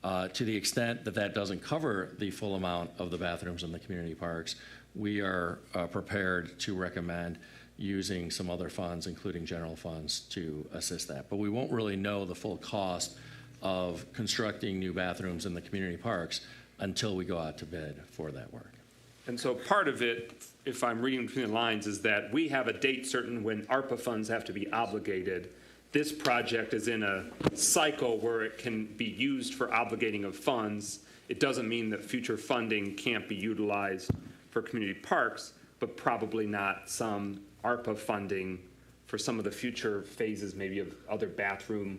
To the extent that that doesn't cover the full amount of the bathrooms in the community parks, we are prepared to recommend using some other funds, including general funds, to assist that. But we won't really know the full cost of constructing new bathrooms in the community parks until we go out to bid for that work.
And so part of it, if I'm reading between the lines, is that we have a date certain when ARPA funds have to be obligated. This project is in a cycle where it can be used for obligating of funds. It doesn't mean that future funding can't be utilized for community parks, but probably not some ARPA funding for some of the future phases, maybe of other bathroom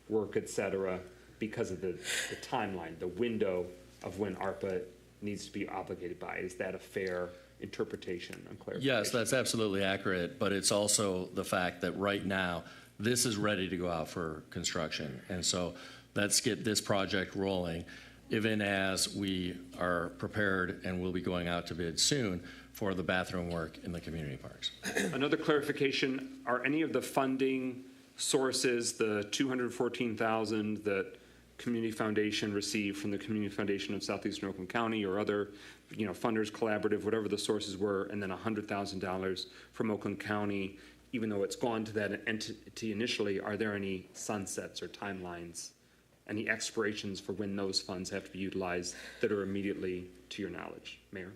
work, et cetera, because of the timeline, the window of when ARPA needs to be obligated by. Is that a fair interpretation and clarification?
Yes, that's absolutely accurate, but it's also the fact that right now, this is ready to go out for construction. And so let's get this project rolling, even as we are prepared and will be going out to bid soon for the bathroom work in the community parks.
Another clarification, are any of the funding sources, the $214,000 that Community Foundation received from the Community Foundation of Southeastern Oakland County or other, funders, collaborative, whatever the sources were, and then $100,000 from Oakland County, even though it's gone to that entity initially, are there any sunsets or timelines, any expirations for when those funds have to be utilized that are immediately to your knowledge, Mayor?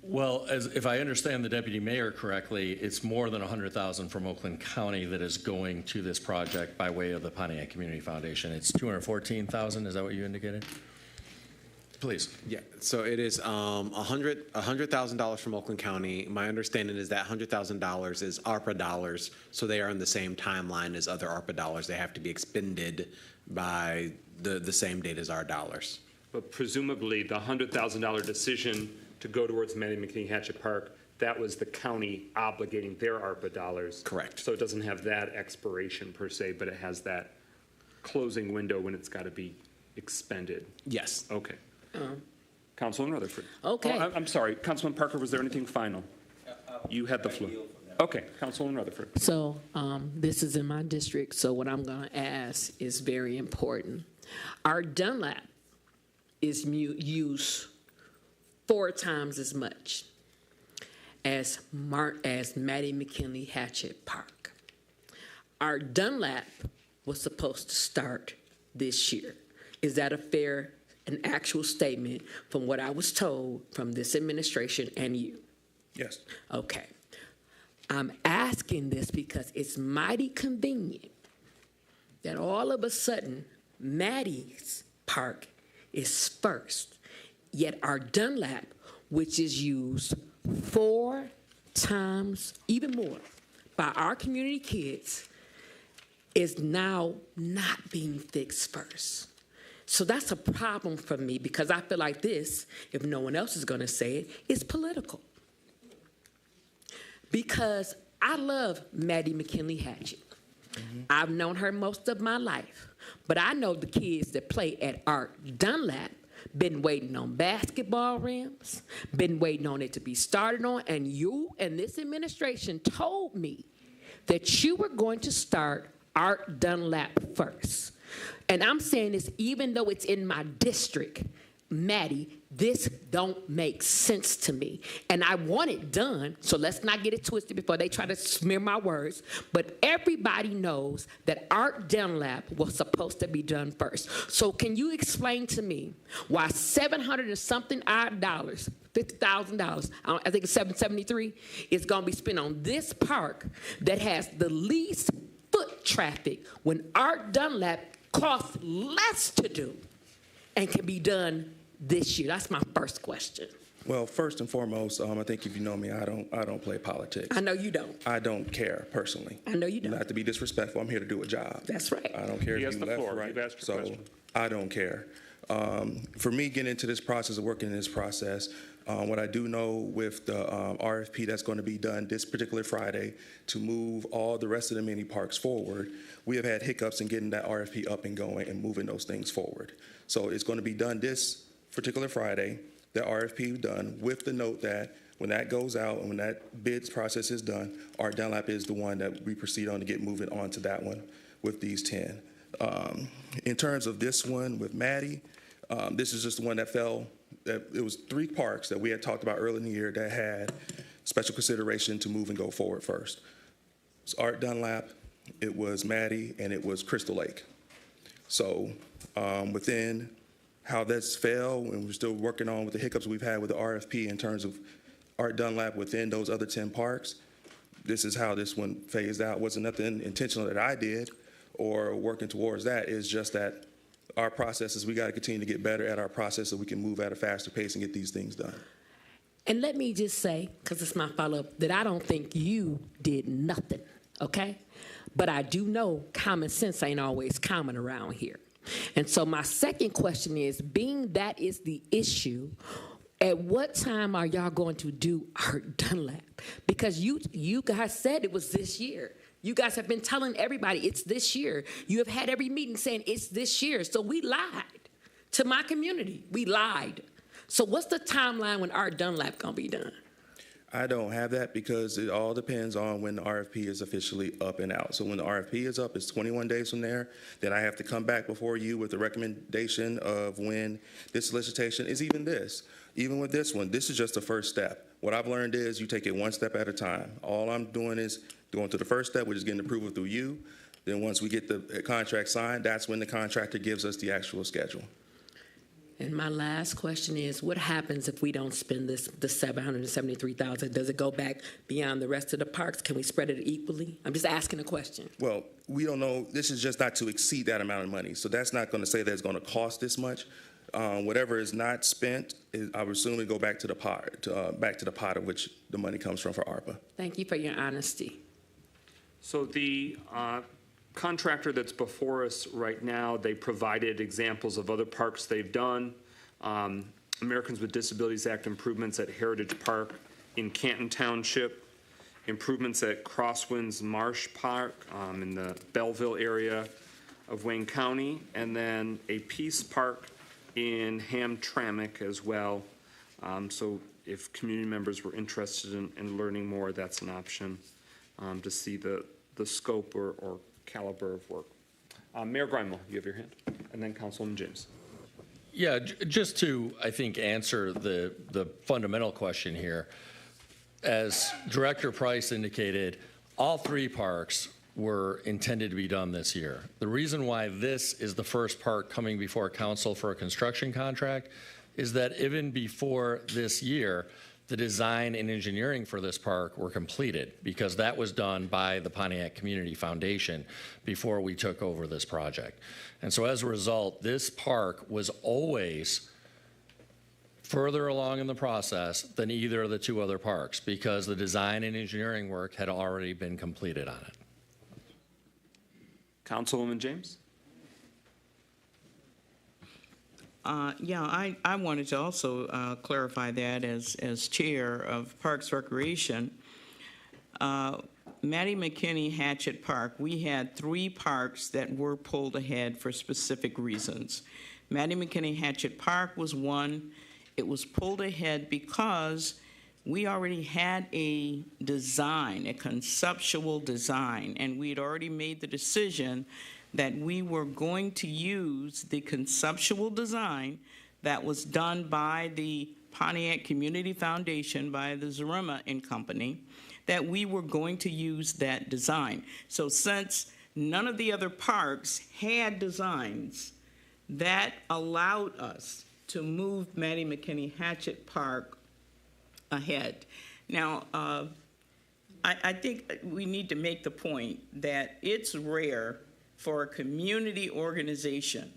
Well, if I understand the deputy mayor correctly, it's more than $100,000 from Oakland County that is going to this project by way of the Pontiac Community Foundation. It's $214,000. Is that what you indicated? Please.
Yeah. So it is $100,000 from Oakland County. My understanding is that $100,000 is ARPA dollars, so they are in the same timeline as other ARPA dollars. They have to be expended by the same date as our dollars.
But presumably, the $100,000 decision to go towards Mattie McKinney Hatchet Park, that was the county obligating their ARPA dollars.
Correct.
So it doesn't have that expiration per se, but it has that closing window when it's got to be expended.
Yes.
Okay. Councilman Rutherford.
Okay.
Oh, I'm sorry. Councilman Parker, was there anything final? You had the floor. Okay. Councilman Rutherford.
So this is in my district, so what I'm going to ask is very important. Our Dunlap is used 4 times as much as Mattie McKinley Hatchet Park. Our Dunlap was supposed to start this year. Is that a fair, an actual statement from what I was told from this administration and you?
Yes.
Okay. I'm asking this because it's mighty convenient that all of a sudden Mattie's Park is first. Yet our Dunlap, which is used 4 times, even more, by our community kids, is now not being fixed first. So that's a problem for me because I feel like this, if no one else is going to say it, is political. Because I love Mattie McKinley Hatchet. I've known her most of my life, but I know the kids that play at Art Dunlap been waiting on basketball rims, been waiting on it to be started on, and you and this administration told me that you were going to start Art Dunlap first. And I'm saying this even though it's in my district. Mattie, this don't make sense to me. And I want it done, so let's not get it twisted before they try to smear my words. But everybody knows that Art Dunlap was supposed to be done first. So can you explain to me why $700 and something odd dollars, $50,000, I think it's $773, is going to be spent on this park that has the least foot traffic when Art Dunlap costs less to do and can be done this year? That's my first question.
Well, first and foremost, I think if you know me, I don't play politics.
I know you don't.
I don't care personally.
I know you don't.
Not to be disrespectful, I'm here to do a job.
That's right.
I don't care
He
if
has
you
the
left,
floor.
right.
You've asked your question.
I don't care. For me, getting into this process, of working in this process, what I do know with the RFP that's going to be done this particular Friday to move all the rest of the mini parks forward, we have had hiccups in getting that RFP up and going and moving those things forward. So it's going to be done this particular Friday, the RFP done with the note that when that goes out and when that bids process is done, Art Dunlap is the one that we proceed on to get moving on to that one with these 10. In terms of this one with Maddie, this is just the one that fell. It was 3 parks that we had talked about earlier in the year that had special consideration to move and go forward first. It's Art Dunlap, it was Maddie, and it was Crystal Lake. So within how that's fell, and we're still working on with the hiccups we've had with the RFP in terms of Art Dunlap within those other 10 parks, this is how this one phased out. It wasn't nothing intentional that I did or working towards that. It's just that our processes, we got to continue to get better at our process so we can move at a faster pace and get these things done.
And let me just say, because it's my follow-up, that I don't think you did nothing, okay? But I do know common sense ain't always common around here. And so my second question is, being that is the issue, at what time are y'all going to do Art Dunlap? Because you guys said it was this year. You guys have been telling everybody it's this year. You have had every meeting saying it's this year. So we lied to my community. We lied. So what's the timeline when Art Dunlap gonna be done?
I don't have that because it all depends on when the RFP is officially up and out. So when the RFP is up, it's 21 days from there. Then I have to come back before you with a recommendation of when this solicitation is even this. Even with this one, this is just the first step. What I've learned is you take it one step at a time. All I'm doing is going to the first step, which is getting approval through you. Then once we get the contract signed, that's when the contractor gives us the actual schedule.
And my last question is, what happens if we don't spend the $773,000? Does it go back beyond the rest of the parks? Can we spread it equally? I'm just asking a question.
Well, we don't know. This is just not to exceed that amount of money. So that's not going to say that it's going to cost this much. Whatever is not spent, I would assume it go back to the pot of which the money comes from for ARPA.
Thank you for your honesty.
So the contractor that's before us right now, they provided examples of other parks they've done. Americans with Disabilities Act improvements at Heritage Park in Canton Township, improvements at Crosswinds Marsh Park in the Belleville area of Wayne County, and then a Peace Park in Hamtramck as well. So if community members were interested in learning more, that's an option to see the scope or caliber of work. Mayor Grimel, you have your hand, and then Councilwoman James.
Yeah, just to, I think, answer the fundamental question here. As Director Price indicated, all 3 parks were intended to be done this year. The reason why this is the first park coming before council for a construction contract is that even before this year, the design and engineering for this park were completed because that was done by the Pontiac Community Foundation before we took over this project. And so as a result, this park was always further along in the process than either of the 2 other parks because the design and engineering work had already been completed on it.
Councilwoman James?
Yeah, I wanted to also clarify that as chair of Parks Recreation. Maddie McKinney Hatchet Park, we had 3 parks that were pulled ahead for specific reasons. Maddie McKinney Hatchet Park was one. It was pulled ahead because we already had a design, a conceptual design, and we had already made the decision that we were going to use the conceptual design that was done by the Pontiac Community Foundation, by the Zarema and Company, that we were going to use that design. So since none of the other parks had designs, that allowed us to move Maddie McKinney Hatchet Park ahead. Now, I think we need to make the point that it's rare for a community organization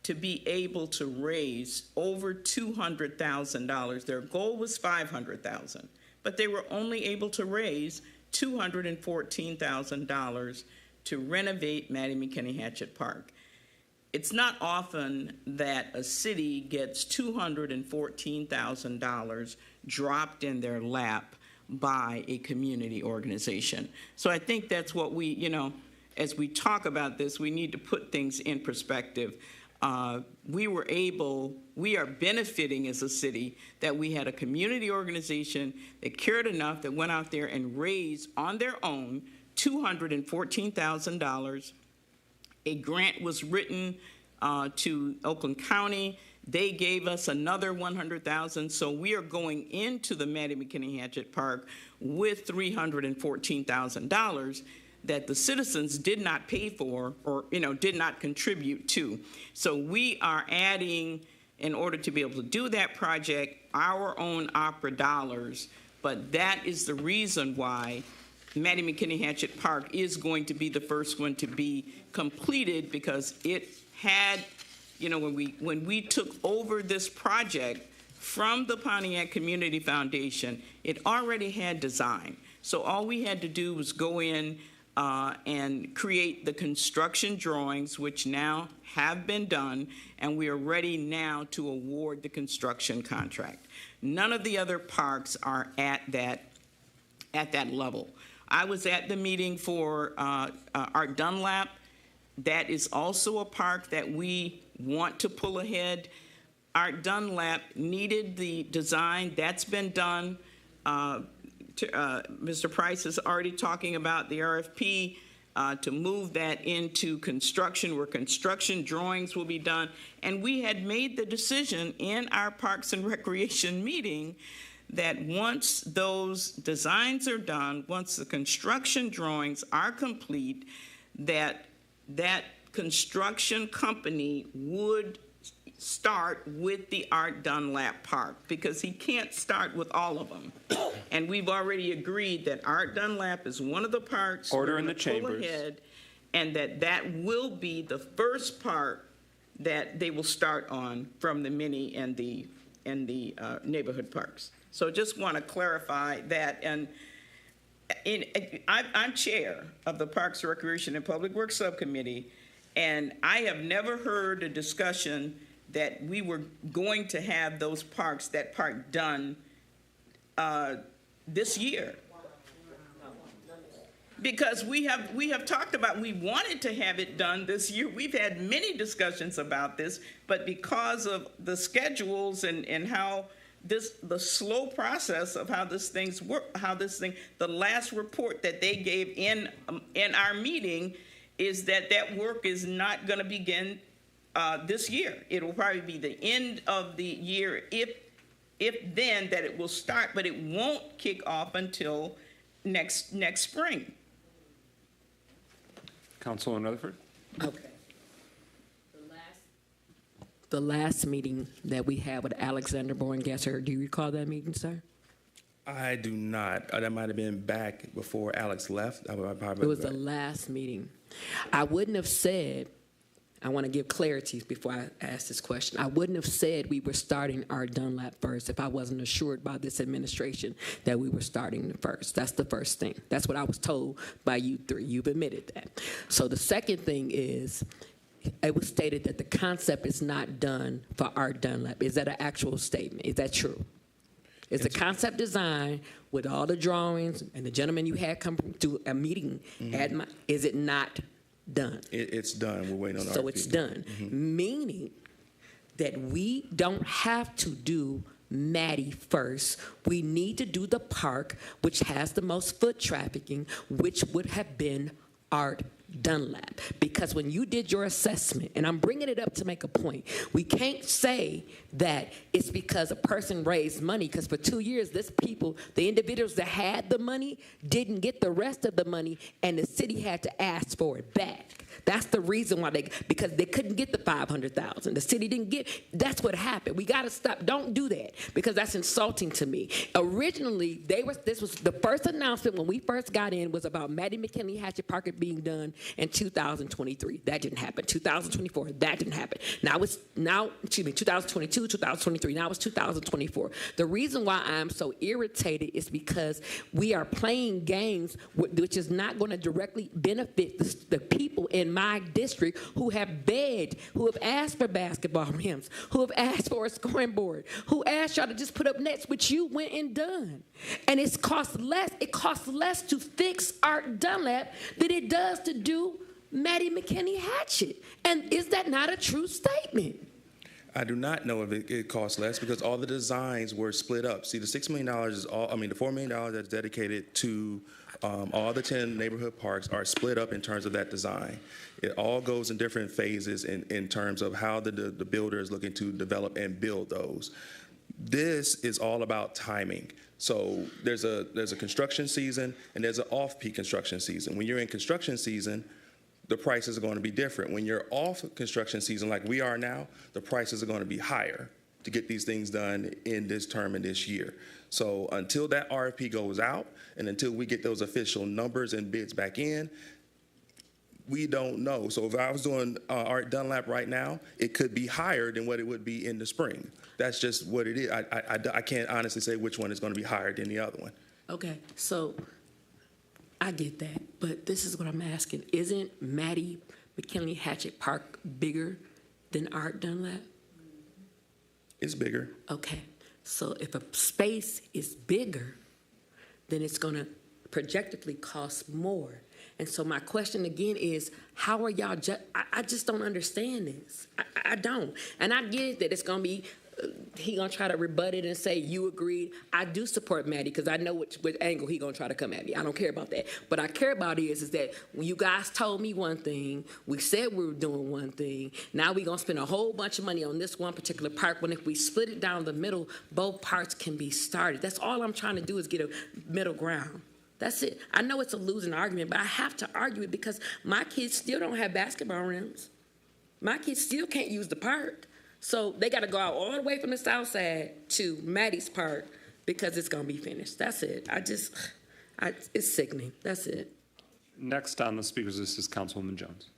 to be able to raise over $200,000. Their goal was $500,000, but they were only able to raise $214,000 to renovate Maddie McKinney Hatchet Park. it's not often that a city gets $214,000 dropped in their lap by a community organization. So I think that's what we, you know, as we talk about this, we need to put things in perspective. We are benefiting as a city that we had a community organization that cared enough that went out there and raised on their own $214,000. A grant was written to Oakland County. They gave us another $100,000. So we are going into the Maddie McKinney Hatchett Park with $314,000 that the citizens did not pay for or, you know, did not contribute to. So we are adding, in order to be able to do that project, our own opera dollars. But that is the reason why Maddie McKinney Hatchett Park is going to be the first one to be completed, because it had, you know, when we took over this project from the Pontiac Community Foundation, it already had design. So all we had to do was go in and create the construction drawings, which now have been done, and we are ready now to award the construction contract. None of the other parks are at that level. I was at the meeting for Art Dunlap. That is also a park that we want to pull ahead. Art Dunlap needed the design. That's been done. Mr. Price is already talking about the RFP to move that into construction, where construction drawings will be done. And we had made the decision in our Parks and Recreation meeting that once those designs are done, once the construction drawings are complete, that construction company would start with the Art Dunlap Park, because he can't start with all of them. And we've already agreed that Art Dunlap is one of the parks.
Order in the chambers.
Ahead, and that will be the first part that they will start on from the mini and the neighborhood parks. So just want to clarify that. And I'm chair of the Parks, Recreation, and Public Works Subcommittee, and I have never heard a discussion that we were going to have that park done this year. Because we have talked about, we wanted to have it done this year. We've had many discussions about this, but because of the schedules and how the slow process of how this thing's work, the last report that they gave in our meeting is that work is not going to begin this year. It will probably be the end of the year, if then, that it will start, but it won't kick off until next spring.
Councilwoman Rutherford.
Okay. The last meeting that we had with Alexander Bourne-Gesser, do you recall that meeting, sir?
I do not. That might have been back before Alex left.
It was the last meeting. I wouldn't have said, I want to give clarity before I ask this question. I wouldn't have said we were starting Art Dunlap first if I wasn't assured by this administration that we were starting first. That's the first thing. That's what I was told by you three. You've admitted that. So the second thing is, it was stated that the concept is not done for Art Dunlap. Is that an actual statement? Is that true? Is the concept design with all the drawings and the gentleman you had come to a meeting is it not done?
It's done. We're waiting on
So it's done, meaning that we don't have to do Maddie first. We need to do the park, which has the most foot trafficking, which would have been Art Dunlap. Because when you did your assessment, and I'm bringing it up to make a point, we can't say that it's because a person raised money, because for 2 years, the individuals that had the money didn't get the rest of the money, and the city had to ask for it back. That's the reason why because they couldn't get the $500,000. The city didn't get, that's what happened. We gotta stop, don't do that, because that's insulting to me. Originally, this was the first announcement when we first got in was about Maddie McKinley Hatchet Park being done in 2023. That didn't happen. 2024, that didn't happen. Now 2022, 2023, now it's 2024. The reason why I'm so irritated is because we are playing games which is not gonna directly benefit the people in my district who have begged, who have asked for basketball rims, who have asked for a scoring board, who asked y'all to just put up nets, which you went and done. And it costs less to fix Art Dunlap than it does to do Maddie McKinney Hatchet. And is that not a true statement?
I do not know if it costs less because all the designs were split up. See, the $6 million is all, the $4 million that's dedicated to all the 10 neighborhood parks are split up in terms of that design. It all goes in different phases in terms of how the builder is looking to develop and build those. This is all about timing. So there's a construction season and there's an off-peak construction season. When you're in construction season, the prices are going to be different. When you're off construction season like we are now, the prices are going to be higher to get these things done in this term and this year. So until that RFP goes out and until we get those official numbers and bids back in, we don't know. So if I was doing Art Dunlap right now, it could be higher than what it would be in the spring. That's just what it is. I can't honestly say which one is going to be higher than the other one.
Okay, so I get that, but this is what I'm asking. Isn't Maddie McKinley Hatchet Park bigger than Art Dunlap?
It's bigger.
Okay, so if a space is bigger, then it's going to projectively cost more. And so my question again is, how are y'all I just don't understand this. I don't. And I get it that it's going to be, he going to try to rebut it and say, you agreed. I do support Maddie because I know which angle he going to try to come at me. I don't care about that. But I care about is that when you guys told me one thing, we said we were doing one thing, now we're going to spend a whole bunch of money on this one particular park, when if we split it down the middle, both parts can be started. That's all I'm trying to do is get a middle ground. That's it. I know it's a losing argument, but I have to argue it because my kids still don't have basketball rims. My kids still can't use the park. So they got to go out all the way from the south side to Maddie's Park because it's going to be finished. That's it. It's sickening. That's it.
Next on the speakers list is Councilwoman Jones.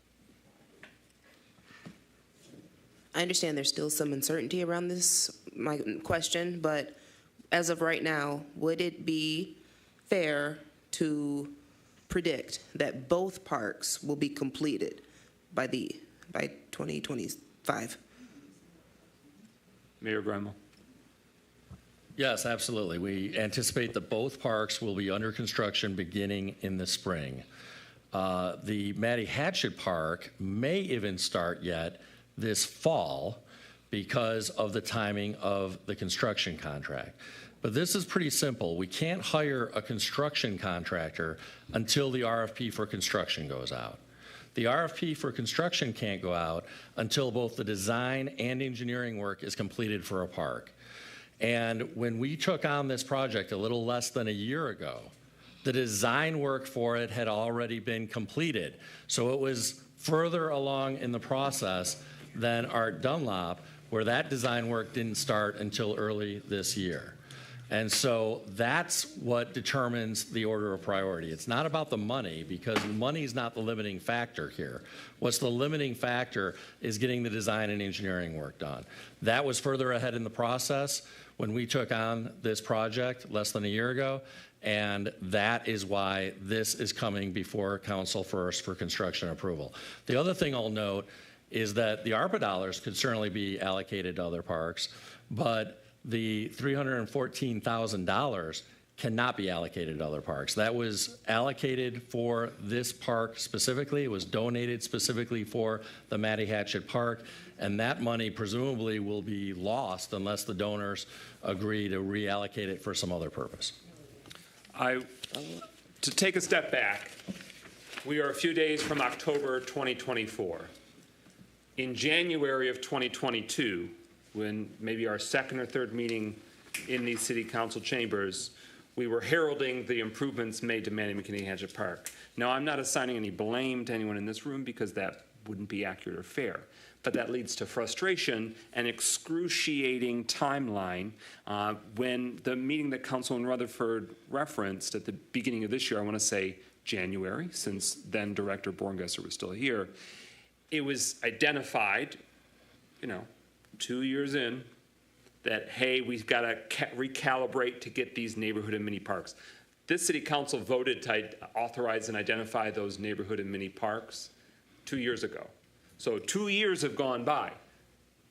I understand there's still some uncertainty around this, my question, but as of right now, would it be fair to predict that both parks will be completed by 2025?
Mayor Granville.
Yes, absolutely. We anticipate that both parks will be under construction beginning in the spring. The Maddie Hatchet Park may even start yet this fall because of the timing of the construction contract. But this is pretty simple. We can't hire a construction contractor until the RFP for construction goes out. The RFP for construction can't go out until both the design and engineering work is completed for a park. And when we took on this project a little less than a year ago, the design work for it had already been completed. So it was further along in the process than Art Dunlop, where that design work didn't start until early this year. And so that's what determines the order of priority. It's not about the money, because money is not the limiting factor here. What's the limiting factor is getting the design and engineering work done. That was further ahead in the process when we took on this project less than a year ago, and that is why this is coming before council first for construction approval. The other thing I'll note is that the ARPA dollars could certainly be allocated to other parks, but the $314,000 cannot be allocated to other parks. That was allocated for this park specifically. It was donated specifically for the Maddie Hatchet Park, and that money presumably will be lost unless the donors agree to reallocate it for some other purpose.
To take a step back, we are a few days from October 2024. In January of 2022, when maybe our second or third meeting in these city council chambers, we were heralding the improvements made to Maddie McKinney Hatchet Park. Now, I'm not assigning any blame to anyone in this room because that wouldn't be accurate or fair, but that leads to frustration and excruciating timeline. When the meeting that Councilman Rutherford referenced at the beginning of this year, I want to say January, since then Director Borngesser was still here, it was identified, 2 years in, that, hey, we've got to recalibrate to get these neighborhood and mini parks. This city council voted to authorize and identify those neighborhood and mini parks 2 years ago. So 2 years have gone by.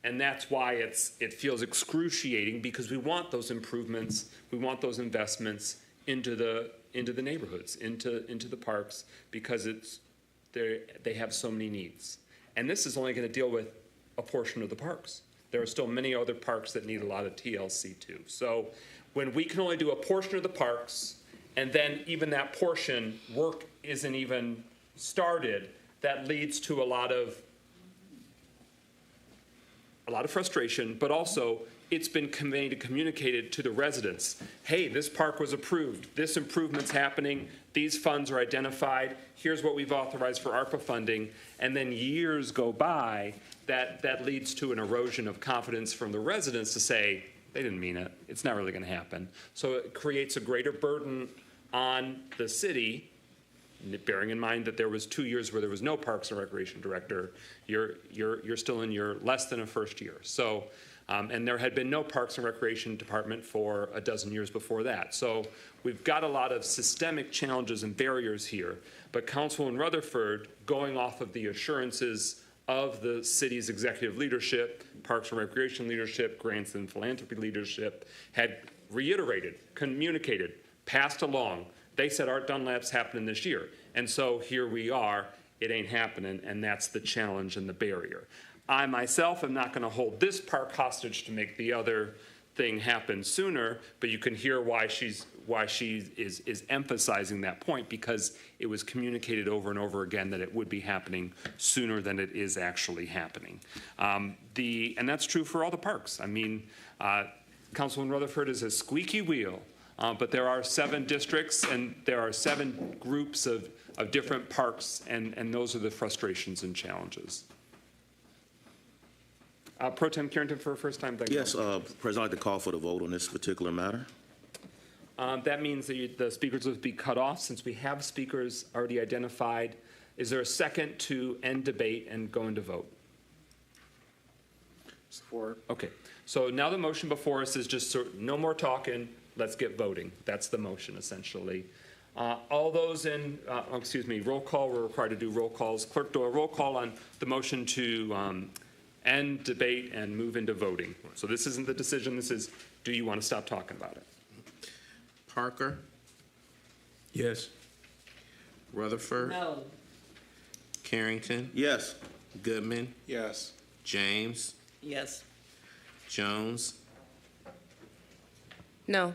And that's why it feels excruciating, because we want those improvements, we want those investments into the neighborhoods, into the parks, because they have so many needs. And this is only going to deal with a portion of the parks. There are still many other parks that need a lot of TLC too. So when we can only do a portion of the parks, and then even that portion work isn't even started, that leads to a lot of frustration, but also it's been conveyed and communicated to the residents. Hey, this park was approved. This improvement's happening. These funds are identified. Here's what we've authorized for ARPA funding. And then years go by, that leads to an erosion of confidence from the residents to say, they didn't mean it. It's not really going to happen. So it creates a greater burden on the city, bearing in mind that there was 2 years where there was no Parks and Recreation director. You're still in your less than a first year. So, and there had been no Parks and Recreation department for a dozen years before that. So we've got a lot of systemic challenges and barriers here. But Councilwoman Rutherford, going off of the assurances of the city's executive leadership, Parks and Recreation leadership, grants and philanthropy leadership, had reiterated, communicated, passed along. They said Art Dunlap's happening this year. And so here we are, it ain't happening, and that's the challenge and the barrier. I myself am not gonna hold this park hostage to make the other thing happen sooner, but you can hear why she is emphasizing that point, because it was communicated over and over again that it would be happening sooner than it is actually happening. And that's true for all the parks. I mean, Councilwoman Rutherford is a squeaky wheel, but there are 7 districts and there are 7 groups of different parks, and those are the frustrations and challenges. Pro Tem Carrington for a first time. Thank you.
Yes, President, I'd like to call for the vote on this particular matter.
That means that the speakers would be cut off, since we have speakers already identified. Is there a second to end debate and go into vote?
Support.
Okay. So now the motion before us is just no more talking. Let's get voting. That's the motion, essentially. All those in, roll call. We're required to do roll calls. Clerk Doyle, roll call on the motion to end debate and move into voting. So this isn't the decision. This is, do you want to stop talking about it?
Parker?
Yes.
Rutherford?
No.
Carrington?
Yes.
Goodman?
Yes.
James?
Yes.
Jones?
No.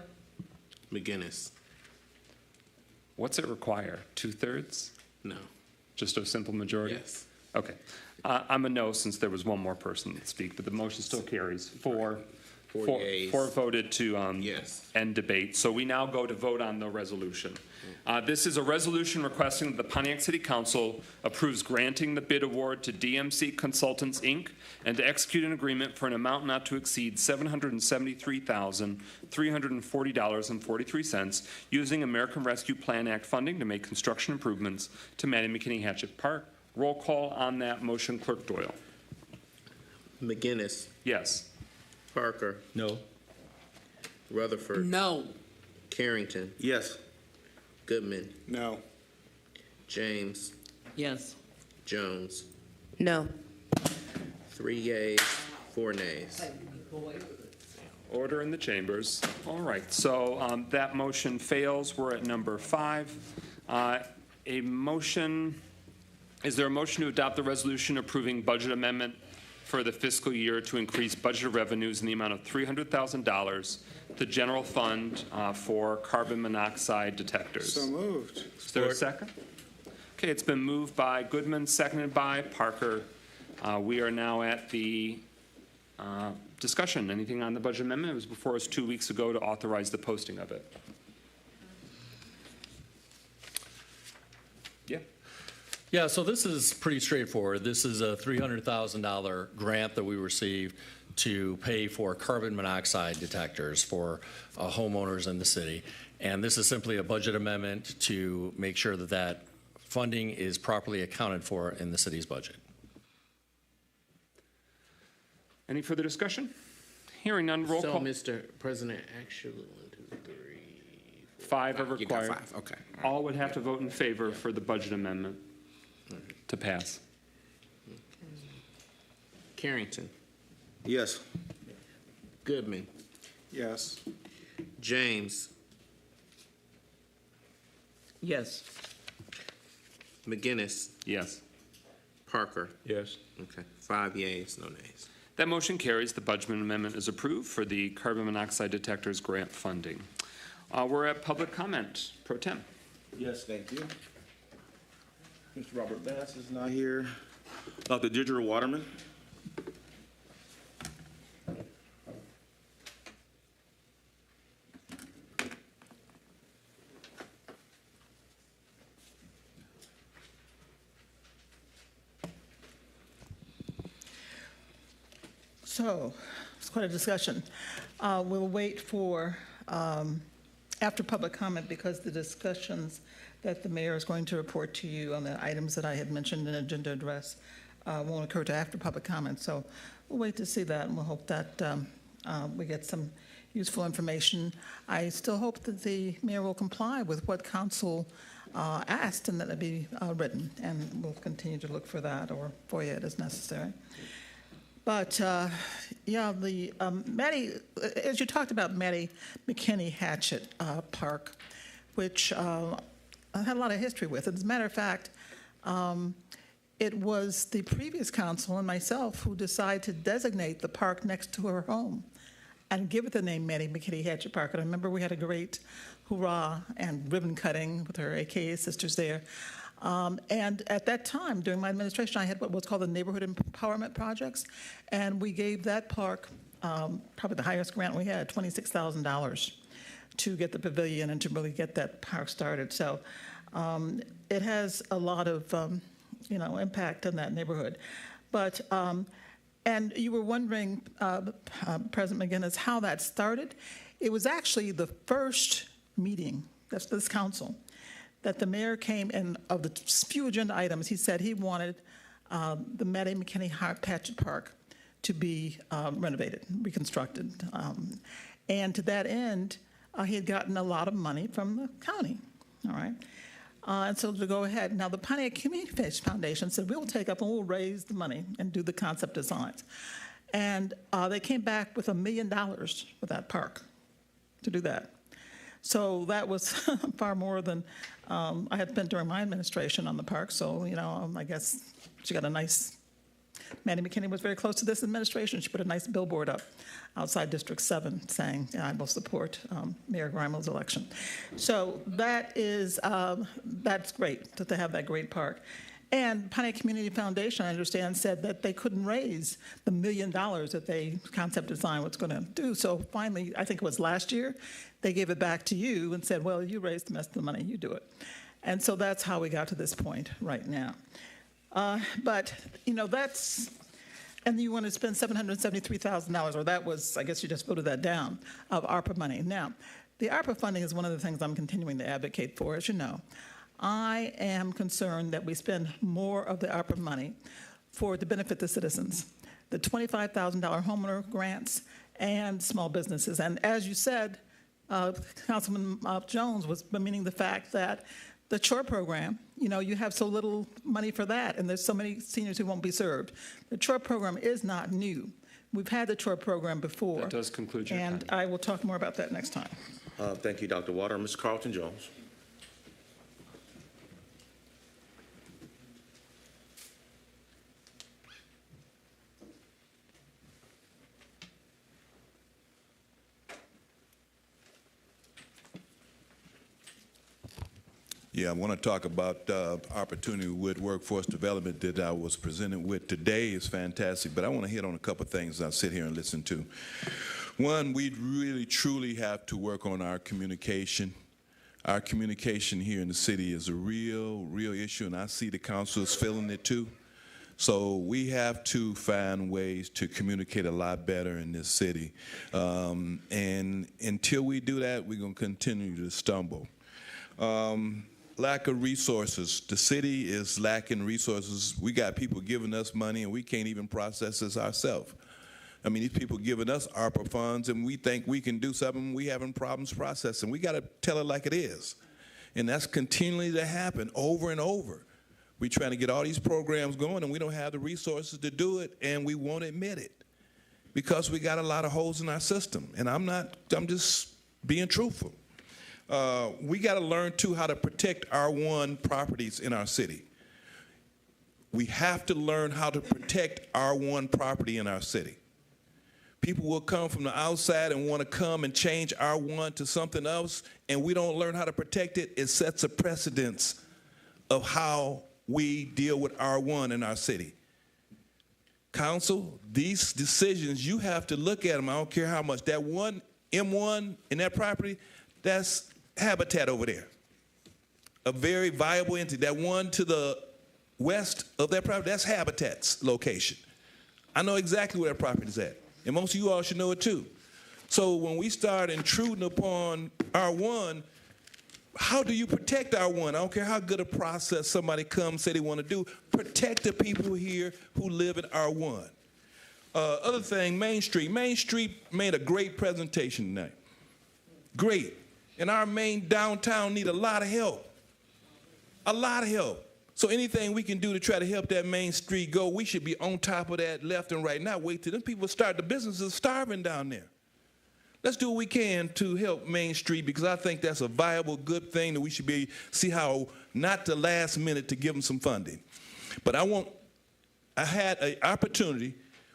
McGinnis?
What's it require? 2/3?
No.
Just a simple majority?
Yes.
Okay. I'm a no, since there was one more person to speak, but the motion still carries. Four voted to
Yes.
end debate. So we now go to vote on the resolution. This is a resolution requesting that the Pontiac City Council approves granting the bid award to DMC Consultants, Inc., and to execute an agreement for an amount not to exceed $773,340.43 using American Rescue Plan Act funding to make construction improvements to Manny McKinney Hatchet Park. Roll call on that motion, Clerk Doyle.
McGinnis?
Yes.
Parker?
No.
Rutherford?
No.
Carrington?
Yes.
Goodman?
No.
James?
Yes.
Jones?
No.
3 yeas, 4 nays.
Order in the chambers. All right, so that motion fails. We're at number 5. Is there a motion to adopt the resolution approving budget amendment for the fiscal year to increase budget revenues in the amount of $300,000 to general fund for carbon monoxide detectors?
So moved.
Is there a second? Okay, it's been moved by Goodman, seconded by Parker. We are now at the discussion. Anything on the budget amendment? It was before us 2 weeks ago to authorize the posting of it. Yeah.
Yeah, so this is pretty straightforward. This is a $300,000 grant that we received to pay for carbon monoxide detectors for homeowners in the city. And this is simply a budget amendment to make sure that that funding is properly accounted for in the city's budget.
Any further discussion? Hearing none, roll
So,
call.
Mr. President, actually, 1, 2, 3, 4,
5 are
5. You got
required.
5, okay.
All would have to vote in favor for the budget amendment to pass.
Carrington,
Yes.
Goodman,
Yes.
James,
Yes.
McGinnis,
Yes.
Parker.
Yes.
Okay, 5 yeas, no nays.
That motion carries. The budget amendment is approved for the carbon monoxide detectors grant funding. We're at public comment. Pro Tem.
Yes, thank you. Mr. Robert Bass is not here. Dr. Deirdre Waterman.
So, it's quite a discussion. We'll wait for after public comment because the discussions that the mayor is going to report to you on the items that I had mentioned in agenda address won't occur to after public comment. So we'll wait to see that, and we'll hope that we get some useful information. I still hope that the mayor will comply with what council asked and that it be written, and we'll continue to look for that or for it as necessary. But, yeah, the Maddie, as you talked about Maddie McKinney Hatchet Park, which I had a lot of history with. As a matter of fact, it was the previous council and myself who decided to designate the park next to her home and give it the name Maddie McKinney Hatchet Park. And I remember we had a great hoorah and ribbon cutting with her AKA sisters there. And at that time, during my administration, I had what was called the Neighborhood Empowerment Projects, and we gave that park probably the highest grant we had, $26,000, to get the pavilion and to really get that park started. So it has a lot of, impact on that neighborhood. But, and you were wondering, President McGinnis, how that started. It was actually the first meeting, that's this council, that the mayor came in of the few agenda items. He said he wanted the Maddie McKinney Hatchet Park to be renovated, reconstructed. And to that end, he had gotten a lot of money from the county, all right? And so to go ahead, now the Pontiac Community Foundation said, we'll take up and we'll raise the money and do the concept designs. And they came back with $1 million for that park to do that. So that was far more than I had spent during my administration on the park. So, I guess she got a nice, Maddie McKinney was very close to this administration. She put a nice billboard up outside District 7 saying, I will support Mayor Grimal's election. So that is, that's great that they have that great park. And Pontiac Community Foundation, I understand, said that they couldn't raise the $1 million that they concept design was going to do. So finally, I think it was last year, they gave it back to you and said, well, you raised the rest of the money, you do it. And so that's how we got to this point right now. But, that's, and you want to spend $773,000, or that was, I guess you just voted that down, of ARPA money. Now, the ARPA funding is one of the things I'm continuing to advocate for, as you know. I am concerned that we spend more of the ARPA money to benefit the citizens, the $25,000 homeowner grants and small businesses. And as you said, Councilman Jones was meaning the fact that the Chore program, you have so little money for that, and there's so many seniors who won't be served. The Chore program is not new. We've had the Chore program before.
That does conclude your time.
And I will talk more about that next time.
Thank you, Dr. Water. Mr. Carlton Jones.
Yeah, I want to talk about opportunity with workforce development that I was presented with today is fantastic, but I want to hit on a couple of things I sit here and listen to. One, we really, truly have to work on our communication. Our communication here in the city is a real issue, and I see the council's feeling it too. So we have to find ways to communicate a lot better in this city. And until we do that, we're going to continue to stumble. Lack of resources. The city is lacking resources. We got people giving us money, and we can't even process this ourselves. I mean, these people giving us ARPA funds, and we think we can do something. We having problems processing. We got to tell it like it is. And that's continually to happen over and over. We're trying to get all these programs going, and we don't have the resources to do it, and we won't admit it because we got a lot of holes in our system. And I'm just being truthful. We got to learn, too, how to protect R1 properties in our city. We have to learn how to protect R1 property in our city. People will come from the outside and want to come and change R1 to something else, and we don't learn how to protect it. It sets a precedence of how we deal with R1 in our city. Council, these decisions, you have to look at them. I don't care how much. That one M1 in that property, that's habitat over there. A very viable entity. That one to the west of that property, that's Habitat's location. I know exactly where that property is at. And most of you all should know it too. So when we start intruding upon R1, how do you protect R1? I don't care how good a process somebody comes, say they want to do. Protect the people here who live in R1. Other thing, Main Street. Main Street made a great presentation tonight. Great. And our main downtown need a lot of help. A lot of help. So anything we can do to try to help that Main Street go, we should be on top of that left and right. Not wait till them people start. The businesses starving down there. Let's do what we can to help Main Street because I think that's a viable, good thing that we should see how, not the last minute to give them some funding. But I had an opportunity.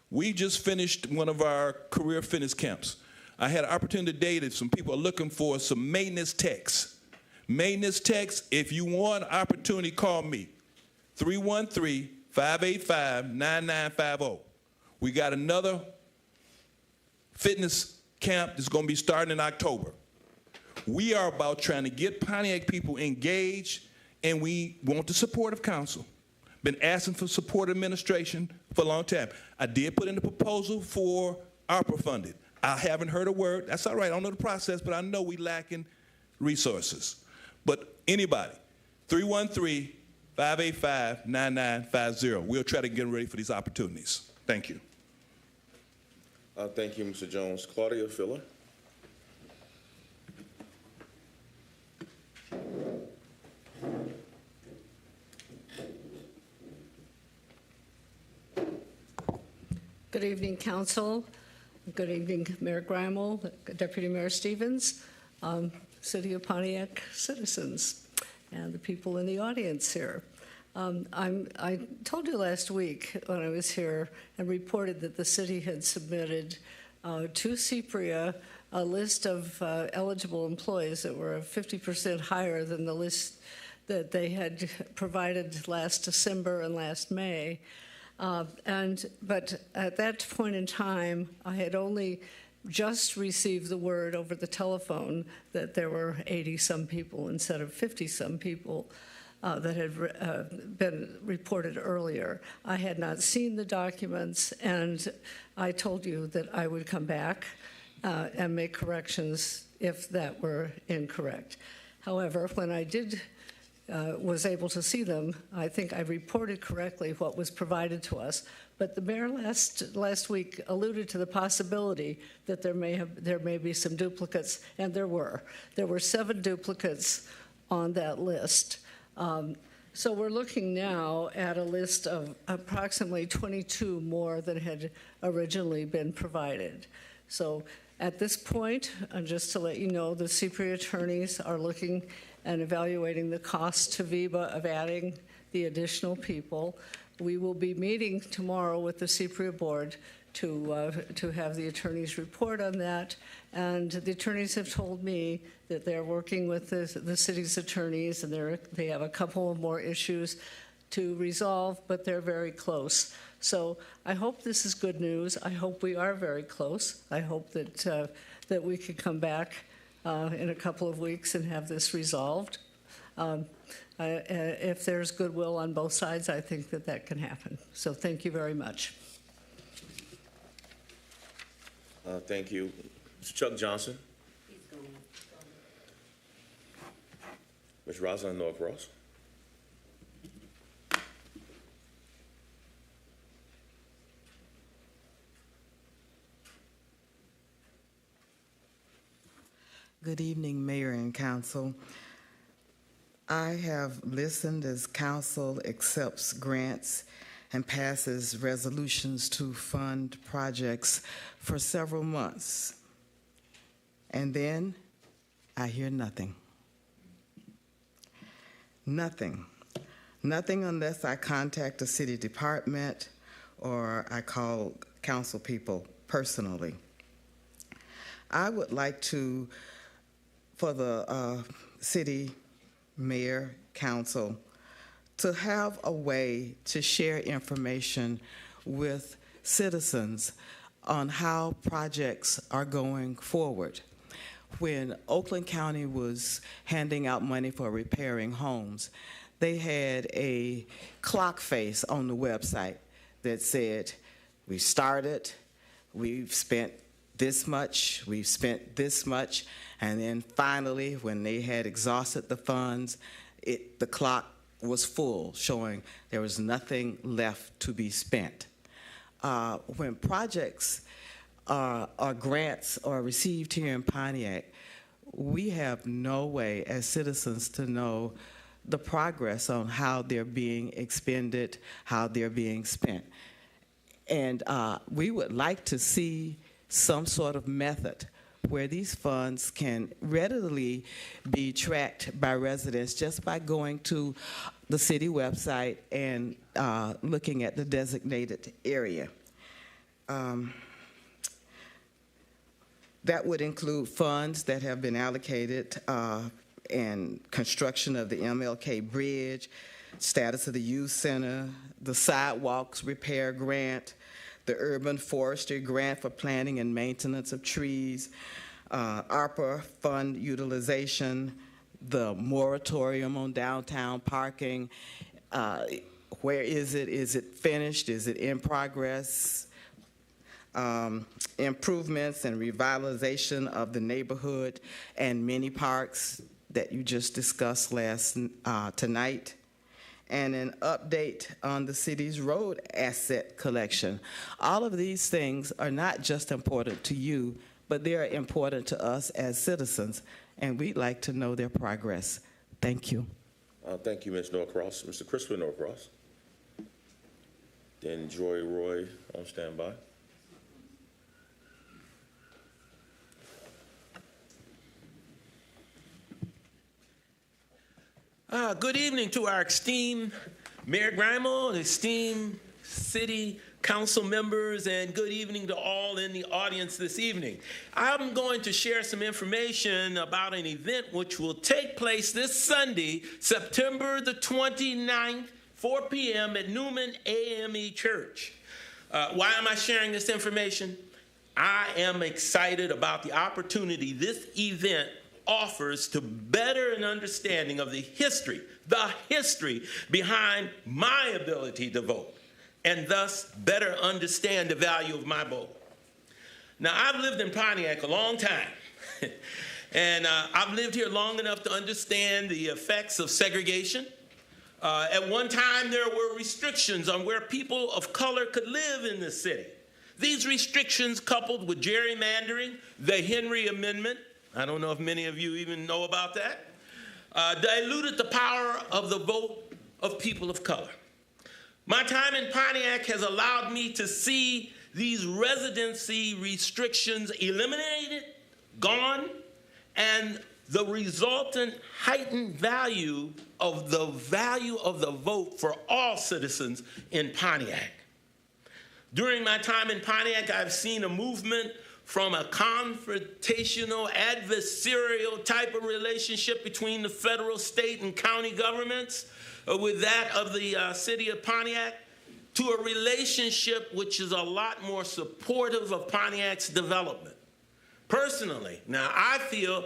We just finished one of our career fitness camps. I had an opportunity today that some people are looking for some maintenance techs. Maintenance techs, if you want an opportunity, call me. 313-585-9950. We got another fitness camp that's going to be starting in October. We are about trying to get Pontiac people engaged, and we want the support of council. Been asking for support of administration for a long time. I did put in a proposal for ARPA funding. I haven't heard a word. That's all right. I don't know the process, but I know we lacking resources. But anybody, 313-585-9950. We'll try to get ready for these opportunities. Thank you.
Thank you, Mr. Jones. Claudia Filler.
Good evening, Council. Good evening, Mayor Grammel, Deputy Mayor Stevens, City of Pontiac citizens, and the people in the audience here. I told you last week when I was here and reported that the city had submitted to CPRIA a list of eligible employees that were 50% higher than the list that they had provided last December and last May. But at that point in time, I had only just received the word over the telephone that there were 80-some people instead of 50-some people that had been reported earlier. I had not seen the documents, and I told you that I would come back and make corrections if that were incorrect. However, when I was able to see them, I think I reported correctly what was provided to us. But the mayor last week alluded to the possibility that there may be some duplicates, and there were. There were 7 duplicates on that list. So we're looking now at a list of approximately 22 more than had originally been provided. So at this point, just to let you know, the CPRIA attorneys are looking and evaluating the cost to VIBA of adding the additional people. We will be meeting tomorrow with the CPRIA board to have the attorneys report on that. And the attorneys have told me that they're working with the city's attorneys, and they have a couple of more issues to resolve, but they're very close. So I hope this is good news. I hope we are very close. I hope that we could come back in a couple of weeks and have this resolved. If there's goodwill on both sides, I think that can happen. So thank you very much.
Thank you. Mr. Chuck Johnson. Ms. Rosalind Norcross.
Good evening, Mayor and Council. I have listened as council accepts grants and passes resolutions to fund projects for several months. And then I hear nothing. Nothing. Nothing unless I contact the city department or I call council people personally. I would like to, for the city mayor, council, to have a way to share information with citizens on how projects are going forward. When Oakland County was handing out money for repairing homes, they had a clock face on the website that said, we started, we've spent this much, we've spent this much, and then finally, when they had exhausted the funds, the clock was full, showing there was nothing left to be spent. When projects or grants are received here in Pontiac, we have no way as citizens to know the progress on how they're being expended, how they're being spent. And we would like to see some sort of method where these funds can readily be tracked by residents just by going to the city website and looking at the designated area. That would include funds that have been allocated and construction of the MLK Bridge, status of the youth center, the sidewalks repair grant, the urban forestry grant for planting and maintenance of trees, ARPA fund utilization, the moratorium on downtown parking. Where is it? Is it finished? Is it in progress? Improvements and revitalization of the neighborhood and many parks that you just discussed tonight, and an update on the city's road asset collection. All of these things are not just important to you, but they are important to us as citizens, and we'd like to know their progress. Thank you.
Thank you, Ms. Norcross. Mr. Christopher Norcross. Then Joy Roy on standby.
Good evening to our esteemed Mayor Grimal, esteemed city council members, and good evening to all in the audience this evening. I'm going to share some information about an event which will take place this Sunday, September the 29th, 4 p.m. at Newman AME Church. Why am I sharing this information? I am excited about the opportunity this event offers to better an understanding of the history behind my ability to vote, and thus better understand the value of my vote. Now, I've lived in Pontiac a long time, and I've lived here long enough to understand the effects of segregation. At one time, there were restrictions on where people of color could live in this city. These restrictions, coupled with gerrymandering, the Henry Amendment, I don't know if many of you even know about that, diluted the power of the vote of people of color. My time in Pontiac has allowed me to see these residency restrictions eliminated, gone, and the resultant heightened value of the vote for all citizens in Pontiac. During my time in Pontiac, I've seen a movement from a confrontational, adversarial type of relationship between the federal, state, and county governments with that of the city of Pontiac to a relationship which is a lot more supportive of Pontiac's development. Personally, now I feel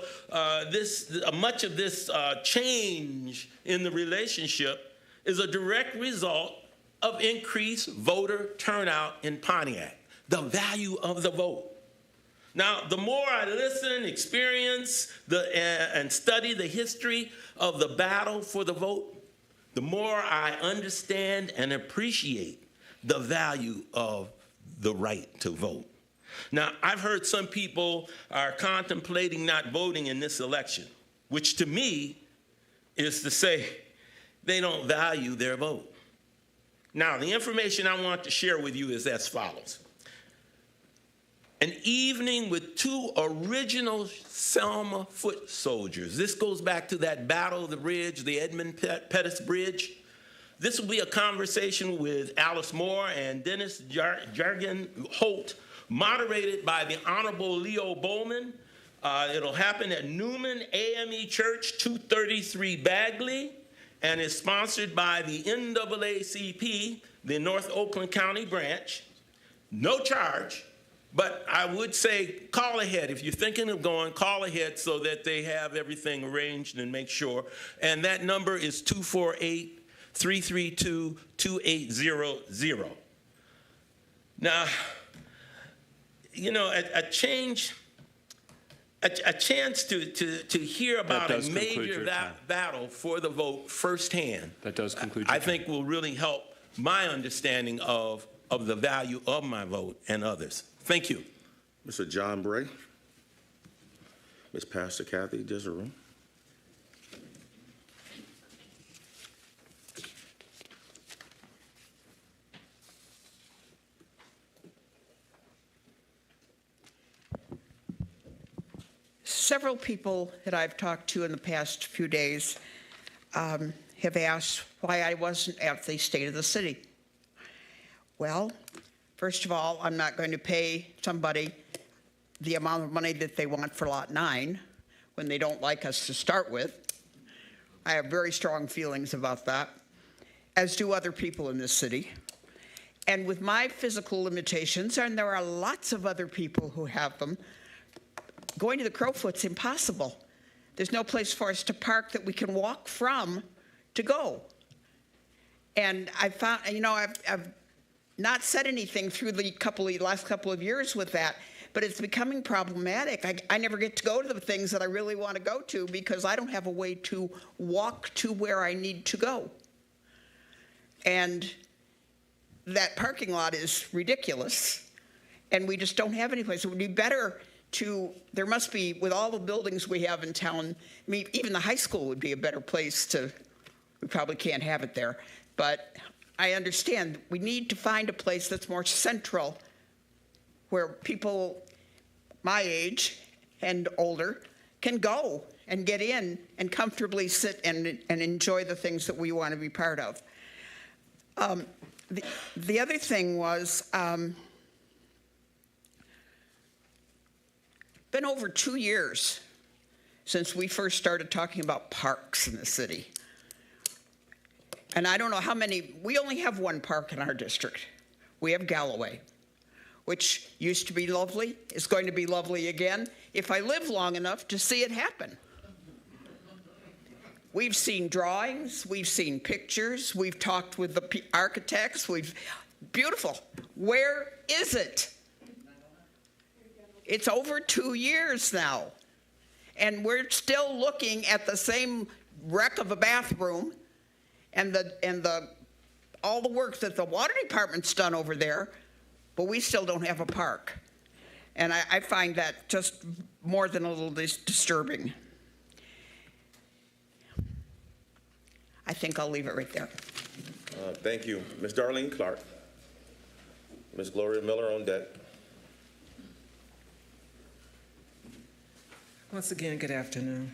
much of this change in the relationship is a direct result of increased voter turnout in Pontiac, the value of the vote. Now, the more I listen, experience, and study the history of the battle for the vote, the more I understand and appreciate the value of the right to vote. Now, I've heard some people are contemplating not voting in this election, which to me is to say they don't value their vote. Now, the information I want to share with you is as follows. An evening with two original Selma foot soldiers. This goes back to that battle of the bridge, the Edmund Pettus Bridge. This will be a conversation with Alice Moore and Dennis Jargon Holt, moderated by the Honorable Leo Bowman. It'll happen at Newman AME Church, 233 Bagley, and is sponsored by the NAACP, the North Oakland County branch. No charge. But I would say call ahead. If you're thinking of going, call ahead so that they have everything arranged and make sure. And that number is 248-332-2800. Now, you know, a chance to hear about a major battle for the vote firsthand.
That does conclude your
I think will really help my understanding of the value of my vote and others. Thank you.
Mr. John Bray. Ms. Pastor Kathy Dizeroom.
Several people that I've talked to in the past few days have asked why I wasn't at the State of the City. Well, first of all, I'm not going to pay somebody the amount of money that they want for Lot 9 when they don't like us to start with. I have very strong feelings about that, as do other people in this city. And with my physical limitations, and there are lots of other people who have them, going to the Crowfoot's impossible. There's no place for us to park that we can walk from to go. And I found, you know, I've not said anything through the last couple of years with that, but it's becoming problematic. I never get to go to the things that I really want to go to because I don't have a way to walk to where I need to go. And that parking lot is ridiculous, and we just don't have any place. It would be better there must be, with all the buildings we have in town, I mean, even the high school would be a better place we probably can't have it there, but I understand we need to find a place that's more central where people my age and older can go and get in and comfortably sit and enjoy the things that we want to be part of. The other thing was, been over 2 years since we first started talking about parks in the city. And I don't know how many, we only have one park in our district. We have Galloway, which used to be lovely, is going to be lovely again if I live long enough to see it happen. We've seen drawings, we've seen pictures, we've talked with the architects, beautiful. Where is it? It's over 2 years now, and we're still looking at the same wreck of a bathroom and all the work that the water department's done over there, but we still don't have a park. And I find that just more than a little disturbing. I think I'll leave it right there.
Thank you. Ms. Darlene Clark. Ms. Gloria Miller on deck.
Once again, good afternoon.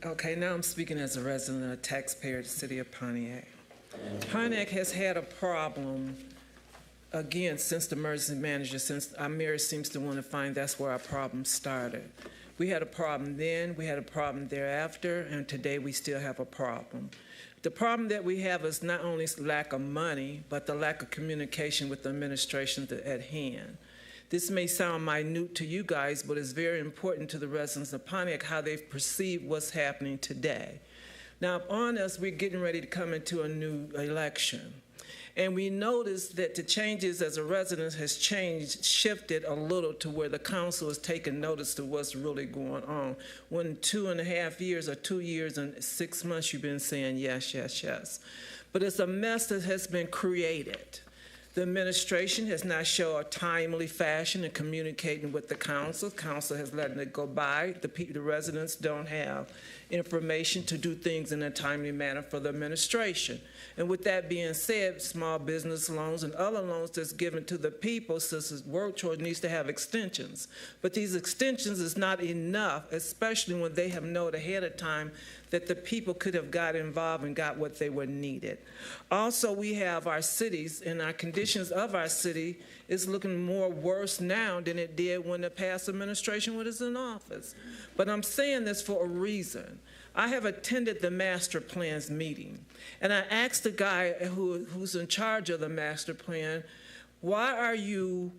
Okay, now I'm speaking as a resident and a taxpayer of the city of Pontiac. Pontiac has had a problem, again, since the emergency manager, since our mayor seems to want to find that's where our problem started. We had a problem then, we had a problem thereafter, and today we still have a problem. The problem that we have is not only lack of money, but the lack of communication with the administration at hand. This may sound minute to you guys, but it's very important to the residents of Pontiac how they perceive what's happening today. Now, on us, we're getting ready to come into a new election. And we noticed that the changes as a resident has shifted a little to where the council is taking notice of what's really going on. When 2.5 years or 2 years and 6 months you've been saying yes, yes, yes. But it's a mess that has been created. The administration has not shown a timely fashion in communicating with the council. Council has let it go by. The residents don't have information to do things in a timely manner for the administration. And with that being said, small business loans and other loans that's given to the people, since it's work choice, needs to have extensions. But these extensions is not enough, especially when they have known ahead of time that the people could have got involved and got what they were needed. Also, we have our cities, and our conditions of our city is looking more worse now than it did when the past administration was in office. But I'm saying this for a reason. I have attended the master plans meeting, and I asked the guy who's in charge of the master plan, why are you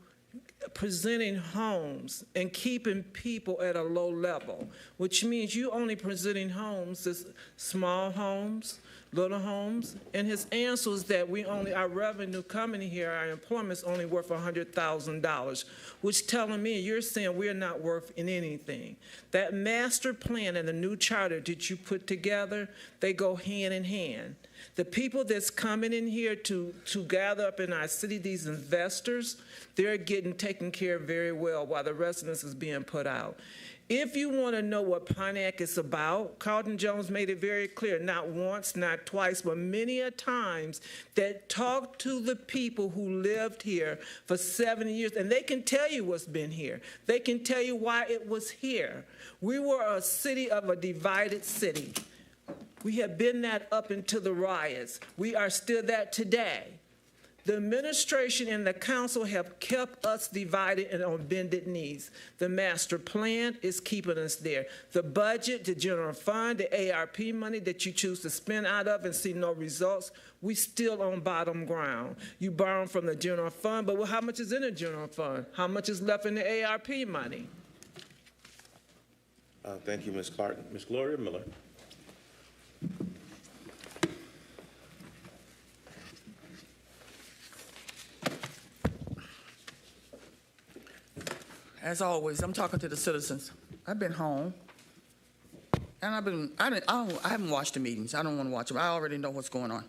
presenting homes and keeping people at a low level, which means you only presenting homes as small homes, little homes, and his answer is that our revenue coming here, our employment is only worth $100,000, which telling me you're saying we're not worth anything. That master plan and the new charter that you put together, they go hand in hand. The people that's coming in here to gather up in our city, these investors, they're getting taken care of very well while the residents is being put out. If you want to know what Pontiac is about, Carlton Jones made it very clear, not once, not twice, but many a times, that talk to the people who lived here for 70 years, and they can tell you what's been here. They can tell you why it was here. We were a city of a divided city. We have been that up until the riots. We are still that today. The administration and the council have kept us divided and on bended knees. The master plan is keeping us there. The budget, the general fund, the ARP money that you choose to spend out of and see no results, we still on bottom ground. You borrow from the general fund, but how much is in the general fund? How much is left in the ARP money?
Thank you, Ms. Clark. Ms. Gloria Miller.
As always, I'm talking to the citizens. I've been home, and I haven't watched the meetings. I don't want to watch them. I already know what's going on,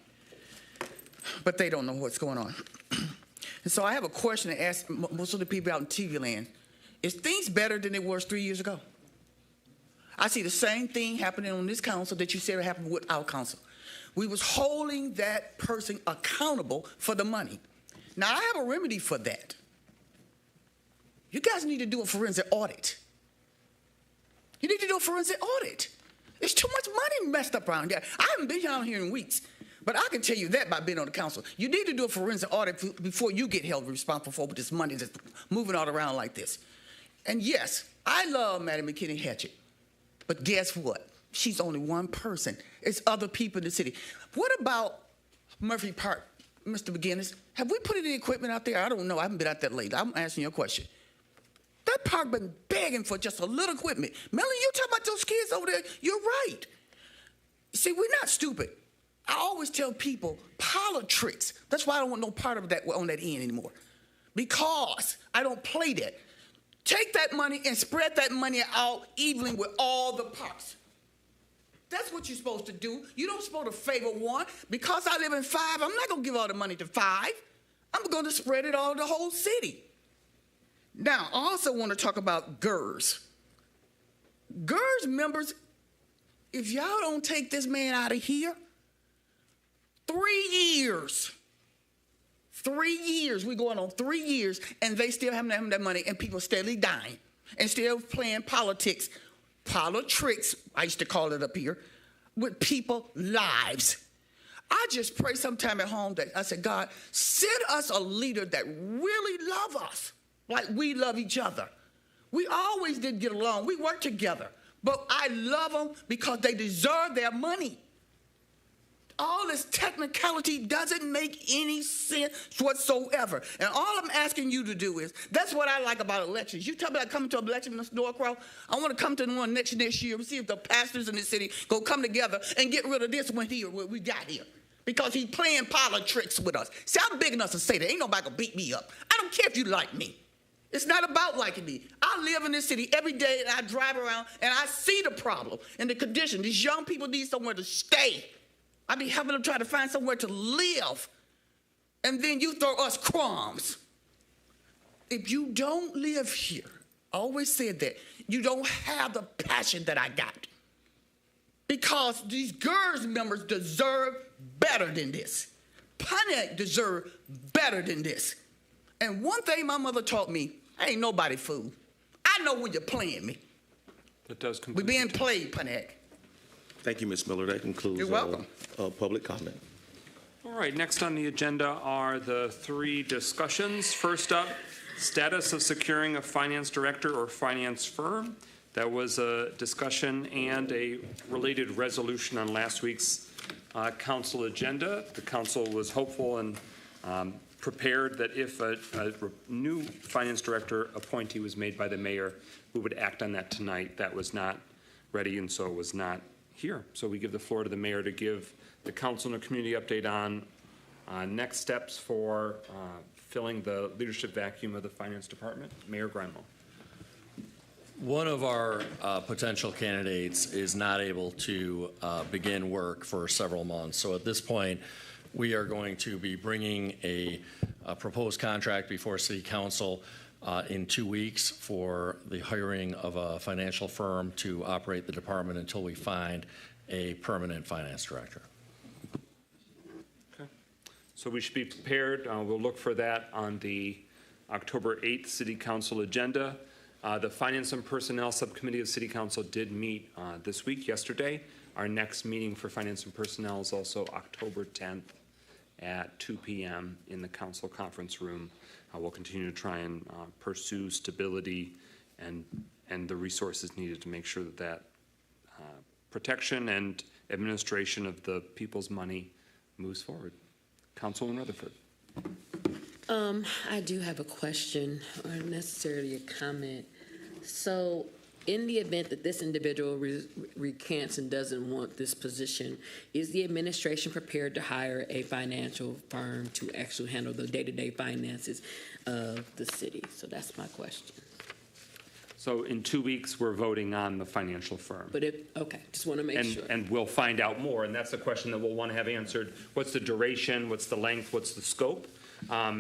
but they don't know what's going on. And so I have a question to ask most of the people out in TV land. Is things better than it was 3 years ago? I see the same thing happening on this council that you said happened with our council. We was holding that person accountable for the money. Now, I have a remedy for that. You guys need to do a forensic audit. You need to do a forensic audit. There's too much money messed up around here. I haven't been down here in weeks, but I can tell you that by being on the council. You need to do a forensic audit before you get held responsible for this money that's moving all around like this. And yes, I love Madam McKinney Hatchett, but guess what? She's only one person. It's other people in the city. What about Murphy Park, Mr. McGinnis? Have we put any equipment out there? I don't know. I haven't been out there lately. I'm asking you a question. That park been begging for just a little equipment. Melanie, you talking about those kids over there? You're right. See, we're not stupid. I always tell people, politics. That's why I don't want no part of that on that end anymore. Because I don't play that. Take that money and spread that money out evenly with all the parks. That's what you're supposed to do. You don't supposed to favor one. Because I live in 5, I'm not going to give all the money to 5. I'm going to spread it all the whole city. Now, I also want to talk about GERS. GERS members, if y'all don't take this man out of here, 3 years. 3 years. We're going on 3 years, and they still haven't had that money, and people steadily dying and still playing politics. Politics, I used to call it up here, with people's lives. I just pray sometime at home that I said, God, send us a leader that really loves us. Like we love each other. We always did get along. We worked together. But I love them because they deserve their money. All this technicality doesn't make any sense whatsoever. And all I'm asking you to do is, that's what I like about elections. You tell me about coming to an election, Mr. Norcross. I want to come to one next year and see if the pastors in the city go come together and get rid of this one here, what we got here. Because he's playing politics with us. See, I'm big enough to say that. Ain't nobody gonna beat me up. I don't care if you like me. It's not about liking me. I live in this city every day, and I drive around, and I see the problem and the condition. These young people need somewhere to stay. I be helping them try to find somewhere to live. and then you throw us crumbs. If you don't live here, I always said that, you don't have the passion that I got. Because these GERS members deserve better than this. Pontiac deserve better than this. And one thing my mother taught me, I ain't nobody fool. I know when you're playing me.
That does
We're being played, Pontiac.
Thank you, Ms. Miller. That concludes
You're welcome.
Public comment.
All right, next on the agenda are the three discussions. First up, status of securing a finance director or finance firm. That was a discussion and a related resolution on last week's council agenda. The council was hopeful and prepared that if a new finance director appointee was made by the mayor, we would act on that tonight. That was not ready, and so it was not here. So we give the floor to the mayor to give the council and a community update on next steps for filling the leadership vacuum of the finance department. Mayor Granville.
One of our potential candidates is not able to begin work for several months. So at this point, we are going to be bringing a proposed contract before City Council in 2 weeks for the hiring of a financial firm to operate the department until we find a permanent finance director.
Okay. So we should be prepared. We'll look for that on the October 8th City Council agenda. The Finance and Personnel Subcommittee of City Council did meet this week, yesterday. Our next meeting for Finance and Personnel is also October 10th at 2 p.m. in the council conference room. We'll continue to try and pursue stability and the resources needed to make sure that protection and administration of the people's money moves forward. Councilwoman Rutherford.
I do have a question, or necessarily a comment. So, in the event that this individual recants and doesn't want this position, is the administration prepared to hire a financial firm to actually handle the day-to-day finances of the city? So that's my question.
So in 2 weeks, we're voting on the financial firm.
But okay, just want to make sure.
And we'll find out more, and that's the question that we'll want to have answered. What's the duration? What's the length? What's the scope?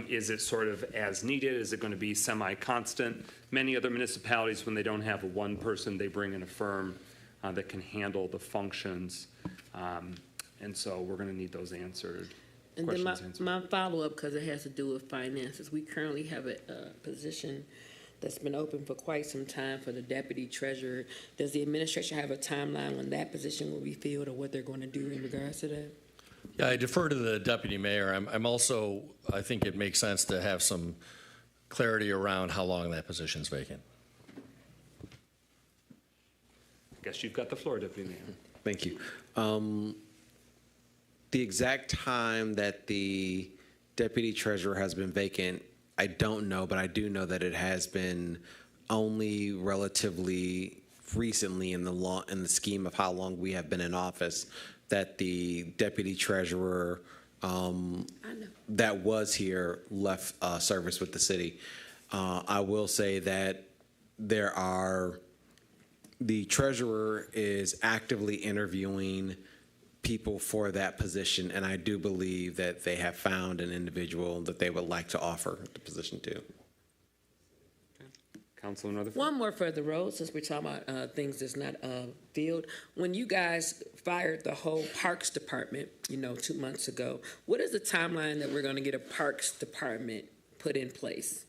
Is it sort of as needed? Is it going to be semi-constant? Many other municipalities, when they don't have one person, they bring in a firm that can handle the functions. And so we're going to need those answered.
And then my follow-up, because it has to do with finances. We currently have a position that's been open for quite some time for the deputy treasurer. Does the administration have a timeline when that position will be filled, or what they're going to do in regards to that?
Yeah, I defer to the deputy mayor. I'm also, I think it makes sense to have some clarity around how long that position's vacant.
I guess you've got the floor, Deputy Mayor.
Thank you. The exact time that the deputy treasurer has been vacant, I don't know, but I do know that it has been only relatively recently in the scheme of how long we have been in office that the deputy treasurer that was here left service with the city. I will say that the treasurer is actively interviewing people for that position, and I do believe that they have found an individual that they would like to offer the position to.
Councilman Rutherford.
One more for the road, since we're talking about things that's not filled. When you guys fired the whole Parks Department, 2 months ago, what is the timeline that we're going to get a Parks Department put in place?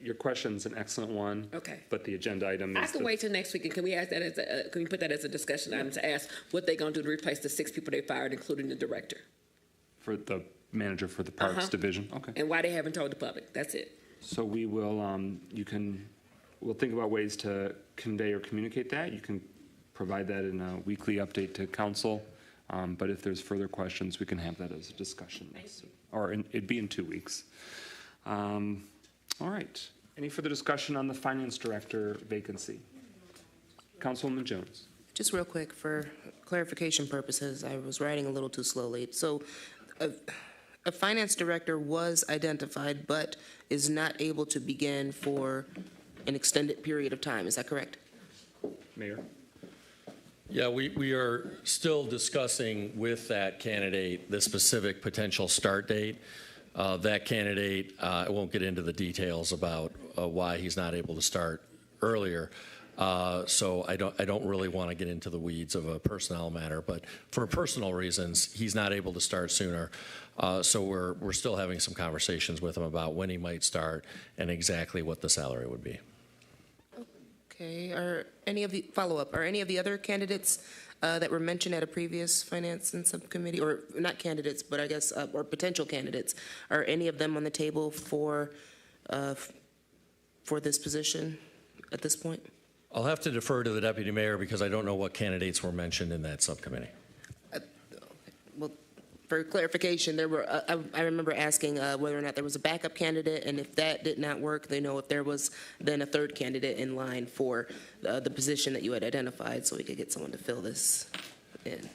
Your question's an excellent one.
Okay.
But the agenda item is.
I can wait till next week, and can we ask that can we put that as a discussion item to ask what they're going to do to replace the 6 people they fired, including the director?
For the manager for the Parks Division? Okay.
And why they haven't told the public? That's it.
So we will, we'll think about ways to convey or communicate that. You can provide that in a weekly update to council. But if there's further questions, we can have that as a discussion. It'd be in 2 weeks. All right. Any further discussion on the finance director vacancy? Councilwoman Jones.
Just real quick, for clarification purposes, I was writing a little too slowly. So a finance director was identified but is not able to begin for an extended period of time. Is that correct?
Mayor?
Yeah, we are still discussing with that candidate the specific potential start date. That candidate, I won't get into the details about why he's not able to start earlier. So I don't really want to get into the weeds of a personnel matter, but for personal reasons, he's not able to start sooner. So we're still having some conversations with him about when he might start and exactly what the salary would be.
Okay, are any of the other candidates that were mentioned at a previous finance and subcommittee, or not candidates, but I guess, or potential candidates, are any of them on the table for this position at this point?
I'll have to defer to the deputy mayor because I don't know what candidates were mentioned in that subcommittee.
Well, for clarification, there were, I remember asking whether or not there was a backup candidate, and if that did not work, they know if there was then a third candidate in line for the position that you had identified, so we could get someone to fill this in.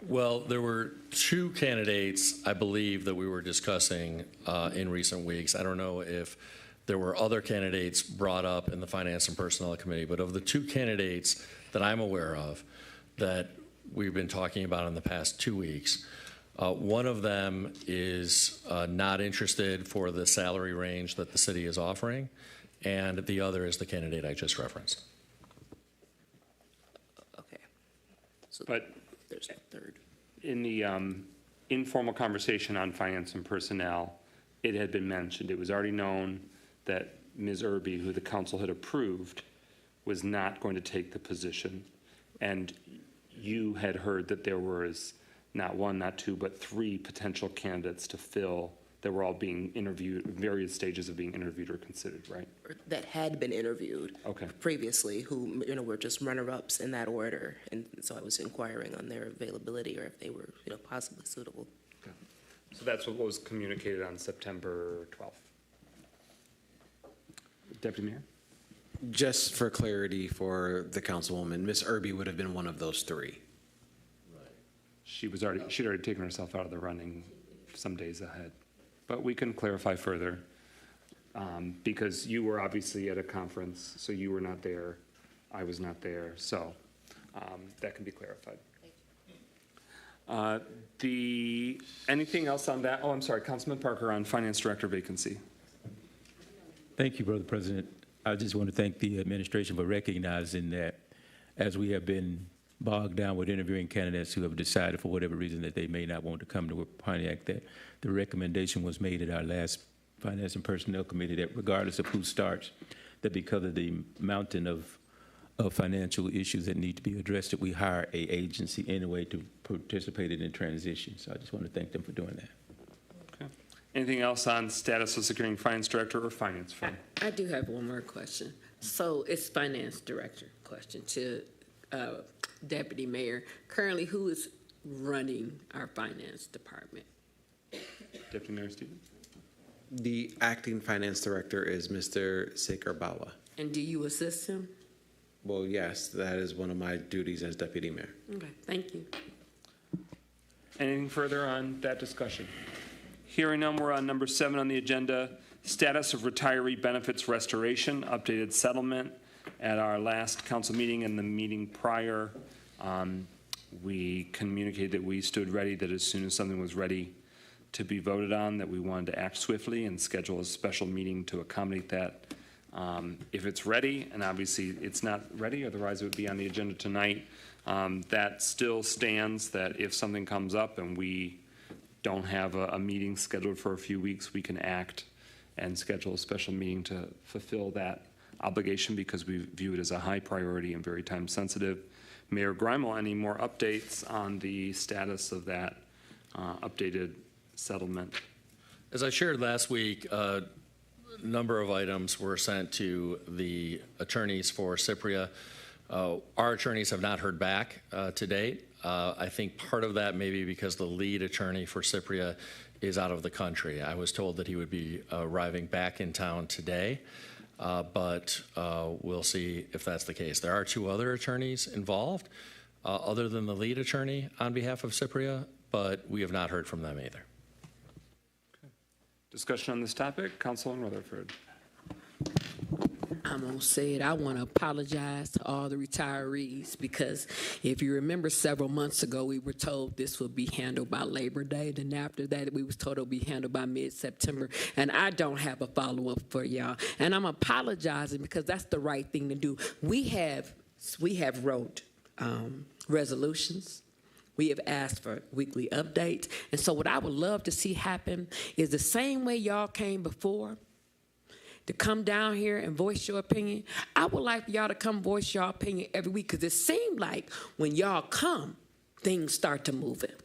Well, there were two candidates, I believe, that we were discussing in recent weeks. I don't know if there were other candidates brought up in the Finance and Personnel Committee, but of the two candidates that I'm aware of that we've been talking about in the past 2 weeks, one of them is not interested for the salary range that the city is offering, and the other is the candidate I just referenced.
Okay. So
But
there's a third.
in the informal conversation on finance and personnel, it had been mentioned, it was already known that Ms. Irby, who the council had approved, was not going to take the position. And you had heard that there was not one, not two, but three potential candidates to fill that were all being interviewed, various stages of being interviewed or considered, right?
Or that had been interviewed previously, who were just runner-ups in that order, and so I was inquiring on their availability or if they were possibly suitable.
Okay. So that's what was communicated on September 12th. Deputy Mayor?
Just for clarity for the councilwoman, Ms. Irby would have been one of those three.
She'd already taken herself out of the running some days ahead. But we can clarify further, because you were obviously at a conference, so you were not there, I was not there, so that can be clarified. Anything else on that? Oh, I'm sorry, Councilman Parker on Finance Director vacancy.
Thank you, Brother President. I just want to thank the administration for recognizing that as we have been bogged down with interviewing candidates who have decided for whatever reason that they may not want to come to Pontiac, that the recommendation was made at our last Finance and Personnel Committee that regardless of who starts, that because of the mountain of financial issues that need to be addressed, that we hire a agency anyway to participate in transition. So I just want to thank them for doing that.
Anything else on status of securing finance director or finance firm?
I do have one more question. So it's finance director question to Deputy Mayor. Currently, who is running our finance department?
Deputy Mayor Stevens.
The acting finance director is Mr. Sekarbawa.
And do you assist him?
Well, yes, that is one of my duties as deputy mayor.
Okay, thank you.
Anything further on that discussion? Hearing none, we're on number 7 on the agenda, status of retiree benefits restoration, updated settlement. At our last council meeting and the meeting prior, we communicated that we stood ready, that as soon as something was ready to be voted on, that we wanted to act swiftly and schedule a special meeting to accommodate that. If it's ready, and obviously it's not ready, otherwise it would be on the agenda tonight, that still stands, that if something comes up and we don't have a meeting scheduled for a few weeks, we can act and schedule a special meeting to fulfill that obligation because we view it as a high priority and very time sensitive. Mayor Greimel, any more updates on the status of that updated settlement?
As I shared last week, a number of items were sent to the attorneys for Cypria. Our attorneys have not heard back to date. I think part of that may be because the lead attorney for Cypria is out of the country. I was told that he would be arriving back in town today, but we'll see if that's the case. There are 2 other attorneys involved, other than the lead attorney on behalf of Cypria, but we have not heard from them either.
Discussion on this topic, Councilman Rutherford.
I'm going to say it. I want to apologize to all the retirees because if you remember several months ago, we were told this would be handled by Labor Day. Then after that, we was told it would be handled by mid-September. And I don't have a follow-up for y'all. And I'm apologizing because that's the right thing to do. We have wrote resolutions. We have asked for weekly updates. And so what I would love to see happen is the same way y'all came before, to come down here and voice your opinion. I would like for y'all to come voice your opinion every week because it seemed like when y'all come, things start to move in.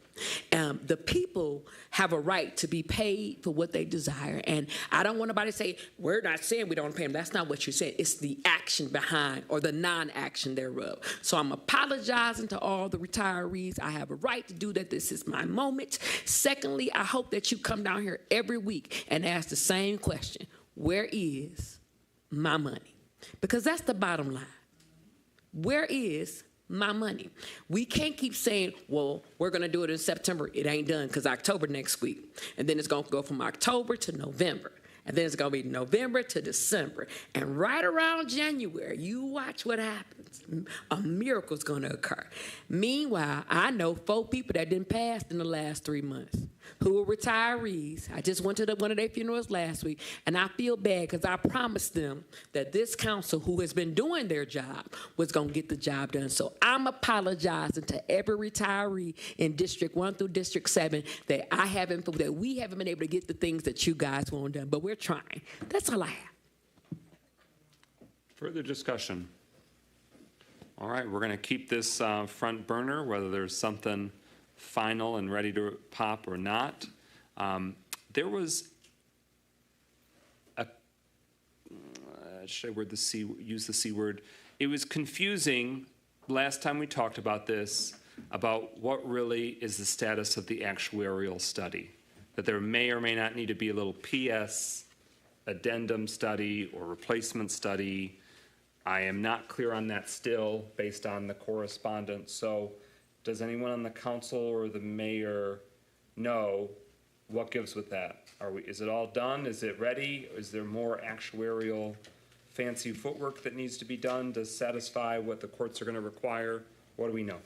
The people have a right to be paid for what they desire. And I don't want nobody to say, we're not saying we don't pay them. That's not what you're saying. It's the action behind or the non-action thereof. So I'm apologizing to all the retirees. I have a right to do that. This is my moment. Secondly, I hope that you come down here every week and ask the same question. Where is my money? Because that's the bottom line. Where is my money? We can't keep saying, well, we're going to do it in September. It ain't done because October next week. And then it's going to go from October to November. And then it's going to be November to December. And right around January, you watch what happens. A miracle's going to occur. Meanwhile, I know 4 people that didn't pass in the last 3 months who were retirees. I just went to one of their funerals last week, and I feel bad because I promised them that this council, who has been doing their job, was going to get the job done. So I'm apologizing to every retiree in District 1 through District 7 that we haven't been able to get the things that you guys want done, but we're trying. That's all I have.
Further discussion? All right, we're going to keep this front burner, whether there's something final and ready to pop or not. There was should I use the C word? It was confusing last time we talked about this, about what really is the status of the actuarial study, that there may or may not need to be a little PS addendum study or replacement study. I am not clear on that still based on the correspondence. So does anyone on the council or the mayor know what gives with that? Is it all done? Is it ready? Is there more actuarial fancy footwork that needs to be done to satisfy what the courts are going to require? What do we know?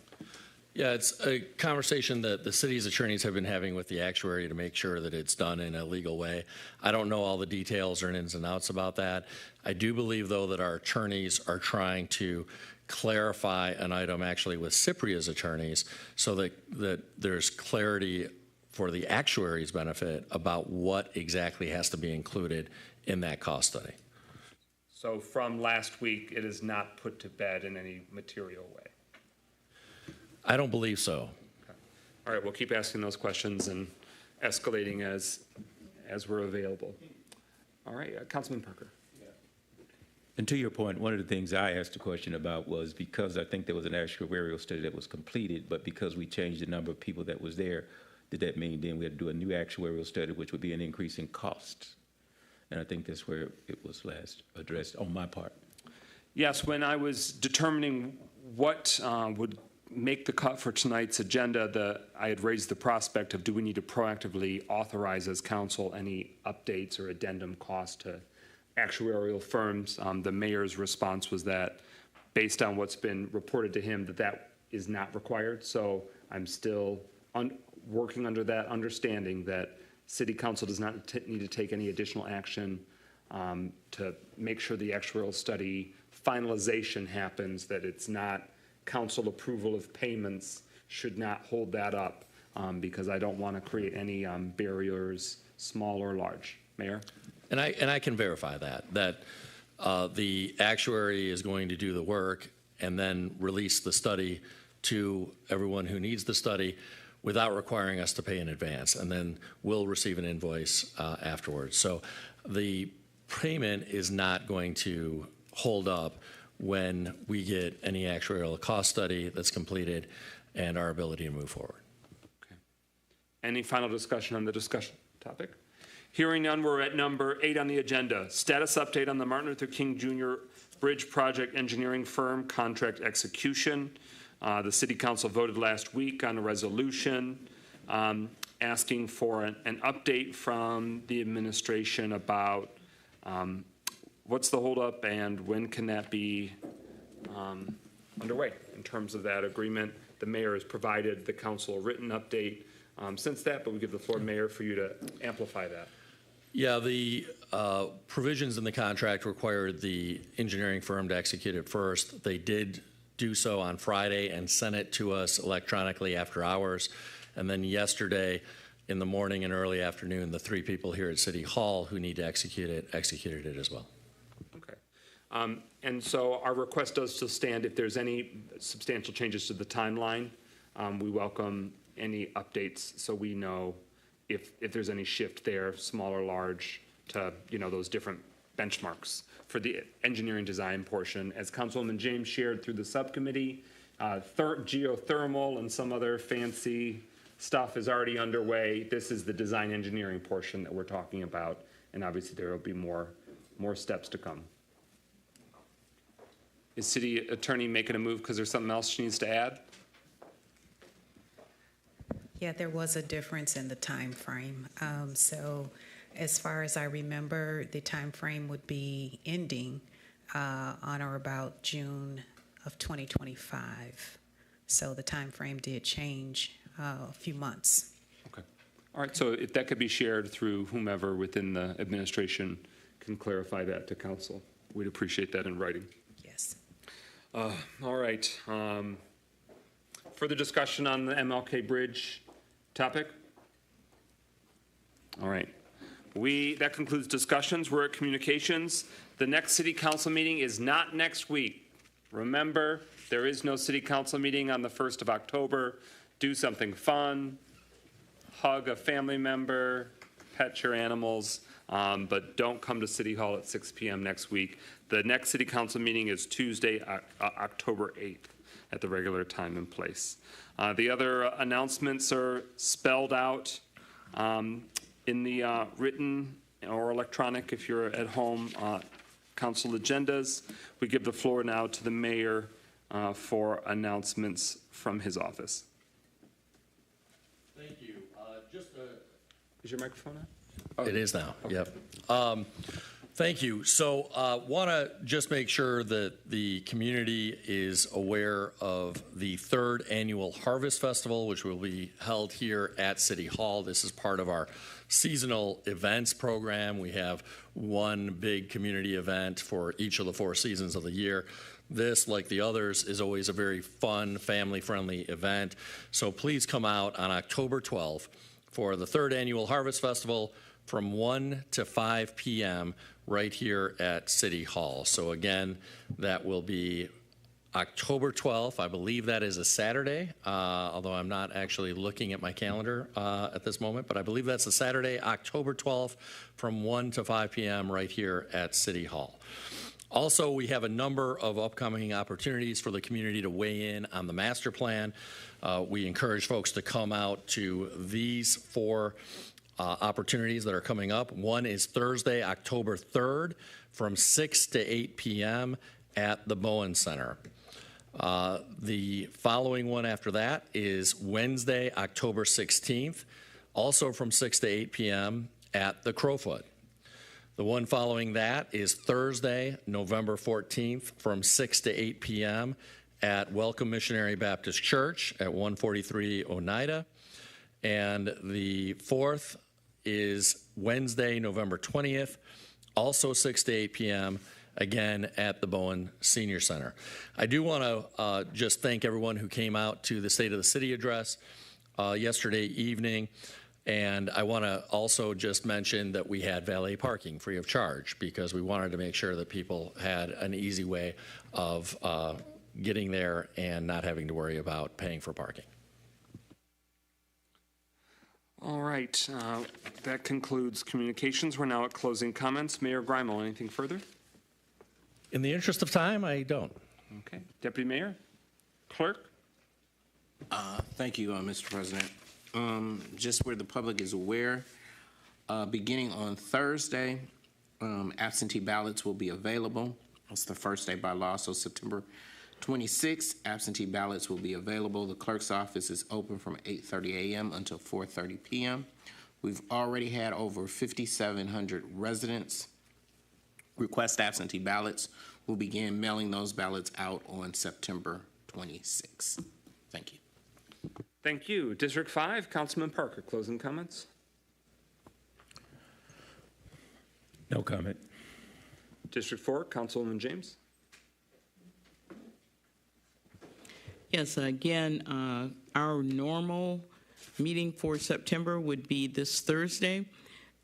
Yeah, it's a conversation that the city's attorneys have been having with the actuary to make sure that it's done in a legal way. I don't know all the details or ins and outs about that. I do believe, though, that our attorneys are trying to clarify an item actually with Cypria's attorneys so that there's clarity for the actuary's benefit about what exactly has to be included in that cost study.
So from last week, it is not put to bed in any material way?
I don't believe so.
Okay. All right, we'll keep asking those questions and escalating as we're available. All right, Councilman Parker.
And to your point, one of the things I asked a question about was because I think there was an actuarial study that was completed, but because we changed the number of people that was there, did that mean then we had to do a new actuarial study, which would be an increase in costs? And I think that's where it was last addressed on my part.
Yes, when I was determining what would make the cut for tonight's agenda, I had raised the prospect of do we need to proactively authorize as council any updates or addendum costs to actuarial firms. The mayor's response was that based on what's been reported to him that is not required. So I'm still working under that understanding that City Council does not need to take any additional action to make sure the actuarial study finalization happens, that it's not council approval of payments should not hold that up because I don't want to create any barriers, small or large. Mayor?
And I can verify that the actuary is going to do the work and then release the study to everyone who needs the study without requiring us to pay in advance, and then we'll receive an invoice afterwards. So the payment is not going to hold up when we get any actuarial cost study that's completed and our ability to move forward.
Okay. Any final discussion on the discussion topic? Hearing none, we're at number 8 on the agenda. Status update on the Martin Luther King Jr. Bridge Project Engineering Firm contract execution. The City Council voted last week on a resolution asking for an update from the administration about what's the holdup, and when can that be underway in terms of that agreement? The mayor has provided the council a written update since that, but we give the floor, Mayor, for you to amplify that.
Yeah, the provisions in the contract required the engineering firm to execute it first. They did do so on Friday and sent it to us electronically after hours. And then yesterday in the morning and early afternoon, the three people here at City Hall who need to execute it executed it as well.
Okay. And so our request does still stand. If there's any substantial changes to the timeline, we welcome any updates so we know if there's any shift there, small or large, to those different benchmarks for the engineering design portion. As Councilwoman James shared through the subcommittee, geothermal and some other fancy stuff is already underway. This is the design engineering portion that we're talking about, and obviously there will be more steps to come. Is City Attorney making a move because there's something else she needs to add?
Yeah, there was a difference in the time frame. So as far as I remember, the time frame would be ending on or about June of 2025. So the time frame did change a few months.
Okay. All right, so if that could be shared through whomever within the administration can clarify that to council, we'd appreciate that in writing.
Yes.
All right. Further discussion on the MLK Bridge topic? All right. That concludes discussions. We're at communications. The next city council meeting is not next week. Remember, there is no city council meeting on the 1st of October. Do something fun, hug a family member, pet your animals, but don't come to City Hall at 6 p.m. next week. The next city council meeting is Tuesday, October 8th at the regular time and place. The other announcements are spelled out in the written or electronic, if you're at home, council agendas. We give the floor now to the mayor for announcements from his office.
Thank you.
Is your microphone on?
Oh. It is now, okay. Yep. Thank you. So want to just make sure that the community is aware of the 3rd annual Harvest Festival, which will be held here at City Hall. This is part of our seasonal events program. We have one big community event for each of the 4 seasons of the year. This, like the others, is always a very fun, family-friendly event. So please come out on October 12th for the 3rd annual Harvest Festival from 1 to 5 p.m. right here at City Hall. So again, that will be October 12th. I believe that is a Saturday, although I'm not actually looking at my calendar at this moment, but I believe that's a Saturday, October 12th from 1 to 5 p.m. right here at City Hall. Also, we have a number of upcoming opportunities for the community to weigh in on the master plan. We encourage folks to come out to these 4 opportunities that are coming up. One is Thursday, October 3rd from 6 to 8 p.m. at the Bowen Center. The following one after that is Wednesday, October 16th, also from 6 to 8 p.m. at the Crowfoot. The one following that is Thursday, November 14th from 6 to 8 p.m. at Welcome Missionary Baptist Church at 143 Oneida. And the 4th is Wednesday, November 20th, also 6 to 8 p.m., again at the Bowen Senior Center. I do want to just thank everyone who came out to the State of the City address yesterday evening. And I want to also just mention that we had valet parking free of charge because we wanted to make sure that people had an easy way of getting there and not having to worry about paying for parking.
All right, that concludes communications. We're now at closing comments. Mayor Greimel, anything further?
In the interest of time, I don't.
Okay. Deputy Mayor? Clerk?
Thank you, Mr. President. Just where the public is aware, beginning on Thursday, absentee ballots will be available. It's the first day by law, so September 26th, absentee ballots will be available. The clerk's office is open from 8:30 a.m. until 4:30 p.m. We've already had over 5,700 residents request absentee ballots. We'll begin mailing those ballots out on September 26th. Thank you.
Thank you. District 5, Councilman Parker, closing comments?
No comment.
District 4, Councilwoman James.
Yes, again, our normal meeting for September would be this Thursday.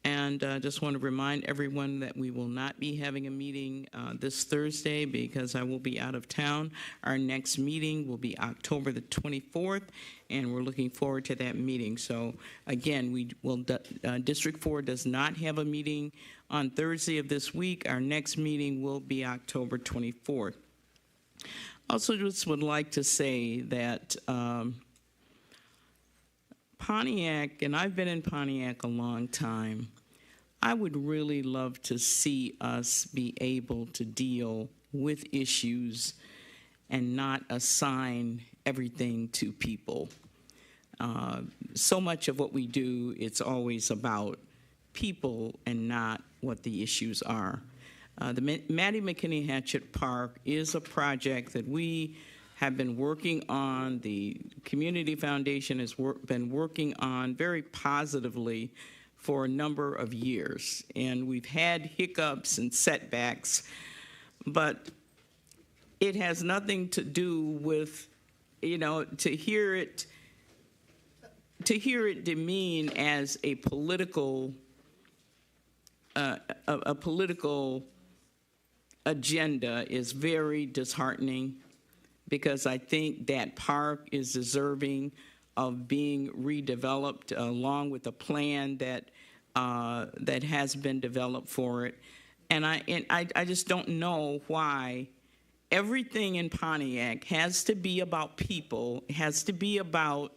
And I just want to remind everyone that we will not be having a meeting this Thursday because I will be out of town. Our next meeting will be October the 24th, and we're looking forward to that meeting. So again, District 4 does not have a meeting on Thursday of this week. Our next meeting will be October 24th. Also, just would like to say that Pontiac, and I've been in Pontiac a long time, I would really love to see us be able to deal with issues and not assign everything to people. So much of what we do, it's always about people and not what the issues are. The Maddie McKinney Hatchet Park is a project that we have been working on. The Community Foundation has been working on very positively for a number of years. And we've had hiccups and setbacks, but it has nothing to do with, to hear it demean as a political agenda is very disheartening, because I think that park is deserving of being redeveloped along with a plan that has been developed for it. And I just don't know why everything in Pontiac has to be about people, has to be about,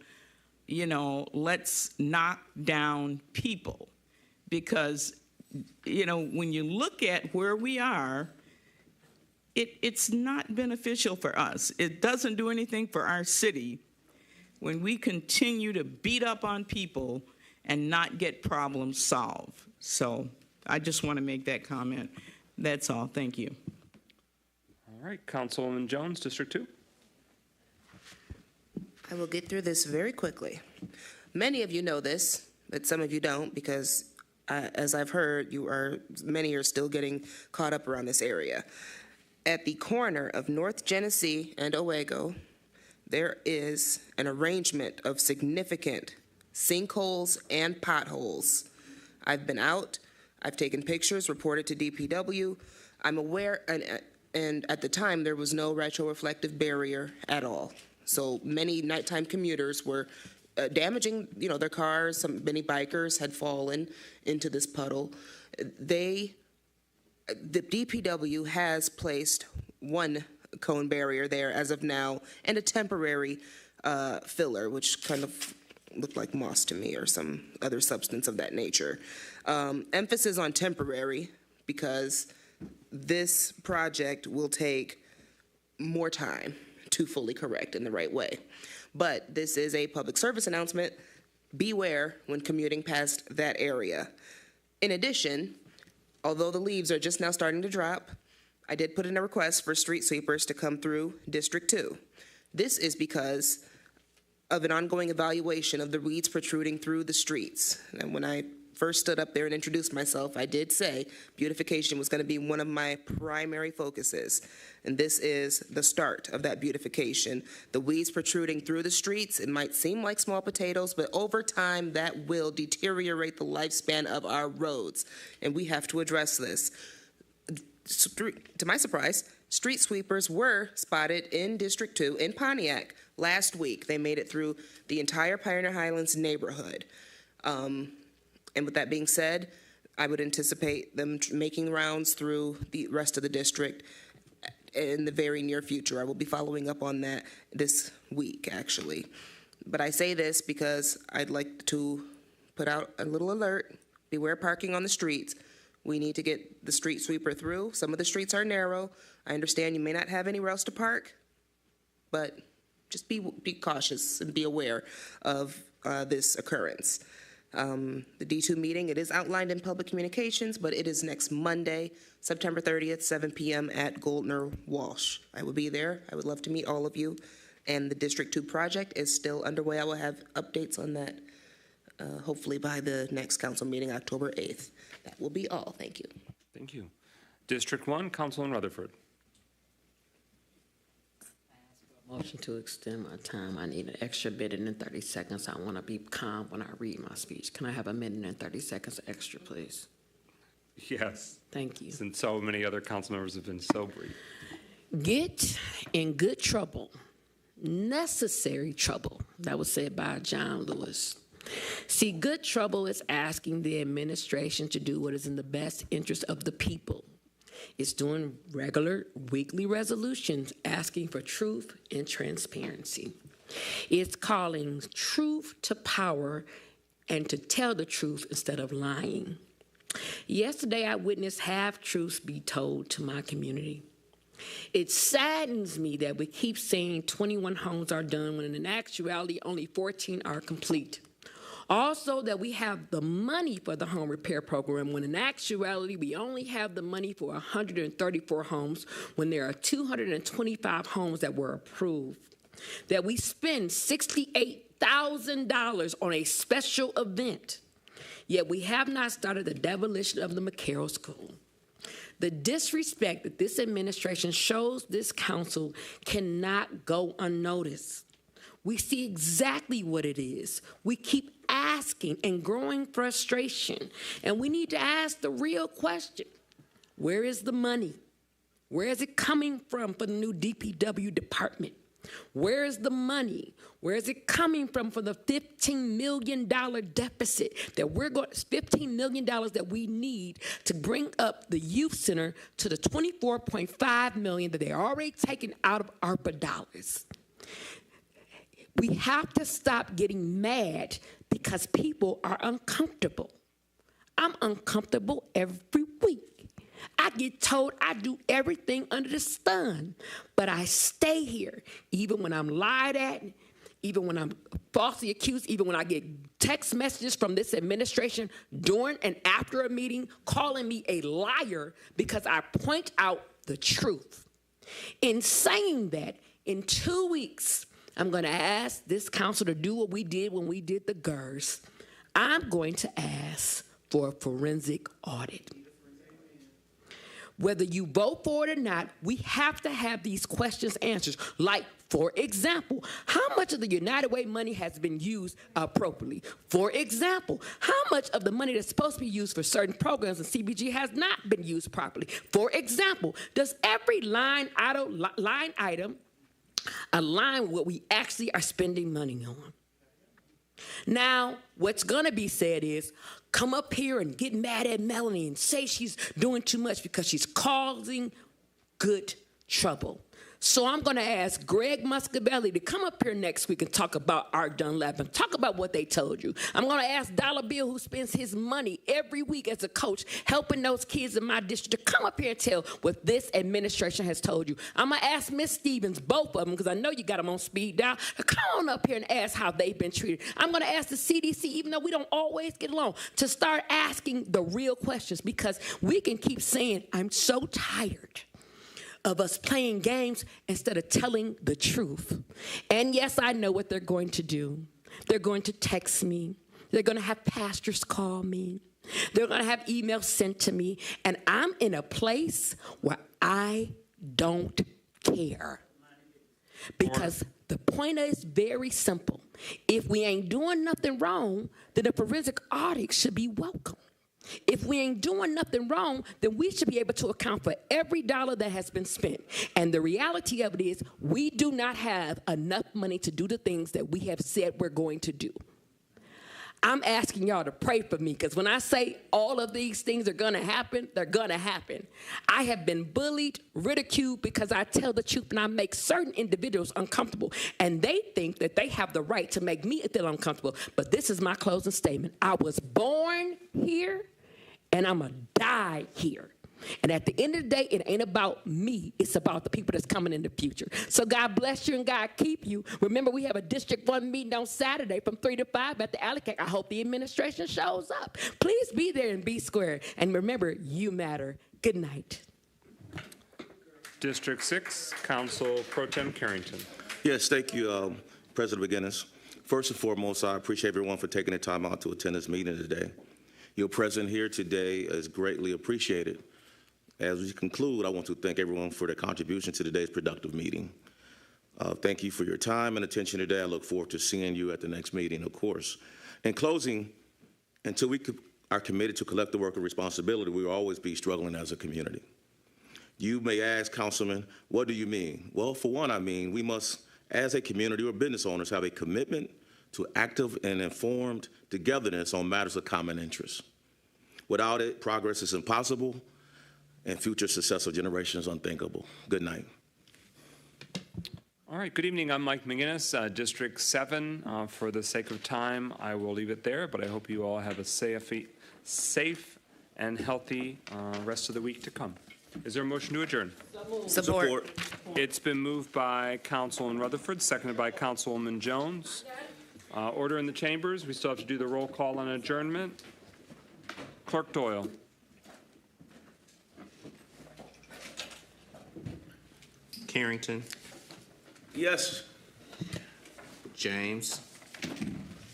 let's knock down people. Because, when you look at where we are, it's not beneficial for us. It doesn't do anything for our city when we continue to beat up on people and not get problems solved. So I just want to make that comment. That's all. Thank you.
All right, Councilwoman Jones, District 2.
I will get through this very quickly. Many of you know this, but some of you don't, because as I've heard, many are still getting caught up around this area. At the corner of North Genesee and Owego, there is an arrangement of significant sinkholes and potholes. I've been out, I've taken pictures, reported to DPW. I'm aware, and at the time, there was no retroreflective barrier at all. So many nighttime commuters were damaging, their cars. Many bikers had fallen into this puddle. The DPW has placed one cone barrier there as of now, and a temporary filler, which kind of looked like moss to me or some other substance of that nature. Emphasis on temporary, because this project will take more time to fully correct in the right way. But this is a public service announcement. Beware when commuting past that area. In addition, although the leaves are just now starting to drop, I did put in a request for street sweepers to come through District 2. This is because of an ongoing evaluation of the weeds protruding through the streets. And when I first stood up there and introduced myself, I did say beautification was going to be one of my primary focuses. And this is the start of that beautification. The weeds protruding through the streets, it might seem like small potatoes, but over time that will deteriorate the lifespan of our roads. And we have to address this. To my surprise, street sweepers were spotted in District 2 in Pontiac last week. They made it through the entire Pioneer Highlands neighborhood. And with that being said, I would anticipate them making rounds through the rest of the district in the very near future. I will be following up on that this week, actually. But I say this because I'd like to put out a little alert. Beware parking on the streets. We need to get the street sweeper through. Some of the streets are narrow. I understand you may not have anywhere else to park, but just be cautious and be aware of this occurrence. The D2 meeting, it is outlined in public communications, but it is next Monday, September 30th, 7 p.m. at Goldner Walsh. I will be there. I would love to meet all of you. And the District 2 project is still underway. I will have updates on that hopefully by the next council meeting, October 8th. That will be all. Thank you.
Thank you. District 1, Councilman Rutherford.
Motion to extend my time. I need an extra minute and 30 seconds. I want to be calm when I read my speech. Can I have a minute and 30 seconds extra, please?
Yes.
Thank you.
Since so many other council members have been so brief.
Get in good trouble, necessary trouble. That was said by John Lewis. See, good trouble is asking the administration to do what is in the best interest of the people. It's doing regular weekly resolutions asking for truth and transparency. It's calling truth to power and to tell the truth instead of lying. Yesterday, I witnessed half-truths be told to my community. It saddens me that we keep saying 21 homes are done when in actuality only 14 are complete. Also, that we have the money for the home repair program when in actuality we only have the money for 134 homes when there are 225 homes that were approved. That we spend $68,000 on a special event, yet we have not started the demolition of the McCarroll School. The disrespect that this administration shows this council cannot go unnoticed. We see exactly what it is. We keep asking and growing frustration. And we need to ask the real question. Where is the money? Where is it coming from for the new DPW department? Where is the money? Where is it coming from for the $15 million deficit that we're going, $15 million that we need to bring up the youth center to the $24.5 million that they're already taken out of ARPA dollars? We have to stop getting mad because people are uncomfortable. I'm uncomfortable every week. I get told I do everything under the sun, but I stay here, even when I'm lied at, even when I'm falsely accused, even when I get text messages from this administration during and after a meeting calling me a liar because I point out the truth. In saying that, in 2 weeks, I'm going to ask this council to do what we did when we did the GERS. I'm going to ask for a forensic audit. Whether you vote for it or not, we have to have these questions answered. Like, for example, how much of the United Way money has been used appropriately? For example, how much of the money that's supposed to be used for certain programs in CBG has not been used properly? For example, does every line item align with what we actually are spending money on? Now, what's going to be said is, come up here and get mad at Melanie and say she's doing too much because she's causing good trouble. So I'm going to ask Greg Muscabelli to come up here next week and talk about Art Dunlap and talk about what they told you. I'm going to ask Dollar Bill, who spends his money every week as a coach helping those kids in my district, to come up here and tell what this administration has told you. I'm going to ask Ms. Stevens, both of them, because I know you got them on speed dial, to come on up here and ask how they've been treated. I'm going to ask the CDC, even though we don't always get along, to start asking the real questions, because we can keep saying, I'm so tired of us playing games instead of telling the truth. And yes, I know what they're going to do. They're going to text me. They're going to have pastors call me. They're going to have emails sent to me. And I'm in a place where I don't care. Because the point is very simple. If we ain't doing nothing wrong, then a forensic audit should be welcome. If we ain't doing nothing wrong, then we should be able to account for every dollar that has been spent. And the reality of it is, we do not have enough money to do the things that we have said we're going to do. I'm asking y'all to pray for me, because when I say all of these things are going to happen, they're going to happen. I have been bullied, ridiculed, because I tell the truth and I make certain individuals uncomfortable. And they think that they have the right to make me feel uncomfortable. But this is my closing statement. I was born here and I'm going to die here. And at the end of the day, it ain't about me. It's about the people that's coming in the future. So God bless you and God keep you. Remember, we have a District 1 meeting on Saturday from 3 to 5 at the Alley Cake. I hope the administration shows up. Please be there and be square. And remember, you matter. Good night.
District 6, Council Pro Tem Carrington.
Yes, thank you, President McGinnis. First and foremost, I appreciate everyone for taking the time out to attend this meeting today. Your presence here today is greatly appreciated. As we conclude, I want to thank everyone for their contribution to today's productive meeting. Thank you for your time and attention today. I look forward to seeing you at the next meeting, of course. In closing, until we are committed to collective work and responsibility, we will always be struggling as a community. You may ask, Councilman, what do you mean? Well, for one, I mean we must, as a community or business owners, have a commitment to active and informed togetherness on matters of common interest. Without it, progress is impossible and future success of generations unthinkable. Good night.
All right, good evening. I'm Mike McGinnis, District 7. For the sake of time, I will leave it there, but I hope you all have a safe and healthy rest of the week to come. Is there a motion to adjourn?
Support.
It's been moved by Councilman Rutherford, seconded by Councilwoman Jones. Order in the chambers. We still have to do the roll call on adjournment. Clerk Doyle.
Carrington.
Yes.
James.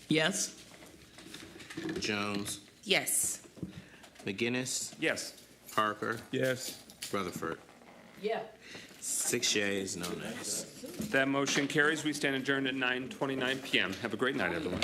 Yes.
Jones.
Yes.
McGinnis.
Yes.
Parker.
Yes.
Rutherford.
Yeah.
6 yeas, no nays.
That motion carries. We stand adjourned at 9:29 p.m. Have a great night, everyone.